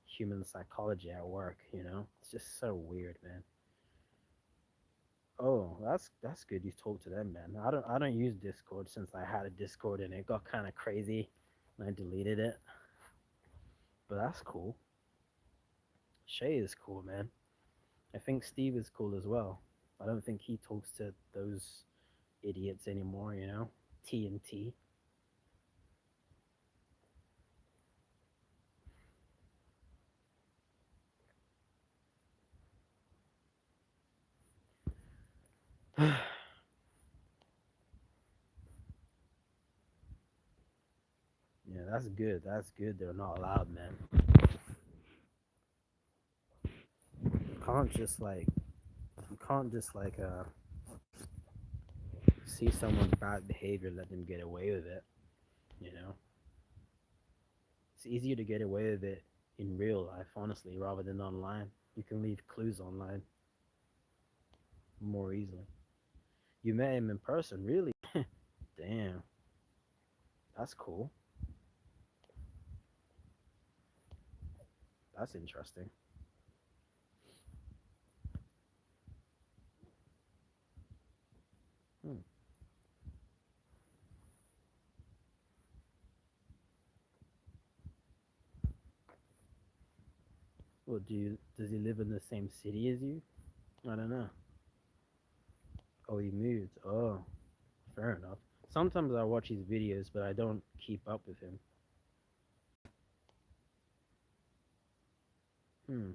human psychology at work. It's just so weird, man. Oh, that's good. You talk to them, man. I don't use Discord since I had a Discord and it got kind of crazy, and I deleted it. But that's cool. Shay is cool, man. I think Steve is cool as well. I don't think he talks to those idiots anymore. TNT. Yeah, that's good. That's good. They're not allowed, man. You can't just like you can't just like see someone's bad behavior, let them get away with it. You know, it's easier to get away with it in real life, honestly, rather than online. You can leave clues online more easily. You met him in person, really? Damn, that's cool. That's interesting. Hmm. Well, does he live in the same city as you? I don't know. Oh, he moved. Oh, fair enough. Sometimes I watch his videos, but I don't keep up with him. Hmm.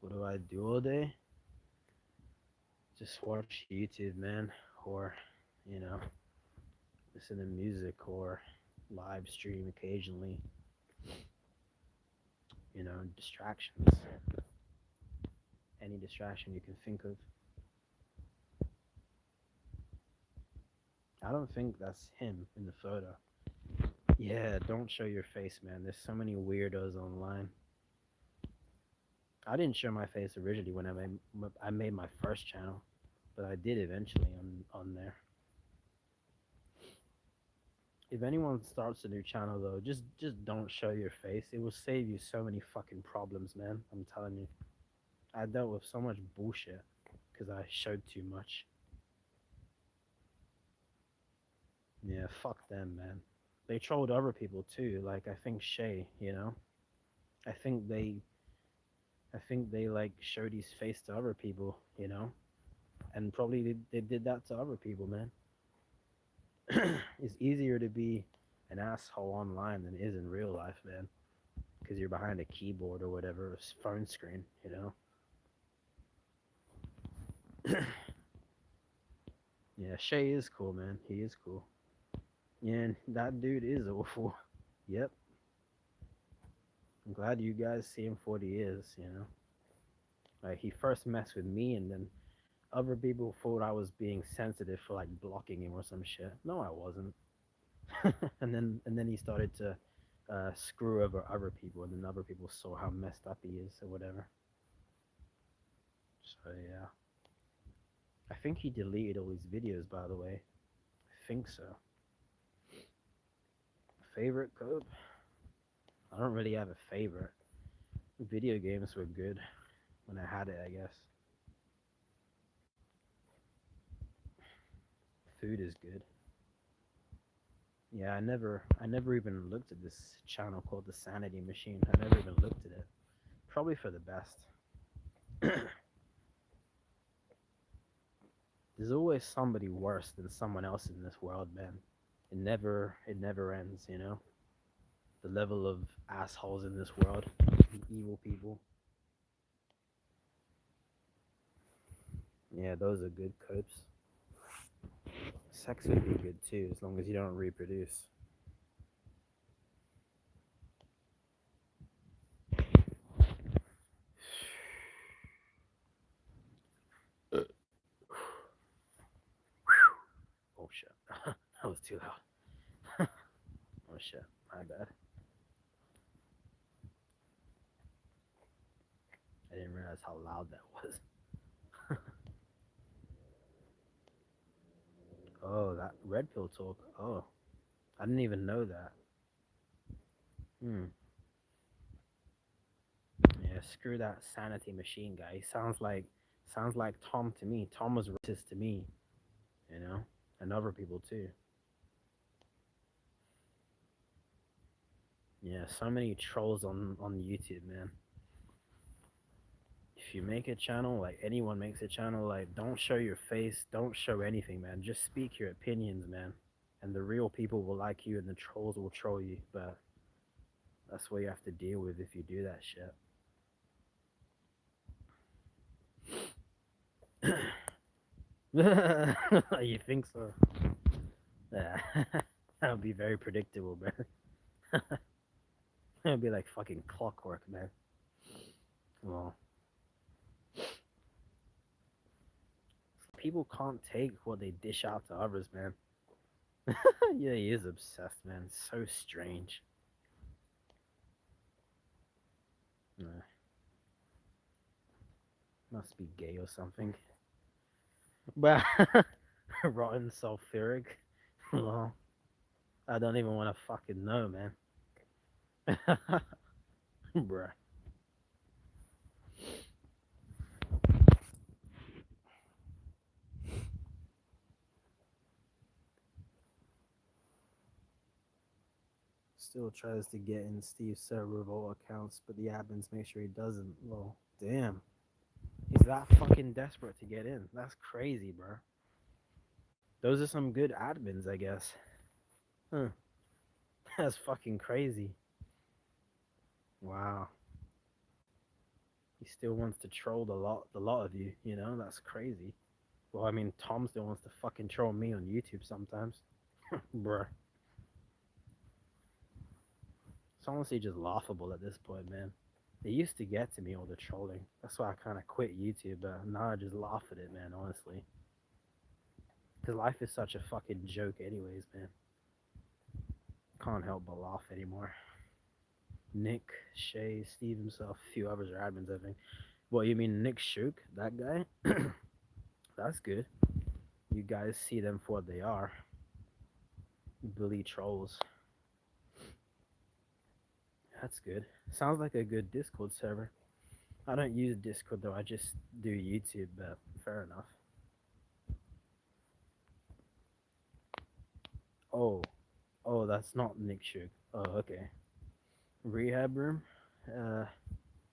What do I do all day? Just watch YouTube, man, or you know, listen to music or live stream occasionally. Distractions. Any distraction you can think of. I don't think that's him in the photo. Yeah, don't show your face, man. There's so many weirdos online. I didn't show my face originally when I made my first channel, but I did eventually on there. If anyone starts a new channel though, just don't show your face. It will save you so many fucking problems, man. I'm telling you. I dealt with so much bullshit because I showed too much. Yeah, fuck them, man. They trolled other people too. Like I think Shay. I think they I think they like showed his face to other people. And probably they did that to other people, man. It's easier to be an asshole online than it is in real life, man. Because you're behind a keyboard or whatever, a phone screen. Yeah, Shay is cool, man. He is cool. Yeah, and that dude is awful. Yep. I'm glad you guys see him for what he is. Like, he first messed with me, and then other people thought I was being sensitive for, like, blocking him or some shit. No, I wasn't. and then he started to screw over other people, and then other people saw how messed up he is or whatever. So, yeah. I think he deleted all his videos, by the way. I think so. Favorite code? I don't really have a favorite. Video games were good when I had it, I guess. Food is good. Yeah, I never even looked at this channel called the Sanity Machine. I never even looked at it. Probably for the best. There's always somebody worse than someone else in this world, man. It never ends, you know? The level of assholes in this world, evil people. Yeah, those are good copes. Sex would be good too, as long as you don't reproduce. Oh shit. That was too loud. Oh shit. My bad. I didn't realize how loud that was. Oh, that red pill talk. Oh, I didn't even know that. Hmm. Yeah, screw that sanity machine guy. He sounds like Tom to me. Tom was racist to me, you know, and other people too. Yeah, so many trolls on YouTube, man. If you make a channel, like anyone makes a channel, like don't show your face, don't show anything, man. Just speak your opinions, man. And the real people will like you, and the trolls will troll you. But that's what you have to deal with if you do that shit. You think so? Yeah, that would be very predictable, man. It would be like fucking clockwork, man. Well, people can't take what they dish out to others, man. Yeah, he is obsessed, man. So strange. Uh, must be gay or something. But rotten sulfuric. Well, I don't even want to fucking know, man. Bruh. Still tries to get in Steve's server of all accounts, but the admins make sure he doesn't. Well, damn. He's that fucking desperate to get in. That's crazy, bro. Those are some good admins, I guess. Huh. That's fucking crazy. Wow. He still wants to troll the lot of you, you know? That's crazy. Well, I mean, Tom still wants to fucking troll me on YouTube sometimes. Bruh. It's honestly just laughable at this point, man. It used to get to me, all the trolling. That's why I kind of quit YouTube, but now I just laugh at it, man, honestly. Because life is such a fucking joke, anyways, man. Can't help but laugh anymore. Nick, Shay, Steve himself, a few others are admins, I think. What, you mean Nick Shook? That guy? That's good. You guys see them for what they are. Bully trolls. That's good. Sounds like a good Discord server. I don't use Discord though, I just do YouTube, but fair enough. Oh, oh, that's not Nick Shook. Oh, okay. Rehab room? Uh,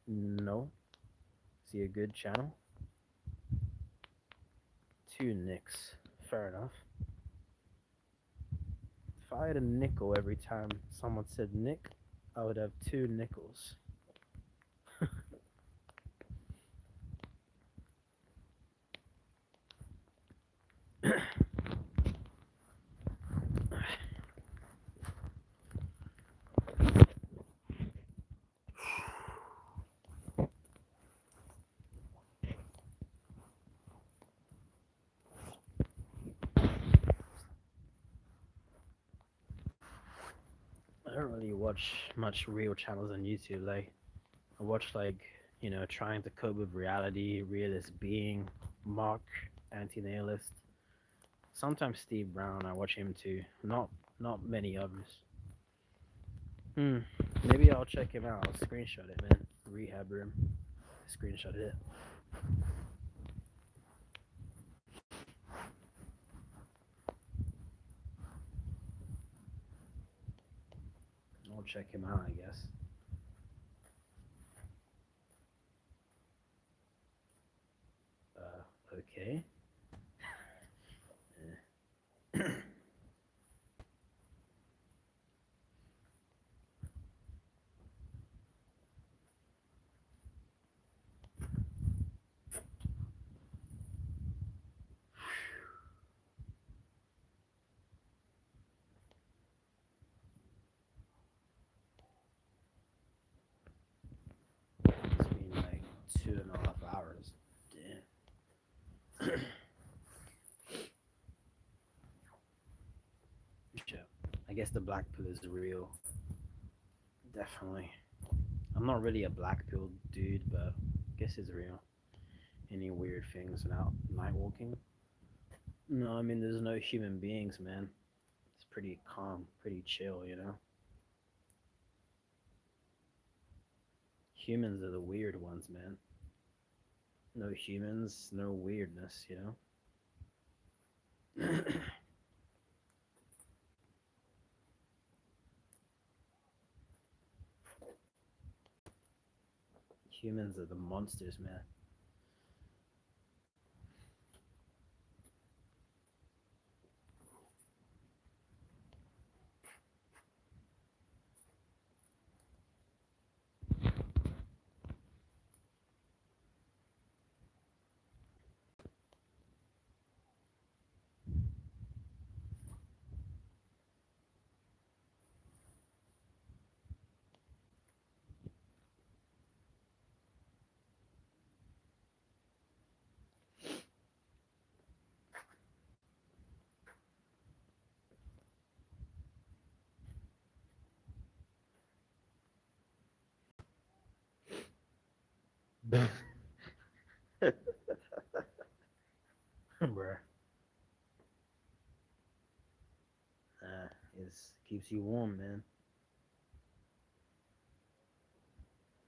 no. See a good channel? Two Nicks. Fair enough. If I had a nickel every time someone said Nick, I would have two nickels. I don't really watch much real channels on YouTube. Like, I watch like, trying to cope with reality, realist being, Mark, Antinatalist. Sometimes Steve Brown. I watch him too. Not many others. Hmm. Maybe I'll check him out. I'll screenshot it, man. rehab room. I screenshotted it. I'll check him out, I guess. Okay. It's been like 2.5 hours. Damn. Shit. I guess the black pill is real. Definitely. I'm not really a black pill dude, but I guess it's real. Any weird things about night walking? No, I mean there's no human beings, man. It's pretty calm, pretty chill, you know. Humans are the weird ones, man. No humans, no weirdness, you know. Humans are the monsters, man. Bruh. It keeps you warm, man.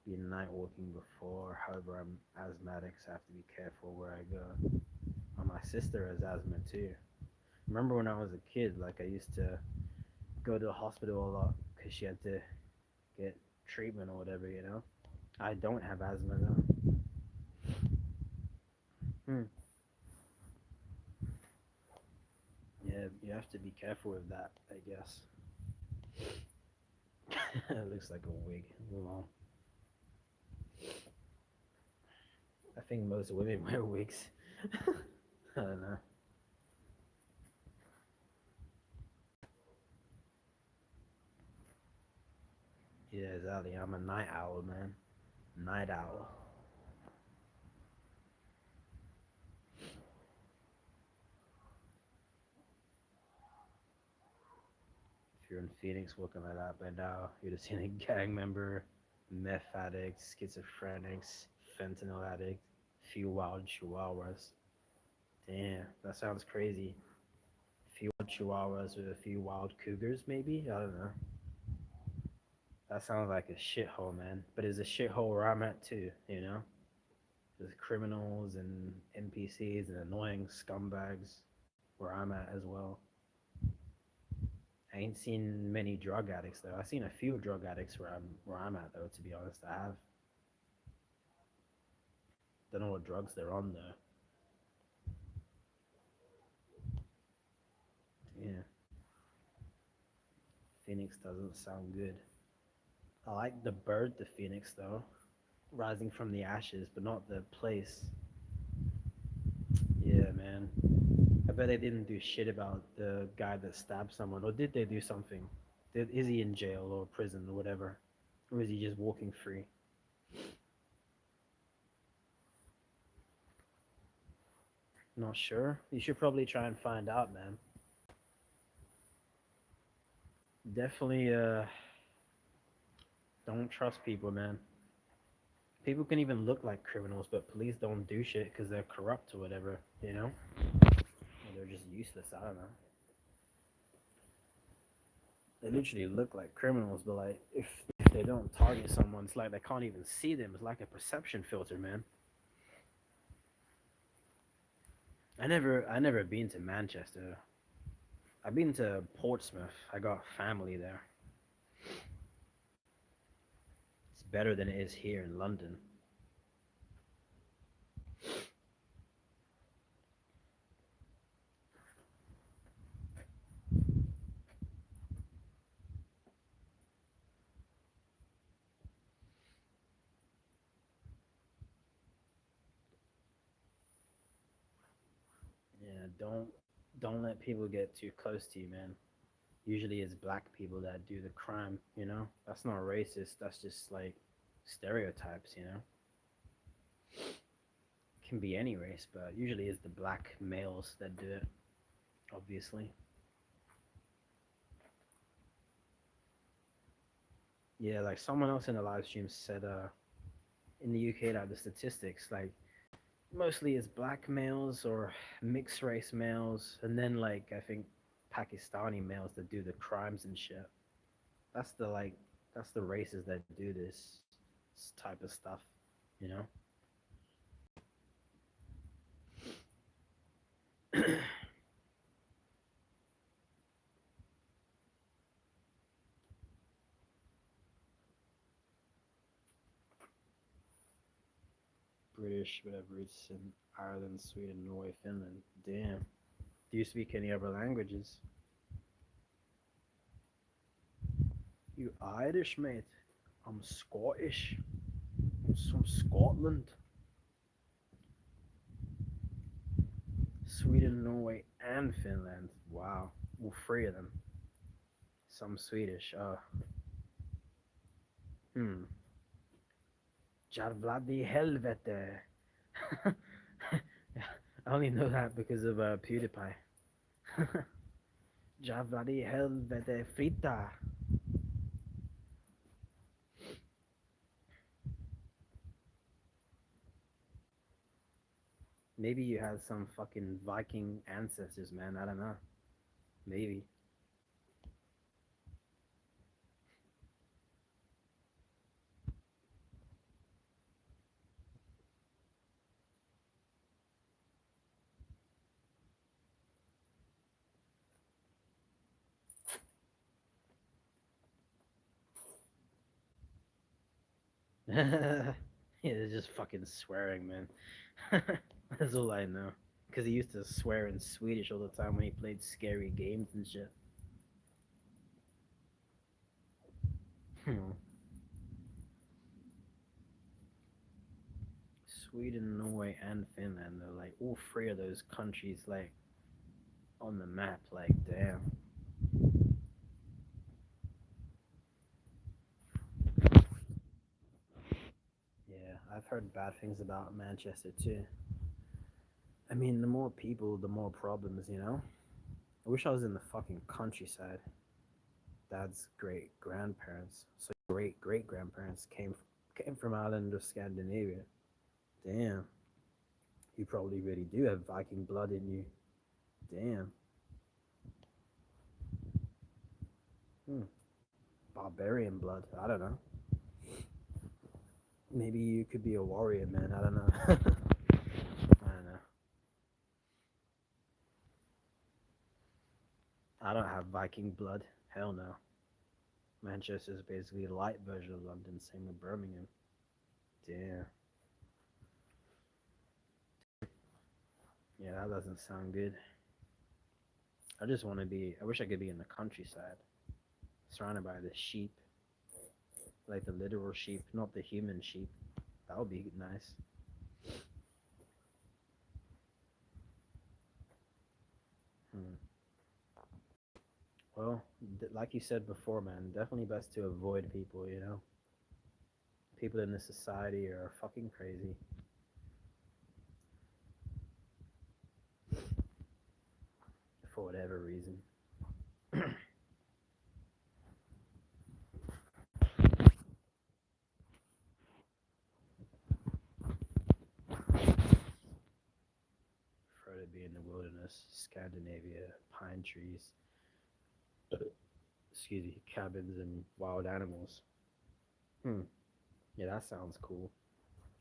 Been night walking before. However, I'm asthmatic, so I have to be careful where I go. My sister has asthma too. Remember when I was a kid, like I used to go to the hospital a lot because she had to get treatment or whatever, you know? I don't have asthma though. Hmm. Yeah, you have to be careful with that, I guess. It looks like a wig. Well, I think most women wear wigs. I don't know. Yeah, exactly. I'm a night owl, man. Night owl. If you're in Phoenix walking like that by now, you'd have seen a gang member, meth addicts, schizophrenics, fentanyl addicts, few wild chihuahuas. Damn, that sounds crazy. Few wild chihuahuas with a few wild cougars, maybe? I don't know. That sounds like a shithole, man. But it's a shithole where I'm at too, you know? There's criminals and NPCs and annoying scumbags where I'm at as well. I ain't seen many drug addicts though. I've seen a few drug addicts where I'm at though. To be honest, I have. Don't know what drugs they're on though. Yeah, Phoenix doesn't sound good. I like the bird, the Phoenix though, rising from the ashes, but not the place. Yeah, man. I bet they didn't do shit about the guy that stabbed someone, or did they do something? Is he in jail or prison or whatever, or is he just walking free? Not sure. You should probably try and find out, man. Definitely, don't trust people, man. People can even look like criminals, but police don't do shit because they're corrupt or whatever, you know? Or they're just useless. I don't know. They literally look like criminals, but like if they don't target someone, it's like they can't even see them. It's like a perception filter, man. I never been to Manchester. I've been to Portsmouth. I got family there. It's better than it is here in London. Yeah, don't let people get too close to you, man. Usually it's black people that do the crime, you know? That's not racist, that's just like stereotypes, you know? It can be any race, but usually it's the black males that do it, obviously. Yeah, like someone else in the live stream said in the UK like the statistics like mostly it's black males or mixed race males and then like I think Pakistani males that do the crimes and shit. That's the like that's the races that do this type of stuff, you know? British, whatever it's in Ireland, Sweden, Norway, Finland. Damn. Do you speak any other languages? You Irish, mate? I'm Scottish. I'm from Scotland. Sweden, Norway, and Finland. Wow. All three of them. Some Swedish. Hmm. Javladi helvete. I only know that because of PewDiePie. Javladi helvete frita. Maybe you had some fucking Viking ancestors, man. I don't know. Maybe. Yeah, they're just fucking swearing, man. That's all I know. Because he used to swear in Swedish all the time when he played scary games and shit. Hmm. Sweden, Norway, and Finland, though, like all three of those countries, like on the map, like damn. Yeah, I've heard bad things about Manchester too. I mean, the more people, the more problems, you know? I wish I was in the fucking countryside. Dad's great grandparents, so great great grandparents came from Ireland or Scandinavia. Damn, you probably really do have Viking blood in you. Damn. Hmm. Barbarian blood. I don't know. Maybe you could be a warrior, man. I don't know. I don't know. I don't have Viking blood. Hell no. Manchester is basically a light version of London. Same with Birmingham. Damn. Yeah, that doesn't sound good. I just want to be. I wish I could be in the countryside, surrounded by the sheep, like the literal sheep, not the human sheep. That would be nice. Hmm. Well, like you said before, man, definitely best to avoid people. You know, people in this society are fucking crazy for whatever reason. Prefer to be in the wilderness, Scandinavia, pine trees, excuse me, cabins and wild animals. Hmm. Yeah, that sounds cool.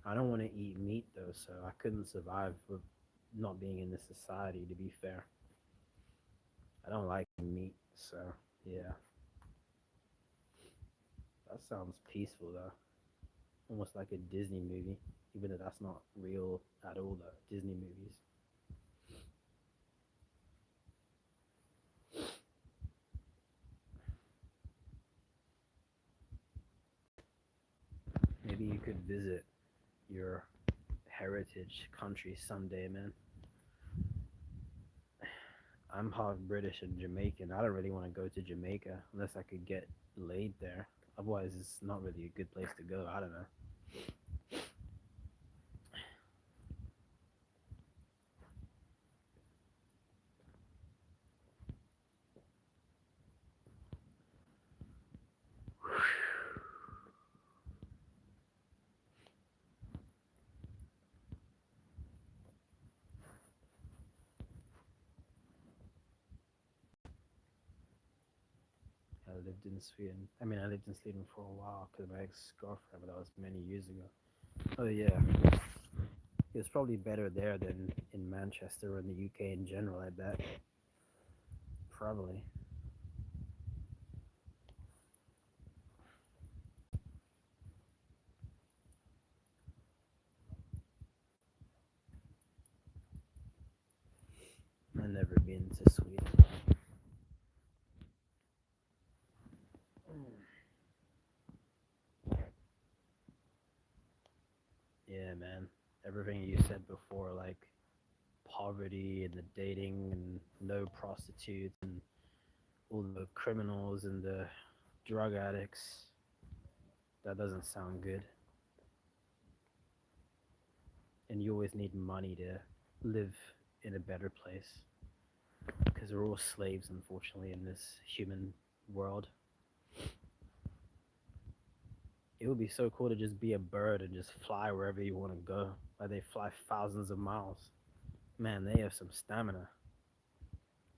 I don't want to eat meat though, so I couldn't survive with not being in this society. To be fair, I don't like meat, so yeah, that sounds peaceful though. Almost like a Disney movie, even though that's not real at all. Though Disney movies. Maybe you could visit your heritage country someday, man. I'm half British and Jamaican. I don't really want to go to Jamaica unless I could get laid there. Otherwise, it's not really a good place to go. I don't know. I lived in Sweden. I mean, I lived in Sweden for a while because my ex-girlfriend, but that was many years ago. Oh yeah, it was probably better there than in Manchester or in the UK in general. I bet. Probably. I've never been to Sweden. Yeah, man. Everything you said before, like poverty and the dating and no prostitutes and all the criminals and the drug addicts. That doesn't sound good. And you always need money to live in a better place because we're all slaves, unfortunately, in this human world. It would be so cool to just be a bird and just fly wherever you want to go. Like they fly thousands of miles. Man, they have some stamina.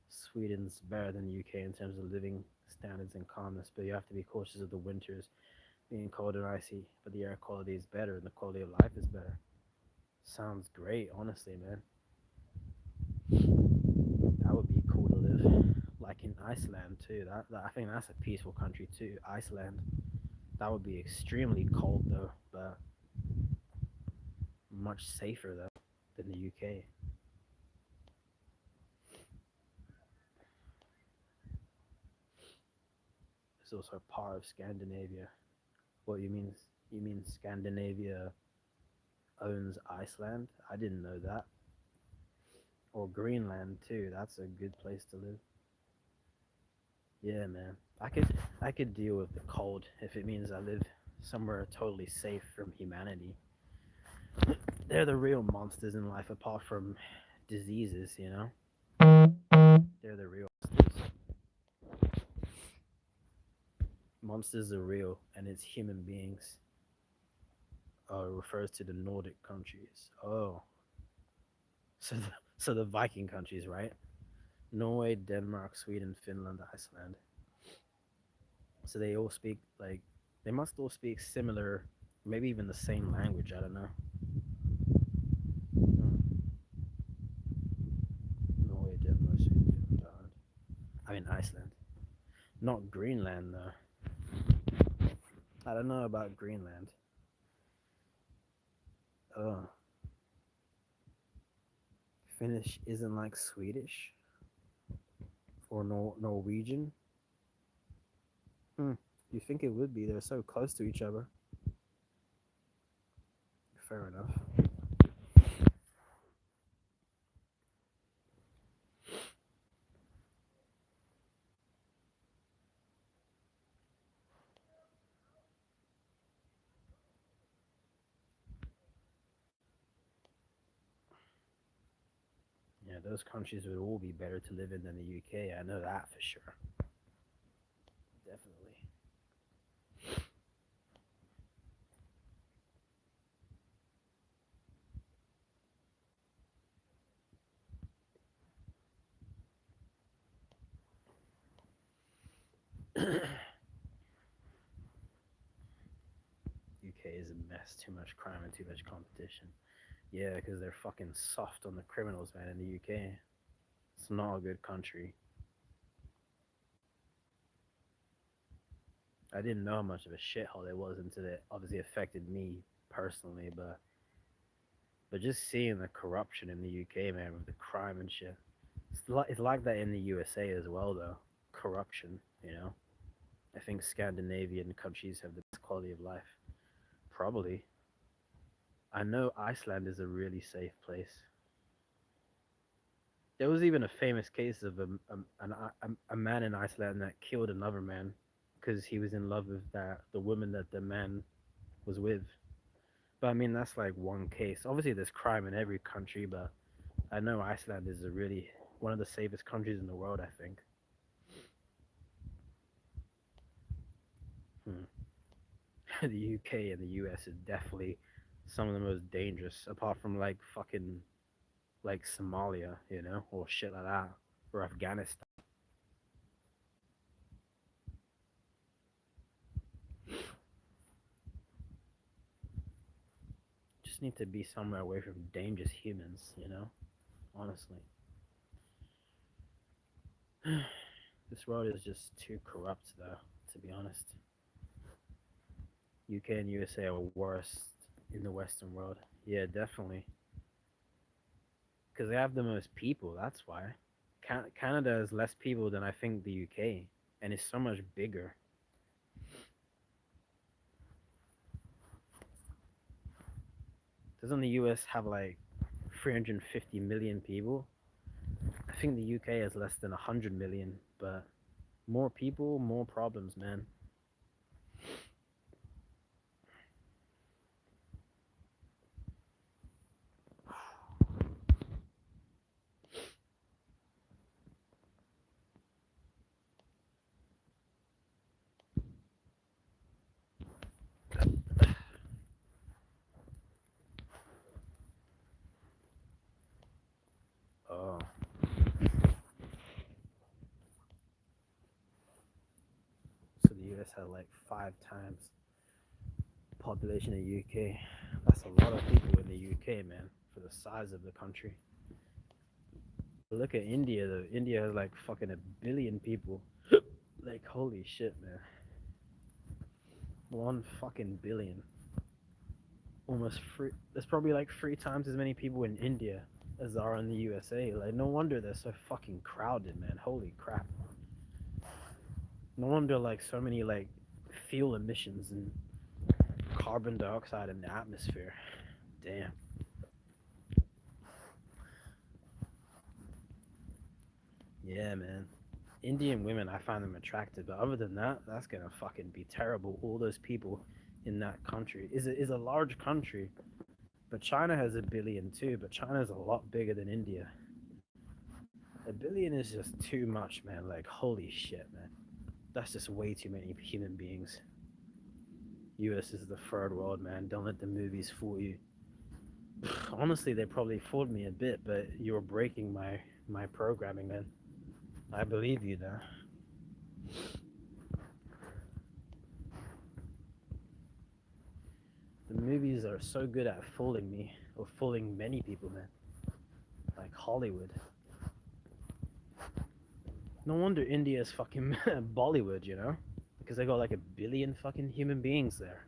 Sweden's better than the UK in terms of living standards and calmness, but you have to be cautious of the winters being cold and icy. But the air quality is better and the quality of life is better. Sounds great, honestly, man. That would be cool to live. Like in Iceland too. That I think that's a peaceful country too. Iceland. That would be extremely cold though, but much safer though than the UK. It's also part of Scandinavia. What you mean? You mean Scandinavia owns Iceland? I didn't know that. Or Greenland too. That's a good place to live. Yeah, man. I could deal with the cold if it means I live somewhere totally safe from humanity. They're the real monsters in life apart from diseases, you know? They're the real monsters. Monsters are real and it's human beings. Refers to the Nordic countries. Oh, so the Viking countries, right? Norway, Denmark, Sweden, Finland, Iceland. So they all speak like they must all speak similar, maybe even the same language. I don't know. Hmm. Norway, Denmark, Sweden, Finland. I mean Iceland, not Greenland though. I don't know about Greenland. Oh, Finnish isn't like Swedish or Norwegian. Hmm. You think it would be? They're so close to each other. Fair enough. Yeah, those countries would all be better to live in than the UK. I know that for sure. Definitely. mess, too much crime and too much competition. Yeah, because they're fucking soft on the criminals, man, in the UK. It's not a good country. I didn't know how much of a shithole it was until it obviously affected me personally, but just seeing the corruption in the UK, man, with the crime and shit. It's like that in the USA as well, though. Corruption, you know. I think Scandinavian countries have the best quality of life. Probably. I know Iceland is a really safe place. There was even a famous case of a man in Iceland that killed another man because he was in love with the woman that the man was with. But I mean, that's like one case. Obviously, there's crime in every country, but I know Iceland is a really one of the safest countries in the world. I think. Hmm. The UK and the US is definitely some of the most dangerous, apart from like fucking like Somalia, you know, or shit like that, or Afghanistan. Just need to be somewhere away from dangerous humans, you know. Honestly, this world is just too corrupt, though. To be honest, UK and USA are worst in the Western world. Yeah, definitely, because they have the most people. That's why. Canada has less people than I think the UK, and it's so much bigger. Doesn't the US have like 350 million people? I think the UK has less than 100 million, but more people, more problems, man. Oh, so the US has like 5 times the population of the UK. That's a lot of people in the UK, man, for the size of the country. Look at India, though. India has like fucking a billion people. Like, holy shit, man. 1 fucking billion. Almost three. There's probably like 3 times as many people in India as there are in the USA. Like, no wonder they're so fucking crowded, man. Holy crap. No wonder like so many like fuel emissions and carbon dioxide in the atmosphere. Damn. Yeah, man. Indian women, I find them attractive, but other than that, that's gonna fucking be terrible. All those people in that country is a large country, but China has a billion too. But China's a lot bigger than India. A billion is just too much, man. Like, holy shit, man. That's just way too many human beings. US is the third world, man. Don't let the movies fool you. Honestly, they probably fooled me a bit, but you were breaking my programming, man. I believe you there. The movies are so good at fooling me, or fooling many people, man. Like Hollywood. No wonder India is fucking Bollywood, you know? Because they got like a billion fucking human beings there.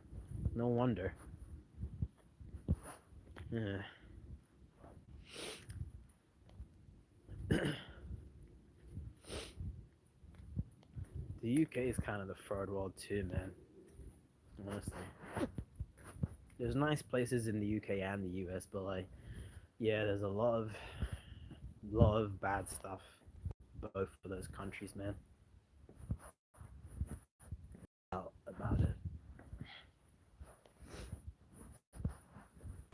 No wonder. Yeah. The UK is kind of the third world too, man. Honestly, there's nice places in the UK and the US, but like, yeah, there's a lot of bad stuff both of those countries, man. About it.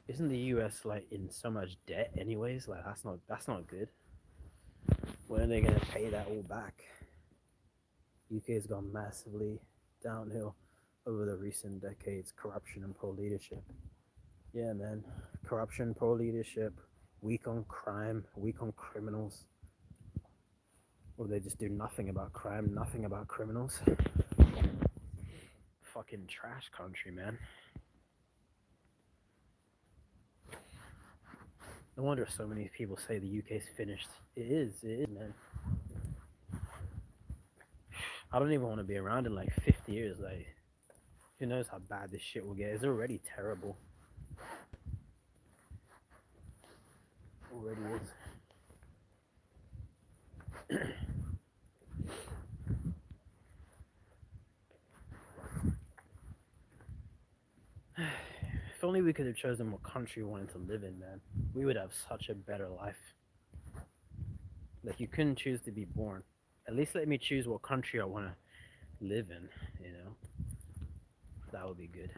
Isn't the US like in so much debt anyways? Like that's not good. When are they gonna pay that all back? UK's gone massively downhill over the recent decades. Corruption and poor leadership. Yeah, man. Corruption, poor leadership, weak on crime, weak on criminals. Or they just do nothing about crime, nothing about criminals. Fucking trash country, man. No wonder so many people say the UK's finished. It is, man. I don't even want to be around in like 50 years. Like, who knows how bad this shit will get? It's already terrible. Already is. If only we could have chosen what country we wanted to live in, man. We would have such a better life. Like, you couldn't choose to be born. At least let me choose what country I want to live in, you know? That would be good.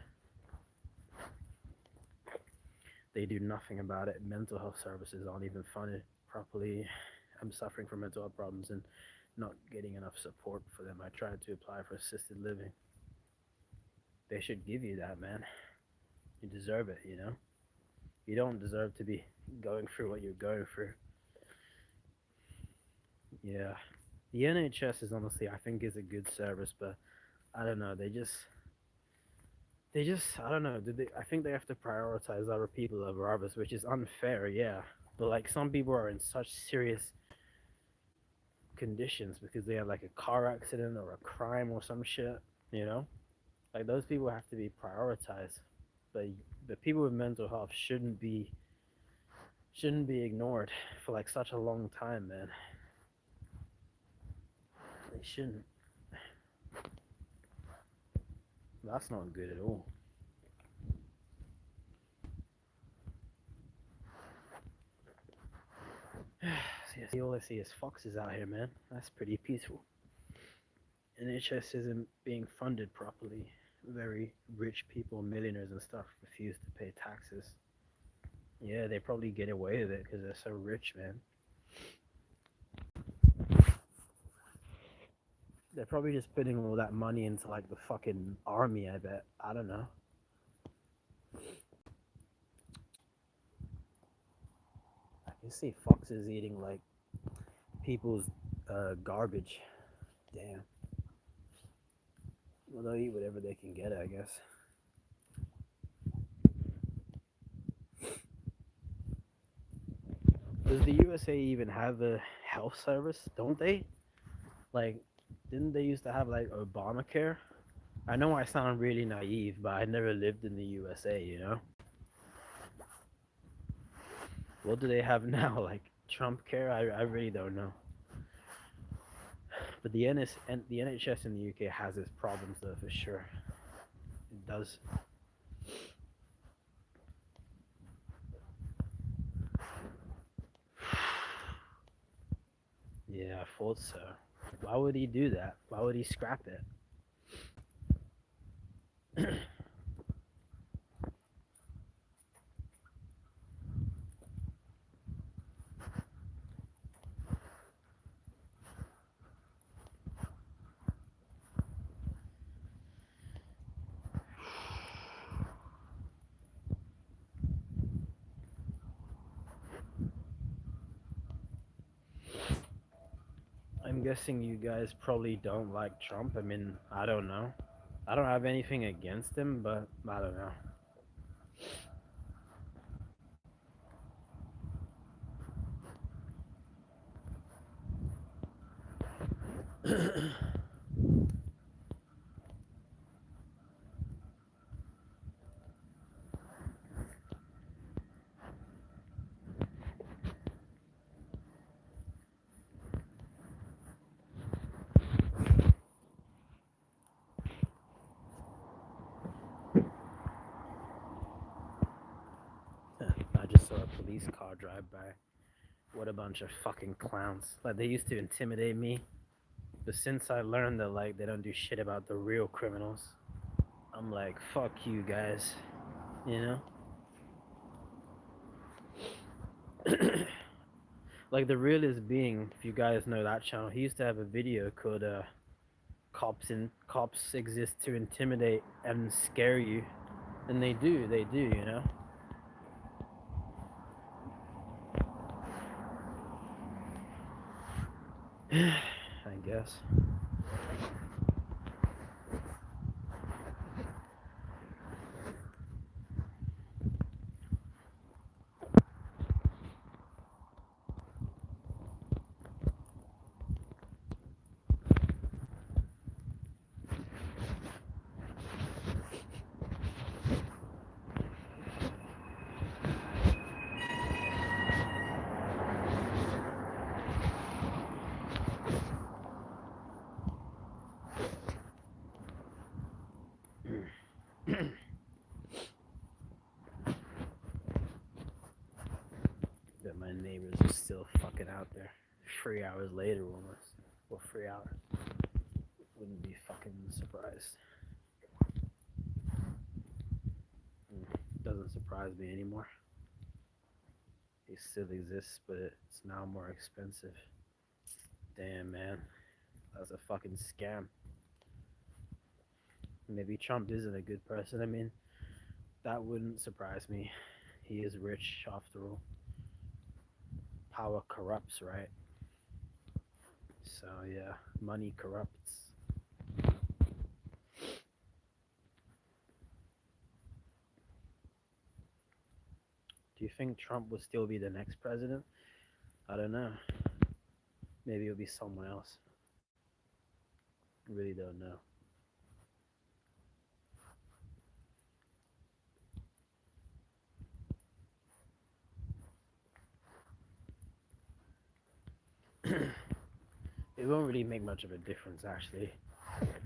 They do nothing about it. Mental health services aren't even funded properly. I'm suffering from mental health problems and not getting enough support for them. I tried to apply for assisted living. They should give you that, man. You deserve it, you know? You don't deserve to be going through what you're going through. Yeah. The NHS is honestly, I think, is a good service, but I don't know. I don't know. I think they have to prioritize other people over others, which is unfair, yeah. But like some people are in such serious conditions because they have like a car accident or a crime or some shit, you know? Like those people have to be prioritized. But the people with mental health shouldn't be ignored for like such a long time, man. They shouldn't. That's not good at all. See, all I see is foxes out here, man. That's pretty peaceful. NHS isn't being funded properly. Very rich people, millionaires and stuff, refuse to pay taxes. Yeah, they probably get away with it because they're so rich, man. They're probably just putting all that money into like the fucking army, I bet. I don't know. I can see foxes eating like people's garbage. Damn. Well, they'll eat whatever they can get, I guess. Does the USA even have a health service? Don't they? Like, didn't they used to have like Obamacare? I know I sound really naive, but I never lived in the USA, you know? What do they have now? Like Trump care? I really don't know. But the NHS in the UK has its problems though, for sure. It does. Yeah, I thought so. Why would he do that? Why would he scrap it? I'm guessing you guys probably don't like Trump. I mean, I don't know. I don't have anything against him, but I don't know. I just saw a police car drive by. What a bunch of fucking clowns. Like, they used to intimidate me. But since I learned that, like, they don't do shit about the real criminals, I'm like, fuck you guys. You know? Like, the realest being, if you guys know that channel, he used to have a video called, Cops Exist to Intimidate and Scare You. And they do, you know? I guess. my neighbors are still fucking out there. 3 hours later, almost. Well, 3 hours. Wouldn't be fucking surprised. Doesn't surprise me anymore. It still exists, but it's now more expensive. Damn, man. That's a fucking scam. Maybe Trump isn't a good person. I mean, that wouldn't surprise me. He is rich, after all. Power corrupts, right? So, yeah, money corrupts. Do you think Trump will still be the next president? I don't know. Maybe it'll be someone else. Really don't know. It won't really make much of a difference, actually.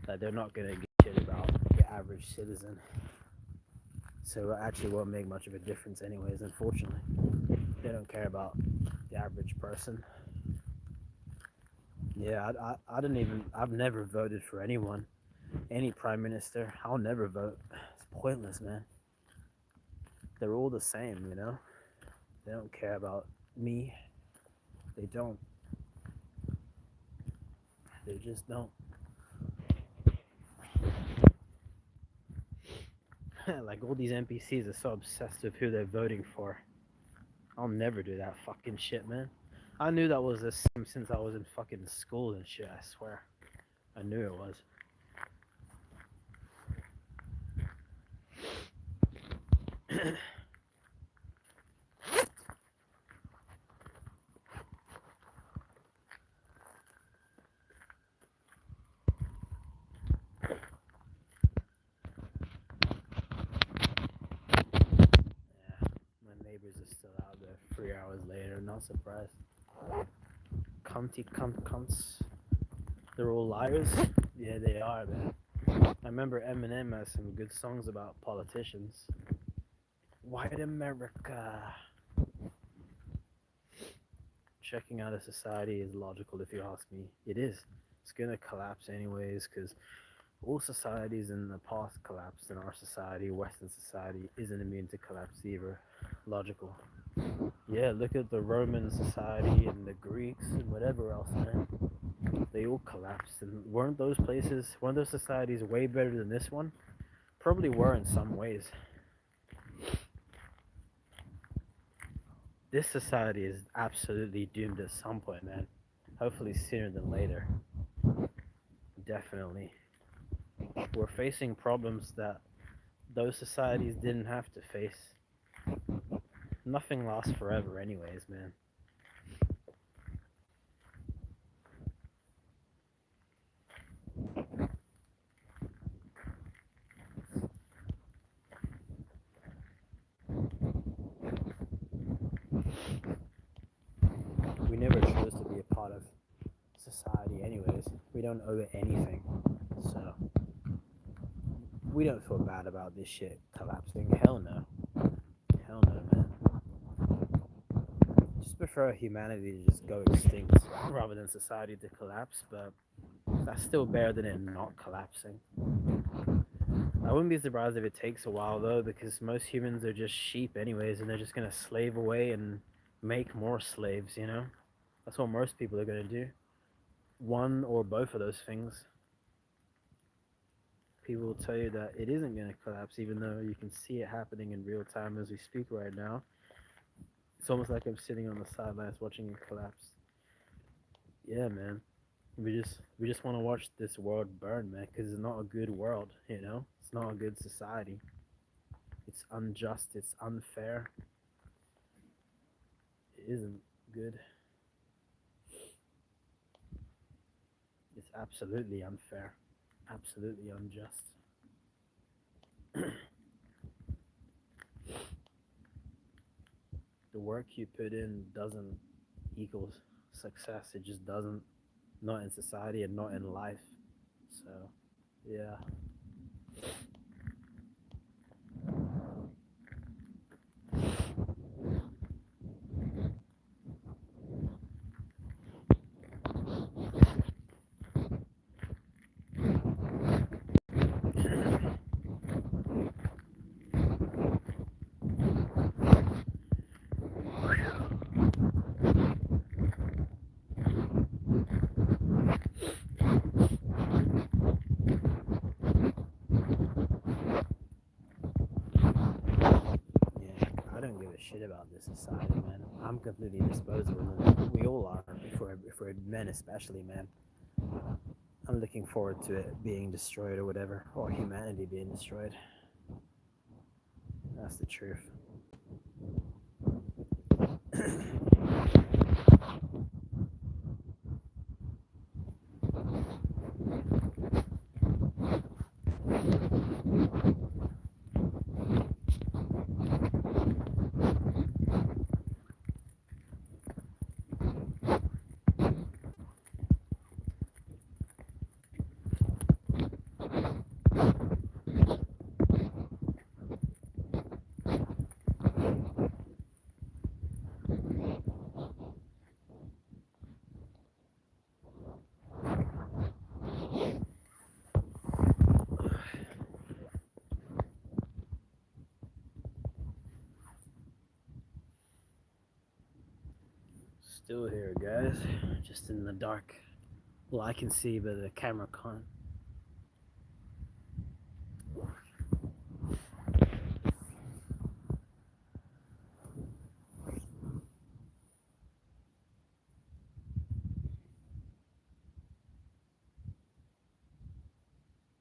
Like, they're not gonna give a shit about the average citizen. So it actually won't make much of a difference, anyways, unfortunately. They don't care about the average person. Yeah, I don't even, I've never voted for anyone, any prime minister. I'll never vote. It's pointless, man. They're all the same, you know? They don't care about me. They don't. They just don't. Like, all these NPCs are so obsessed with who they're voting for. I'll never do that fucking shit, man. I knew that was the same since I was in fucking school and shit, I swear. I knew it was. Yeah, my neighbors are still out there 3 hours later, not surprised. Cunts. They're all liars? Yeah, they are, man. I remember Eminem has some good songs about politicians. White America. Checking out a society is logical if you ask me. It is. It's gonna collapse anyways, because all societies in the past collapsed, and our society, Western society, isn't immune to collapse either. Logical. Yeah, look at the Roman society and the Greeks and whatever else, man. They all collapsed. And weren't those societies way better than this one? Probably were in some ways. This society is absolutely doomed at some point, man. Hopefully sooner than later. Definitely. We're facing problems that those societies didn't have to face. Nothing lasts forever, anyways, man. We never chose to be a part of society, anyways. We don't owe it anything. So, we don't feel bad about this shit collapsing. Hell no. Hell no, man. Just prefer humanity to just go extinct rather than society to collapse, but that's still better than it not collapsing. I wouldn't be surprised if it takes a while though, because most humans are just sheep anyways, and they're just gonna slave away and make more slaves, you know? That's what most people are gonna do. One or both of those things. People will tell you that it isn't gonna collapse, even though you can see it happening in real time as we speak right now. It's almost like I'm sitting on the sidelines watching it collapse. Yeah, man. We just want to watch this world burn, man, because it's not a good world, you know? It's not a good society. It's unjust, it's unfair. It isn't good. It's absolutely unfair. Absolutely unjust. The work you put in doesn't equal success. It just doesn't. Not in society and not in life. So, yeah. shit about this society, man. I'm completely disposable, and we all are. If we're men, especially, man. I'm looking forward to it being destroyed or whatever, or humanity being destroyed. That's the truth. Still here, guys. Just in the dark. Well, I can see, but the camera can't.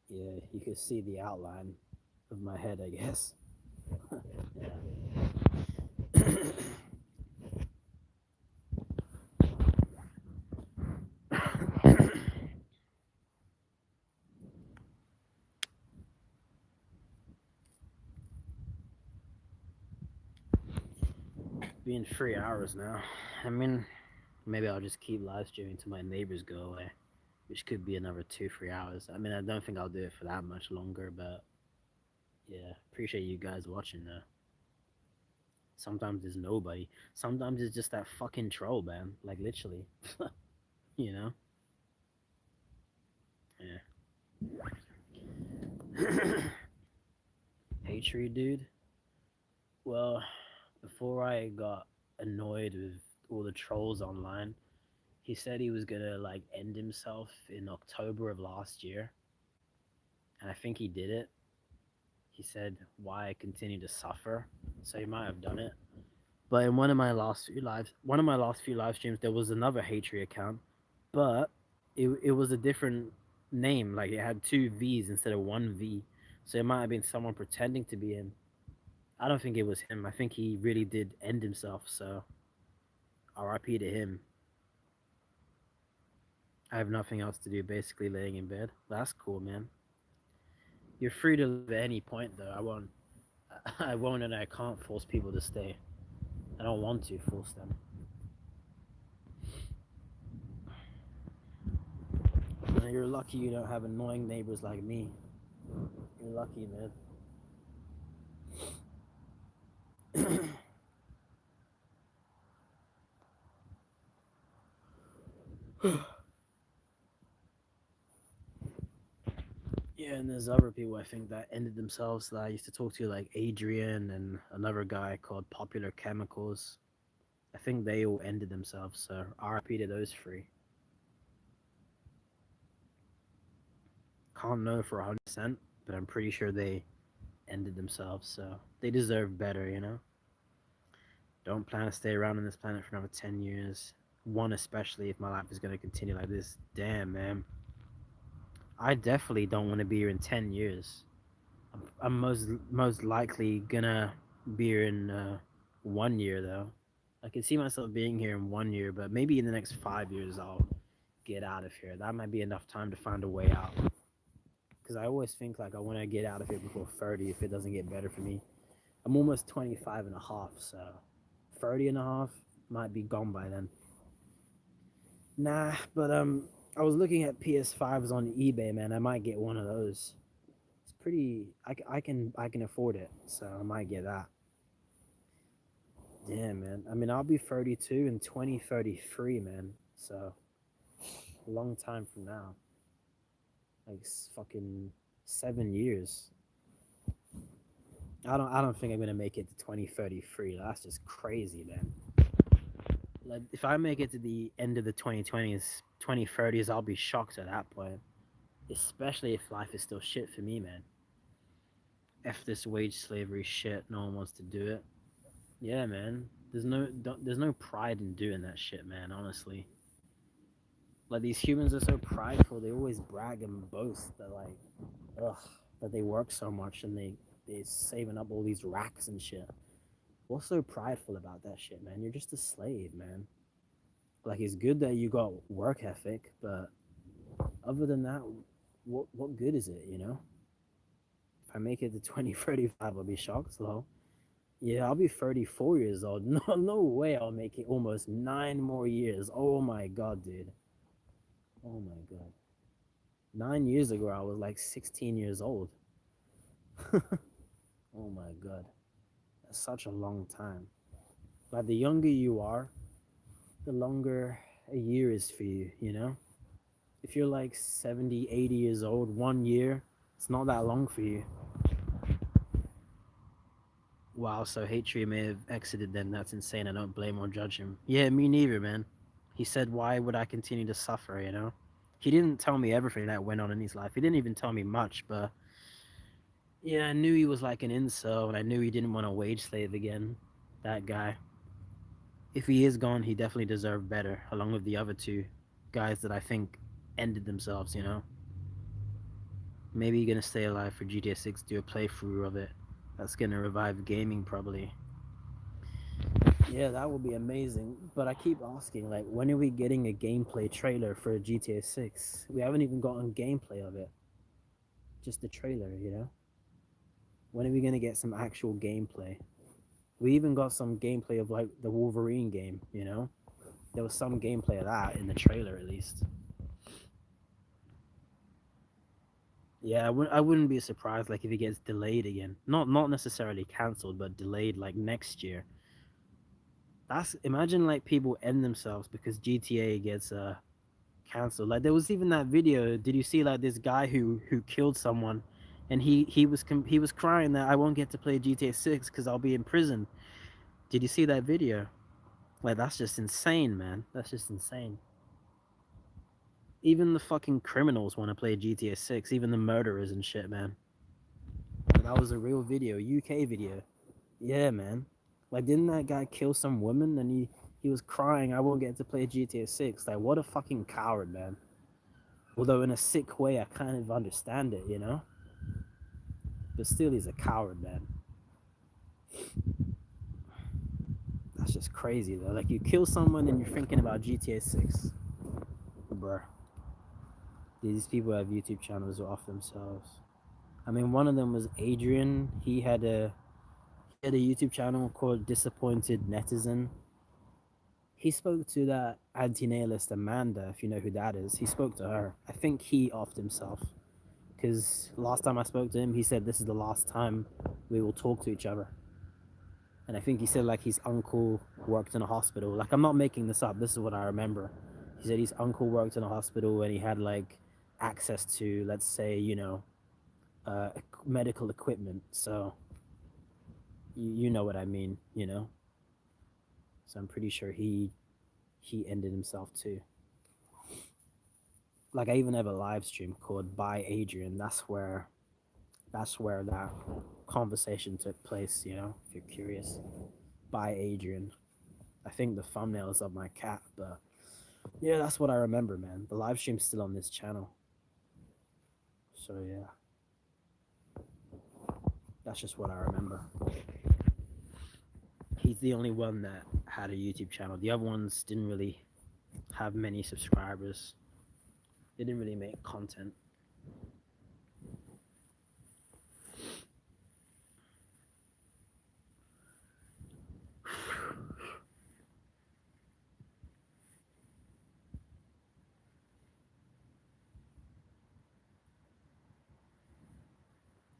Yeah, you can see the outline of my head, I guess. Been 3 hours now. I mean, maybe I'll just keep live streaming till my neighbors go away, which could be another 2, 3 hours. I mean, I don't think I'll do it for that much longer, but yeah, appreciate you guys watching though. Sometimes there's nobody. Sometimes it's just that fucking troll, man. Like literally, you know. Yeah. Hey, tree dude. Well, before I got annoyed with all the trolls online, he said he was gonna like end himself in October of last year, and I think he did it. He said why I continue to suffer, so he might have done it. But in one of my last few live streams, there was another Hatred account, but it was a different name. Like it had two V's instead of one V, so it might have been someone pretending to be him. I don't think it was him. I think he really did end himself. So R.I.P. to him. I have nothing else to do, basically laying in bed. That's cool, man. You're free to leave at any point, though. I won't. I won't, and I can't force people to stay. I don't want to force them. You're lucky you don't have annoying neighbors like me. You're lucky, man. Yeah, and there's other people I think that ended themselves that I used to talk to, like Adrian and another guy called Popular Chemicals. I think they all ended themselves, so RIP to those three. Can't know for 100%, but I'm pretty sure they ended themselves, so they deserve better, you know? Don't plan to stay around on this planet for another 10 years. One, especially if my life is going to continue like this. Damn, man. I definitely don't want to be here in 10 years. I'm most likely gonna be here in 1 year though. I can see myself being here in 1 year, but maybe in the next 5 years I'll get out of here. That might be enough time to find a way out. Because I always think like I want to get out of here before 30 if it doesn't get better for me. I'm almost 25 and a half, so 30 and a half might be gone by then. Nah, but I was looking at PS5s on eBay, man. I might get one of those. It's pretty. I can afford it, so I might get that. Yeah, man. I mean, I'll be 32 in 2033, man. So a long time from now, like fucking 7 years. I don't think I'm gonna make it to 2033. That's just crazy, man. Like if I make it to the end of the 2020s, 2030s, I'll be shocked at that point. Especially if life is still shit for me, man. F this wage slavery shit. No one wants to do it. Yeah, man. There's no pride in doing that shit, man. Honestly, like these humans are so prideful. They always brag and boast that like, ugh, that they work so much and they saving up all these racks and shit. What's so prideful about that shit, man? You're just a slave, man. Like it's good that you got work ethic, but other than that, what good is it? You know, if I make it to 2035, I'll be shocked though. Yeah, I'll be 34 years old. No way I'll make it almost 9 more years. Oh my god, dude. Oh my god. 9 years ago, I was like 16 years old. Oh my god. That's such a long time. Like, the younger you are, the longer a year is for you, you know? If you're like 70, 80 years old, 1 year, it's not that long for you. Wow, so Hatred may have exited then. That's insane. I don't blame or judge him. Yeah, me neither, man. He said, why would I continue to suffer, you know? He didn't tell me everything that went on in his life. He didn't even tell me much, but yeah, I knew he was like an incel, and I knew he didn't want to wage slave again. That guy. If he is gone, he definitely deserved better, along with the other two guys that I think ended themselves, you know? Maybe you're gonna stay alive for GTA 6, do a playthrough of it. That's gonna revive gaming, probably. Yeah, that would be amazing. But I keep asking, like, when are we getting a gameplay trailer for GTA 6? We haven't even gotten gameplay of it. Just the trailer, you know? When are we gonna get some actual gameplay? We even got some gameplay of, like, the Wolverine game, you know? There was some gameplay of that in the trailer, at least. Yeah, I wouldn't be surprised, like, if it gets delayed again. Not necessarily cancelled, but delayed, like, next year. That's imagine like people end themselves because GTA gets canceled. Like there was even that video. Did you see like this guy who killed someone, and he was crying that I won't get to play GTA 6 because I'll be in prison. Did you see that video? Like that's just insane, man. That's just insane. Even the fucking criminals want to play GTA 6. Even the murderers and shit, man. That was a real video, UK video. Yeah, man. Like, didn't that guy kill some woman and he was crying, I won't get to play GTA 6? Like, what a fucking coward, man. Although, in a sick way, I kind of understand it, you know? But still, he's a coward, man. That's just crazy, though. Like, you kill someone and you're thinking about GTA 6. Bruh. These people have YouTube channels off themselves. I mean, one of them was Adrian. He had a YouTube channel called Disappointed Netizen. He spoke to that antinatalist Amanda, if you know who that is. He spoke to her. I think he offed himself because last time I spoke to him, he said this is the last time we will talk to each other. And I think he said like his uncle worked in a hospital. Like I'm not making this up. This is what I remember. He said his uncle worked in a hospital and he had like access to, let's say, medical equipment. So you know what I mean, you know. So I'm pretty sure he ended himself too. Like I even have a live stream called by Adrian. That's where that conversation took place, you know, if you're curious. By Adrian. I think the thumbnail is of my cat, but yeah, that's what I remember, man. The live stream's still on this channel. So yeah. That's just what I remember. He's the only one that had a YouTube channel. The other ones didn't really have many subscribers. They didn't really make content.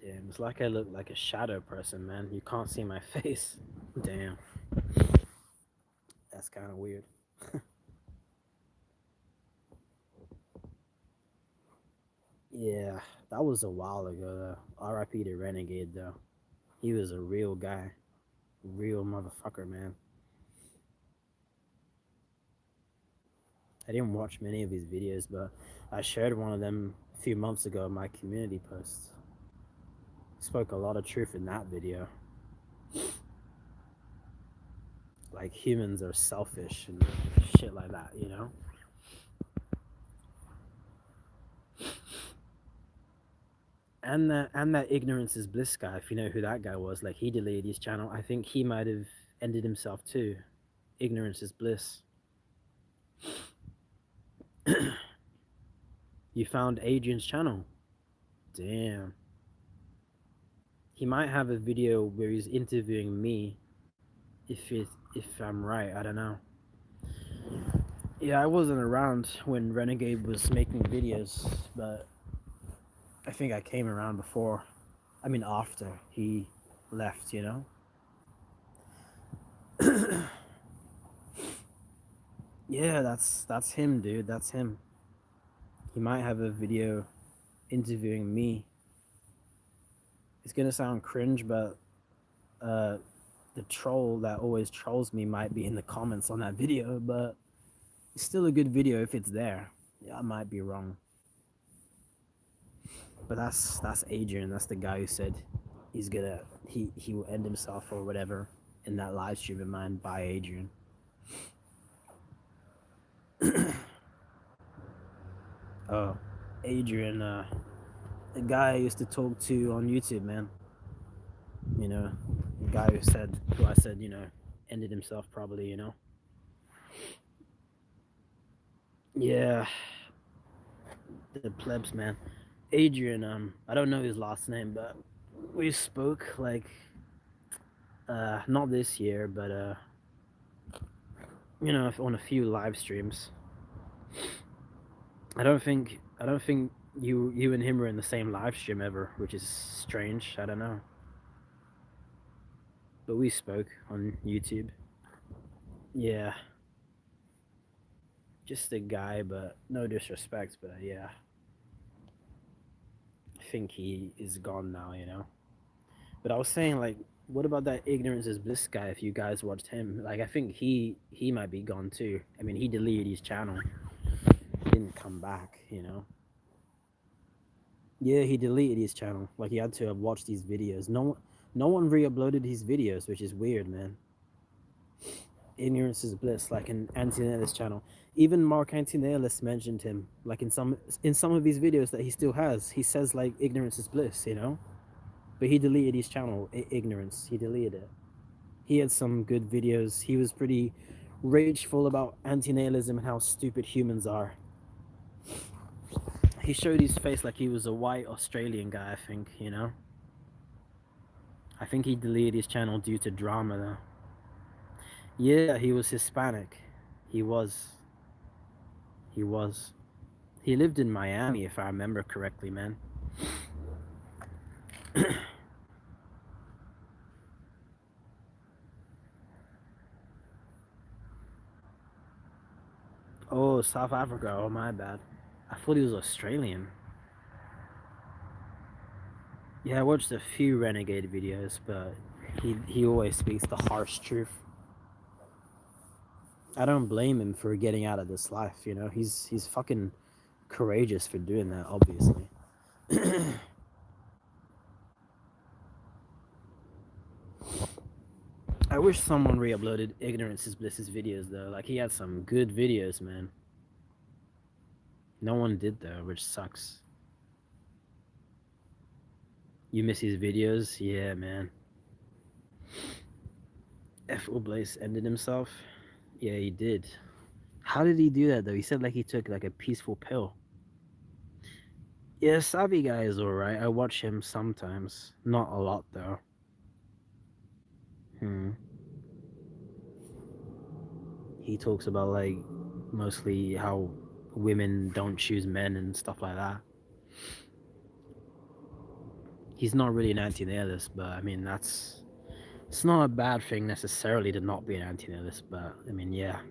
Damn, it's like I look like a shadow person, man. You can't see my face. Damn. That's kind of weird. Yeah, that was a while ago, though. RIP to Renegade, though. He was a real guy. Real motherfucker, man. I didn't watch many of his videos, but I shared one of them a few months ago in my community posts. Spoke a lot of truth in that video. like humans are selfish and shit like that, you know? And that ignorance is bliss guy, if you know who that guy was, like he deleted his channel. I think he might have ended himself too. Ignorance is bliss. You found Adrian's channel. Damn. He might have a video where he's interviewing me. If I'm right, I don't know. Yeah, I wasn't around when Renegade was making videos, but I think I came around before. I mean, after he left, you know? Yeah, that's him, dude. That's him. He might have a video interviewing me. It's gonna sound cringe, but the troll that always trolls me might be in the comments on that video, but it's still a good video if it's there. Yeah, I might be wrong. But that's Adrian. That's the guy who said he will end himself or whatever in that live stream of mine by Adrian. Oh, Adrian, the guy I used to talk to on YouTube, man. You know, the guy who I said, ended himself probably, you know. Yeah, the plebs, man. Adrian, I don't know his last name, but we spoke like, not this year, but on a few live streams. I don't think you and him were in the same live stream ever, which is strange. I don't know. But we spoke on YouTube. Yeah. Just a guy, but no disrespect, but yeah. I think he is gone now, you know. But I was saying, like, what about that ignorance is bliss guy? If you guys watched him, like, I think he might be gone too. I mean, he deleted his channel, he didn't come back, you know. Yeah, he deleted his channel. Like, he had to have watched these videos. No one re-uploaded his videos, which is weird, man. Ignorance is bliss, like an Antinatalist channel. Even Mark Antinatalist mentioned him, like in some of his videos that he still has. He says like ignorance is bliss, you know. But he deleted his channel, ignorance. He deleted it. He had some good videos. He was pretty rageful about antinatalism and how stupid humans are. He showed his face like he was a white Australian guy, I think, you know. I think he deleted his channel due to drama though. Yeah, he was Hispanic. He was. He was. He lived in Miami, if I remember correctly, man. Oh, South Africa. Oh, my bad. I thought he was Australian. Yeah, I watched a few Renegade videos, but he always speaks the harsh truth. I don't blame him for getting out of this life, you know. He's fucking courageous for doing that, obviously. I wish someone re-uploaded Ignorance is Bliss's videos though. Like he had some good videos, man. No one did though, which sucks. You miss his videos? Yeah, man. F. Blaze ended himself? Yeah, he did. How did he do that though? He said like he took like a peaceful pill. Yeah, Savvy guy is alright. I watch him sometimes. Not a lot though. He talks about like mostly how women don't choose men and stuff like that. He's not really an anti-nihilist, but I mean it's not a bad thing necessarily to not be an anti-nihilist, but I mean yeah.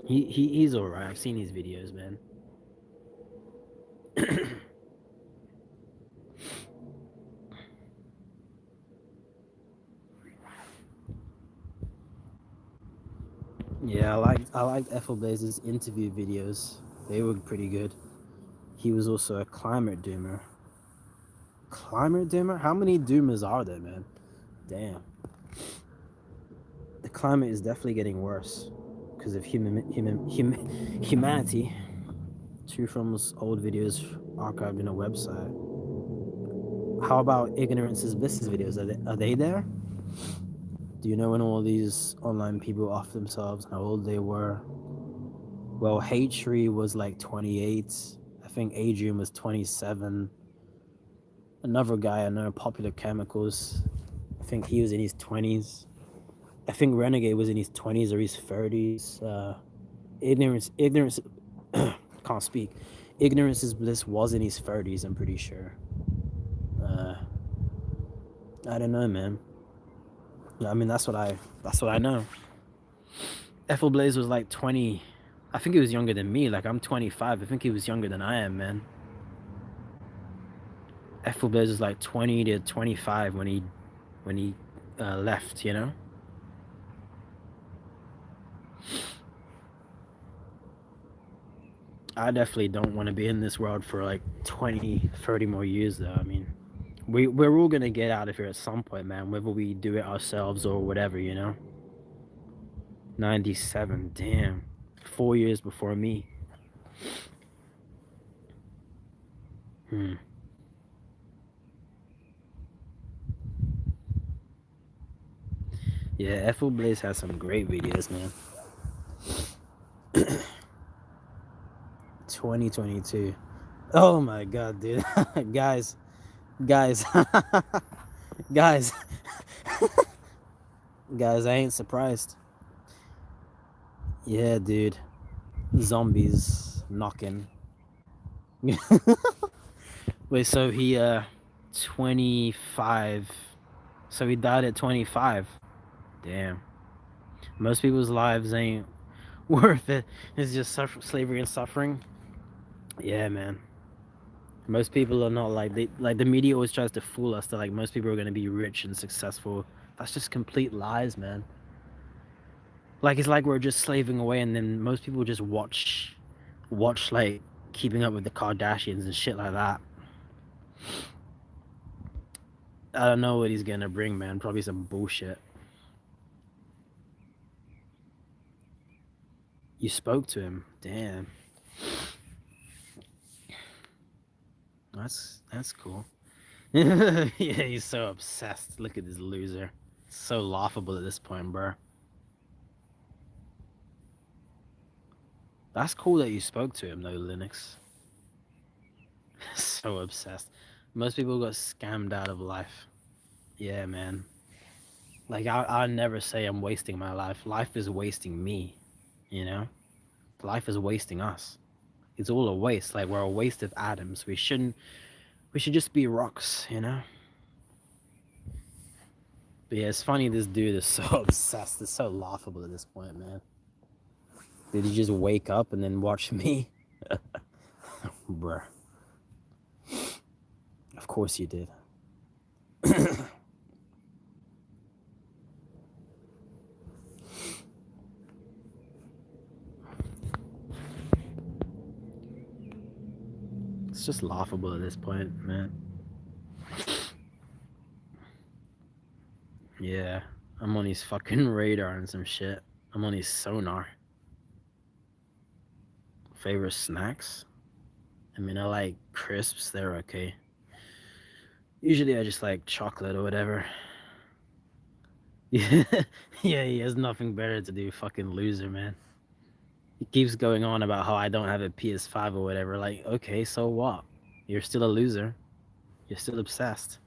He's alright. I've seen his videos, man. Yeah, I liked Ethelblaze's interview videos. They were pretty good. He was also a climate doomer. Climate doomer? How many doomers are there, man? Damn. climate is definitely getting worse because of humanity. Two films, old videos archived in a website. How about ignorance is bliss videos? Are they there? Do you know when all these online people off themselves, how old they were? Well, Hatry was like 28. I think Adrian was 27. Another guy, I know, Popular Chemicals, I think he was in his 20s. I think Renegade was in his 20s or his 30s. Ignorance, can't speak. Ignorance is Bliss was in his 30s, I'm pretty sure. I don't know, man. I mean, that's what I know. Ethel Blaze was like 20. I think he was younger than me. Like, I'm 25. I think he was younger than I am, man. Ethel Blaze was like 20 to 25 when he left, you know? I definitely don't want to be in this world for like 20, 30 more years, though. I mean, we're all going to get out of here at some point, man, whether we do it ourselves or whatever, you know? 97, damn. 4 years before me. Yeah, Ethel Blaze has some great videos, man. 2022. Oh my god, dude. guys, guys, guys, guys, I ain't surprised. Yeah, dude. Zombies knocking. Wait, so he 25. So he died at 25. Damn. Most people's lives ain't worth it. It's just slavery and suffering. Yeah, man. Most people are not like the media always tries to fool us that like most people are gonna be rich and successful. That's just complete lies, man. Like it's like we're just slaving away, and then most people just watch like Keeping Up with the Kardashians and shit like that. I don't know what he's gonna bring, man. Probably some bullshit. You spoke to him, damn. That's cool. Yeah, he's so obsessed. Look at this loser. So laughable at this point, bro. That's cool that you spoke to him, though, Linux. So obsessed. Most people got scammed out of life. Yeah, man. Like, I never say I'm wasting my life. Life is wasting me, you know? Life is wasting us. It's all a waste. Like, we're a waste of atoms. We should just be rocks, you know? But yeah, it's funny this dude is so obsessed. It's so laughable at this point, man. Did he just wake up and then watch me? Bruh. Of course you did. It's just laughable at this point, man. Yeah, I'm on his fucking radar and some shit. I'm on his sonar. Favorite snacks? I mean, I like crisps. They're okay. Usually I just like chocolate or whatever. Yeah, yeah, he has nothing better to do. Fucking loser, man. He keeps going on about how I don't have a PS5 or whatever. Like, okay, so what? You're still a loser. You're still obsessed.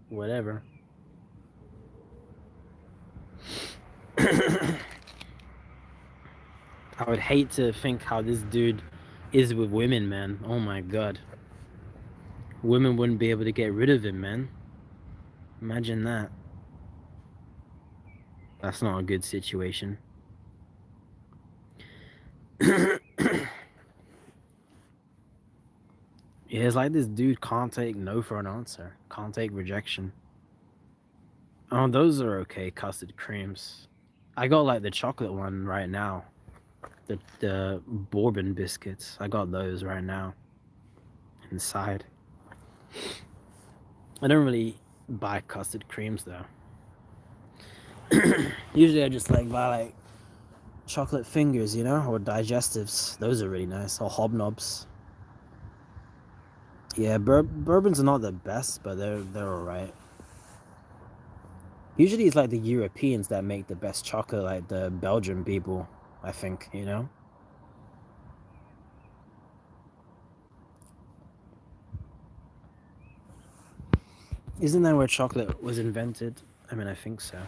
Whatever. I would hate to think how this dude is with women, man. Oh my god. Women wouldn't be able to get rid of him, man. Imagine that. That's not a good situation. Yeah, it's like this dude can't take no for an answer. Can't take rejection. Oh, those are okay, custard creams. I got like the chocolate one right now. The bourbon biscuits. I got those right now. Inside. I don't really buy custard creams though. Usually I just like buy like chocolate fingers, you know, or digestives. Those are really nice. Or hobnobs. Yeah, bourbons are not the best, but they're alright. Usually it's like the Europeans that make the best chocolate, like the Belgian people, I think, you know? Isn't that where chocolate was invented? I mean, I think so.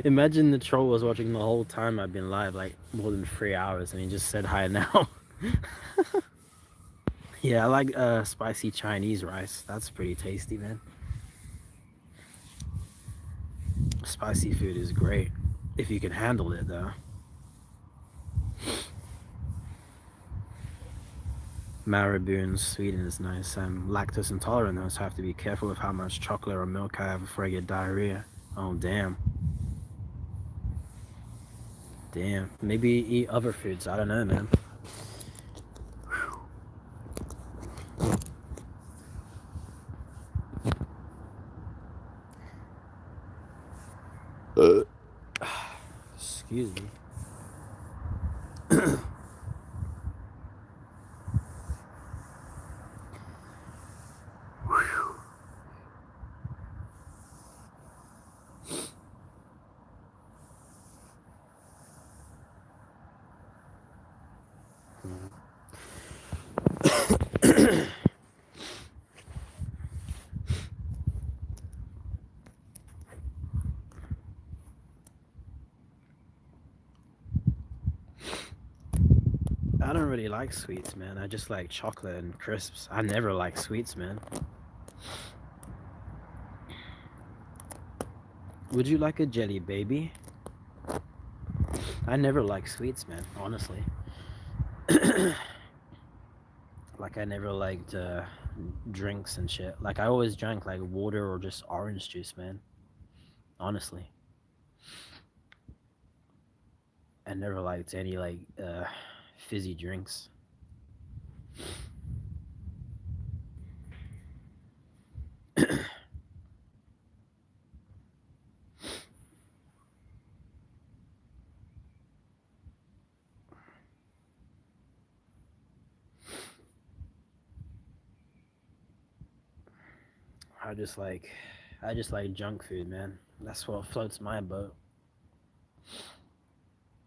Imagine the troll was watching the whole time I've been live, like more than 3 hours, and he just said hi now. Yeah, I like spicy Chinese rice. That's pretty tasty, man. Spicy food is great if you can handle it, though. Marabou in Sweden is nice. I'm lactose intolerant, though, so I have to be careful with how much chocolate or milk I have before I get diarrhea. Oh, damn. Damn. Maybe eat other foods. I don't know, man. Excuse me. I don't really like sweets, man. I just like chocolate and crisps. I never like sweets, man. Would you like a jelly baby? I never like sweets, man, honestly. Like, I never liked drinks and shit. Like, I always drank like water or just orange juice, man. Honestly. I never liked any like fizzy drinks. I just like I just like junk food, man. That's what floats my boat.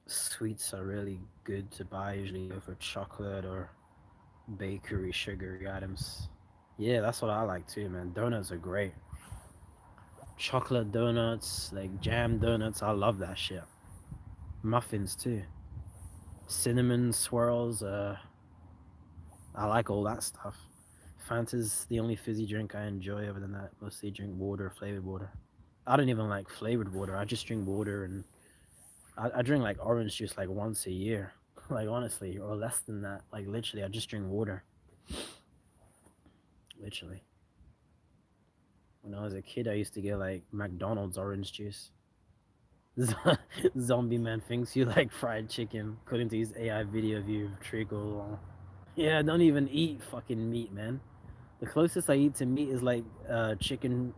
Sweets are really good to buy. Usually go for chocolate or bakery sugary items. Yeah, that's what I like too, man. Donuts are great. Chocolate donuts, like jam donuts, I love that shit. Muffins too. Cinnamon swirls, I like all that stuff. Fanta's the only fizzy drink I enjoy. Other than that, mostly drink water, flavored water. I don't even like flavored water. I just drink water, and I drink like orange juice like once a year. Like honestly, or less than that. Like literally, I just drink water. Literally. When I was a kid, I used to get like McDonald's orange juice. Zombie man thinks you like fried chicken, according to his AI video view of treacle. Yeah, I don't even eat fucking meat, man. The closest I eat to meat is like chicken,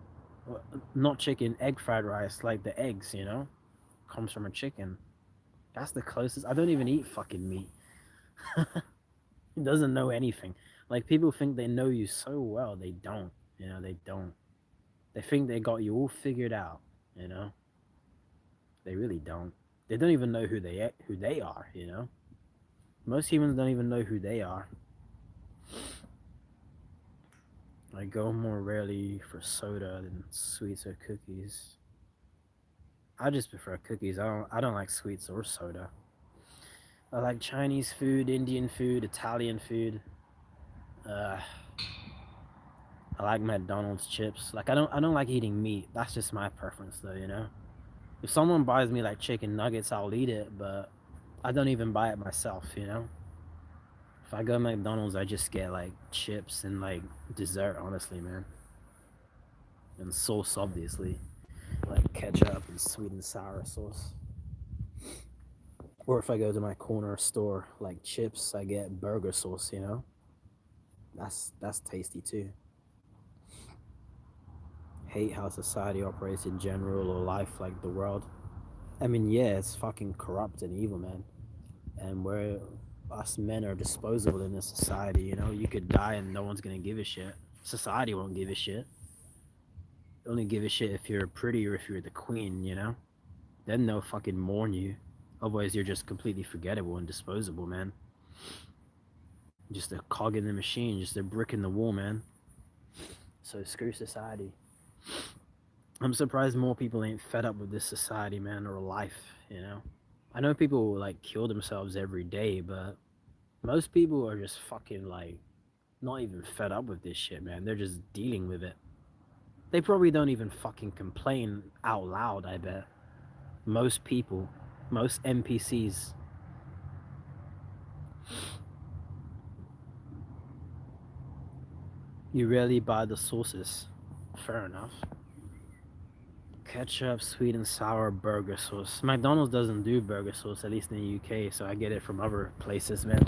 not chicken, egg fried rice, like the eggs, you know, comes from a chicken. That's the closest. I don't even eat fucking meat. It doesn't know anything. Like people think they know you so well, they don't. You know, they don't. They think they got you all figured out. You know, they really don't. They don't even know who they are. You know, most humans don't even know who they are. I go more rarely for soda than sweets or cookies. I just prefer cookies. I don't like sweets or soda. I like Chinese food, Indian food, Italian food. Uh, I like McDonald's chips. Like I don't like eating meat. That's just my preference though, you know. If someone buys me like chicken nuggets, I'll eat it, but I don't even buy it myself, you know. If I go to McDonald's, I just get like chips and like dessert, honestly, man. And sauce obviously. like ketchup and sweet and sour sauce. Or if I go to my corner store, like chips, I get burger sauce. That's tasty too. Hate how society operates in general or life like the world. I mean, yeah, it's fucking corrupt and evil, man. And where us men are disposable in this society, you could die and no one's gonna give a shit. Society won't give a shit. They only give a shit if you're pretty or if you're the queen. Then they'll fucking mourn you. Otherwise, you're just completely forgettable and disposable, man. Just a cog in the machine, just a brick in the wall, man. So screw society. I'm surprised more people ain't fed up with this society, man, or life. I know people like kill themselves every day, but most people are just fucking like not even fed up with this shit, man. They're just dealing with it. They probably don't even fucking complain out loud, I bet. Most people, most NPCs. You rarely buy the sauces. Fair enough. Ketchup, sweet and sour burger sauce. McDonald's doesn't do burger sauce, at least in the UK, so I get it from other places, man.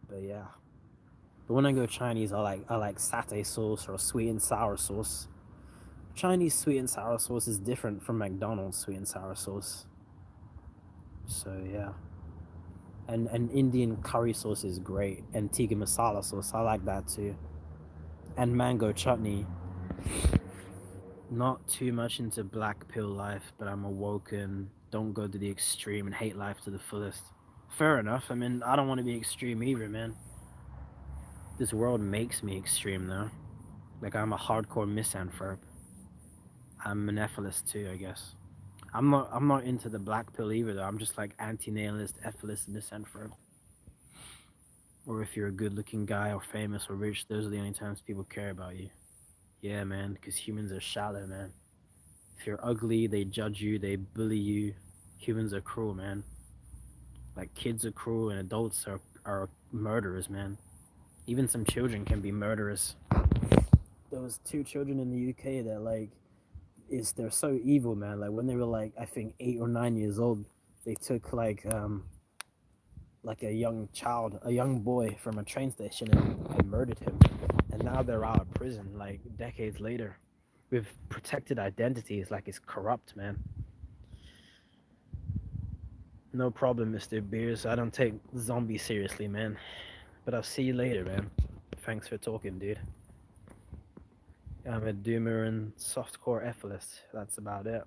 But yeah. But when I go Chinese, I like satay sauce or sweet and sour sauce. Chinese sweet and sour sauce is different from McDonald's sweet and sour sauce. So yeah. And Indian curry sauce is great. And tikka masala sauce, I like that too. And mango chutney. Not too much into black pill life, but I'm awoken. Don't go to the extreme and hate life to the fullest. Fair enough. I mean, I don't want to be extreme either, man. This world makes me extreme, though. Like, I'm a hardcore misanthrope. I'm an ethicist, too, I guess. I'm not into the black pill either, though. I'm just like anti-natalist, ethicist, misanthrope. Or if you're a good-looking guy or famous or rich, those are the only times people care about you. Yeah, man, because humans are shallow, man. If you're ugly, they judge you, they bully you. Humans are cruel, man. Like kids are cruel and adults are murderers, man. Even some children can be murderers. There was two children in the UK that they're so evil, man. Like when they were like I think 8 or 9 years old, they took like a young child, a young boy from a train station and murdered him. And now they're out of prison like decades later with protected identities. Like it's corrupt, man. No problem, Mr. Beers. I don't take zombies seriously, man. But I'll see you later, man. Thanks for talking, dude. I'm a doomer and softcore ethicist. That's about it.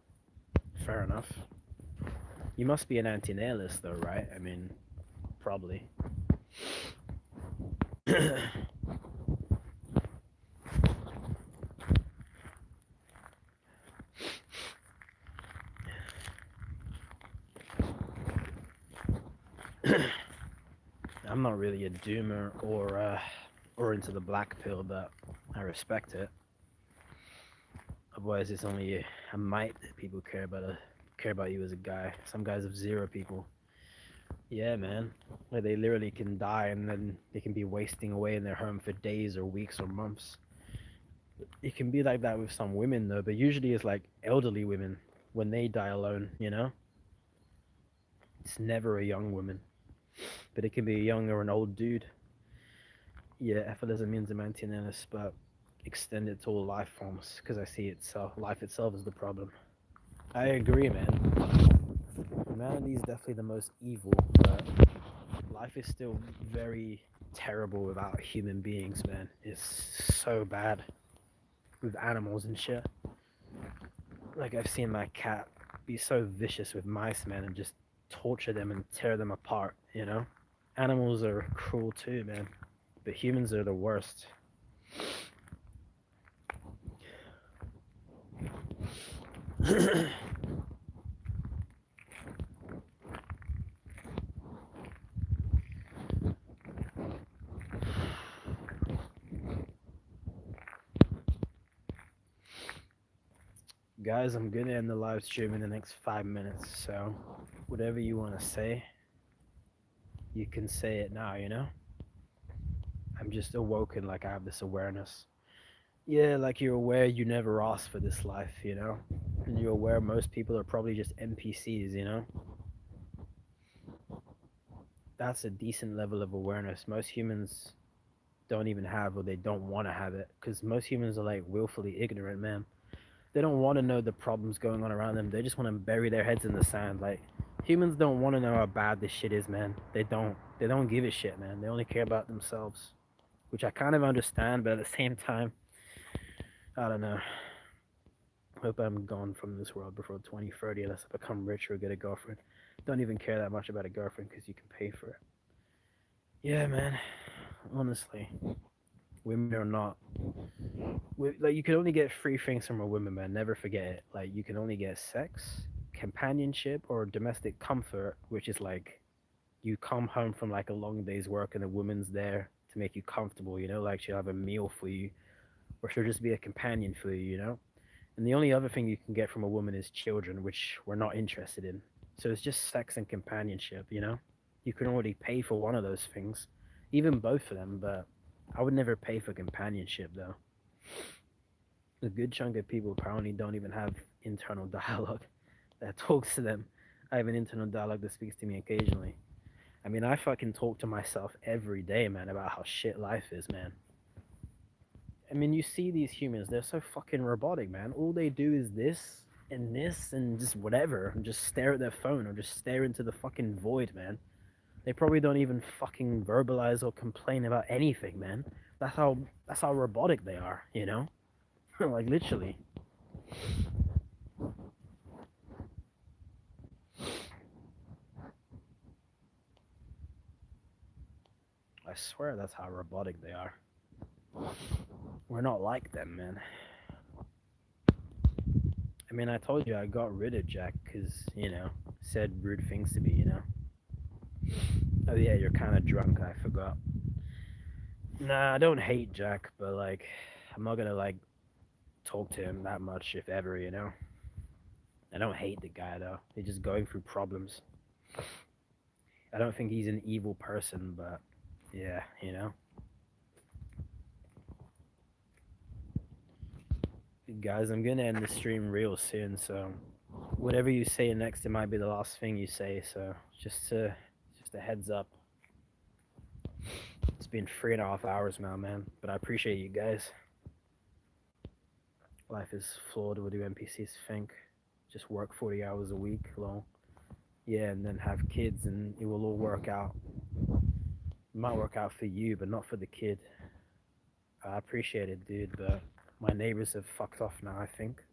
Fair enough. You must be an anti-natalist, though, right? I mean, probably. I'm not really a doomer or into the black pill, but I respect it. Otherwise, it's only a mite that people care about you as a guy. Some guys have zero people. Yeah, man. Like they literally can die and then they can be wasting away in their home for days or weeks or months. It can be like that with some women though, but usually it's like elderly women when they die alone. It's never a young woman, but it can be a young or an old dude. Yeah, ephilism means a maintenance, but extend it to all life forms because I see itself, life itself is the problem. I agree, man. Humanity is definitely the most evil, but life is still very terrible without human beings, man. It's so bad with animals and shit. Like I've seen my cat be so vicious with mice, man, and just torture them and tear them apart. Animals are cruel too, man, but humans are the worst. Guys, I'm gonna end the live stream in the next 5 minutes, so whatever you want to say, you can say it now. I'm just awoken, like I have this awareness. Yeah, like you're aware you never asked for this life, you know? And you're aware most people are probably just NPCs, you know? That's a decent level of awareness. Most humans don't even have, or they don't want to have it, because most humans are like willfully ignorant, man. They don't want to know the problems going on around them. They just want to bury their heads in the sand. Like humans don't want to know how bad this shit is, man. They don't. They don't give a shit, man. They only care about themselves, which I kind of understand, but at the same time, I don't know. Hope I'm gone from this world before 2030 unless I become rich or get a girlfriend. Don't even care that much about a girlfriend because you can pay for it. Yeah, man. Honestly, women are not. Like you can only get three things from a woman, man. Never forget it. Like you can only get sex, companionship, or domestic comfort, which is like you come home from like a long day's work and a woman's there to make you comfortable. You know, like she'll have a meal for you, or she'll just be a companion for you. You know. And the only other thing you can get from a woman is children, which we're not interested in. So it's just sex and companionship, you know? You can already pay for one of those things, even both of them, but I would never pay for companionship, though. A good chunk of people apparently don't even have internal dialogue that talks to them. I have an internal dialogue that speaks to me occasionally. I mean, I fucking talk to myself every day, man, about how shit life is, man. I mean, you see these humans, they're so fucking robotic, man. All they do is this and just whatever, and just stare at their phone or just stare into the fucking void, man. They probably don't even fucking verbalize or complain about anything, man. That's how that's how robotic they are, you know? Like literally. I swear that's how robotic they are. We're not like them, man. I mean, I told you I got rid of Jack because, said rude things to me, you know? Oh, yeah, you're kind of drunk, I forgot. Nah, I don't hate Jack, but, like, I'm not gonna, like, talk to him that much, if ever, you know? I don't hate the guy, though. He's just going through problems. I don't think he's an evil person, but, yeah, you know? Guys, I'm gonna end the stream real soon, so whatever you say next, it might be the last thing you say, so just a heads up. It's been 3.5 hours now, man, but I appreciate you guys. Life is flawed. What do NPCs think? Just work 40 hours a week, long. Yeah, and then have kids, and it will all work out. It might work out for you, but not for the kid. I appreciate it, dude, but my neighbors have fucked off now, I think.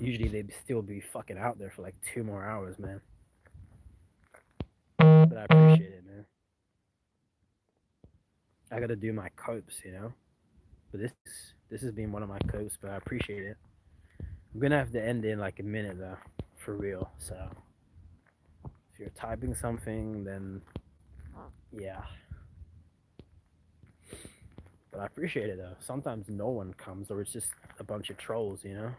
Usually they'd still be fucking out there for like 2 more hours, man. But I appreciate it, man. I gotta do my copes, you know? But this has been one of my copes, but I appreciate it. I'm gonna have to end in like a minute though, for real. So if you're typing something, then yeah. But I appreciate it though. Sometimes no one comes, or it's just a bunch of trolls, you know?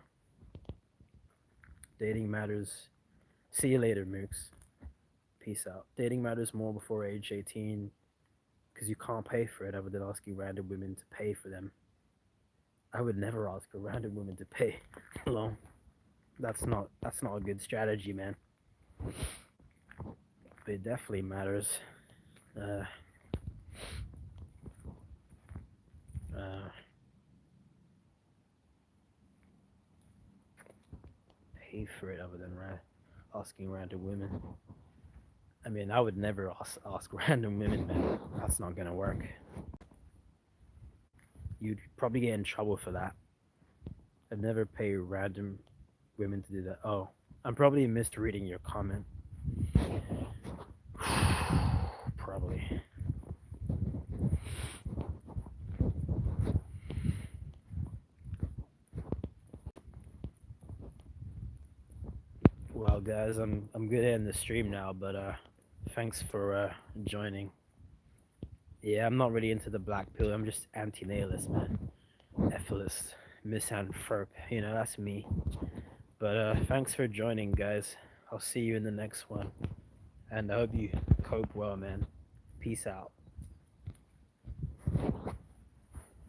Dating matters. See you later, Mooks. Peace out. Dating matters more before age 18 because you can't pay for it other than asking random women to pay for them. I would never ask a random woman to pay alone. That's not a good strategy, man. But it definitely matters. Uh, uh, Pay for it other than asking random women. I mean, I would never ask random women, man. That's not gonna work. You'd probably get in trouble for that. I'd never pay random women to do that. Oh, I'm probably misreading your comment. Probably. Well, guys, I'm good in the stream now, but thanks for joining. Yeah, I'm not really into the black pill. I'm just antinatalist, man. Ethicist, misanthrope. That's me. But thanks for joining, guys. I'll see you in the next one, and I hope you cope well, man. Peace out.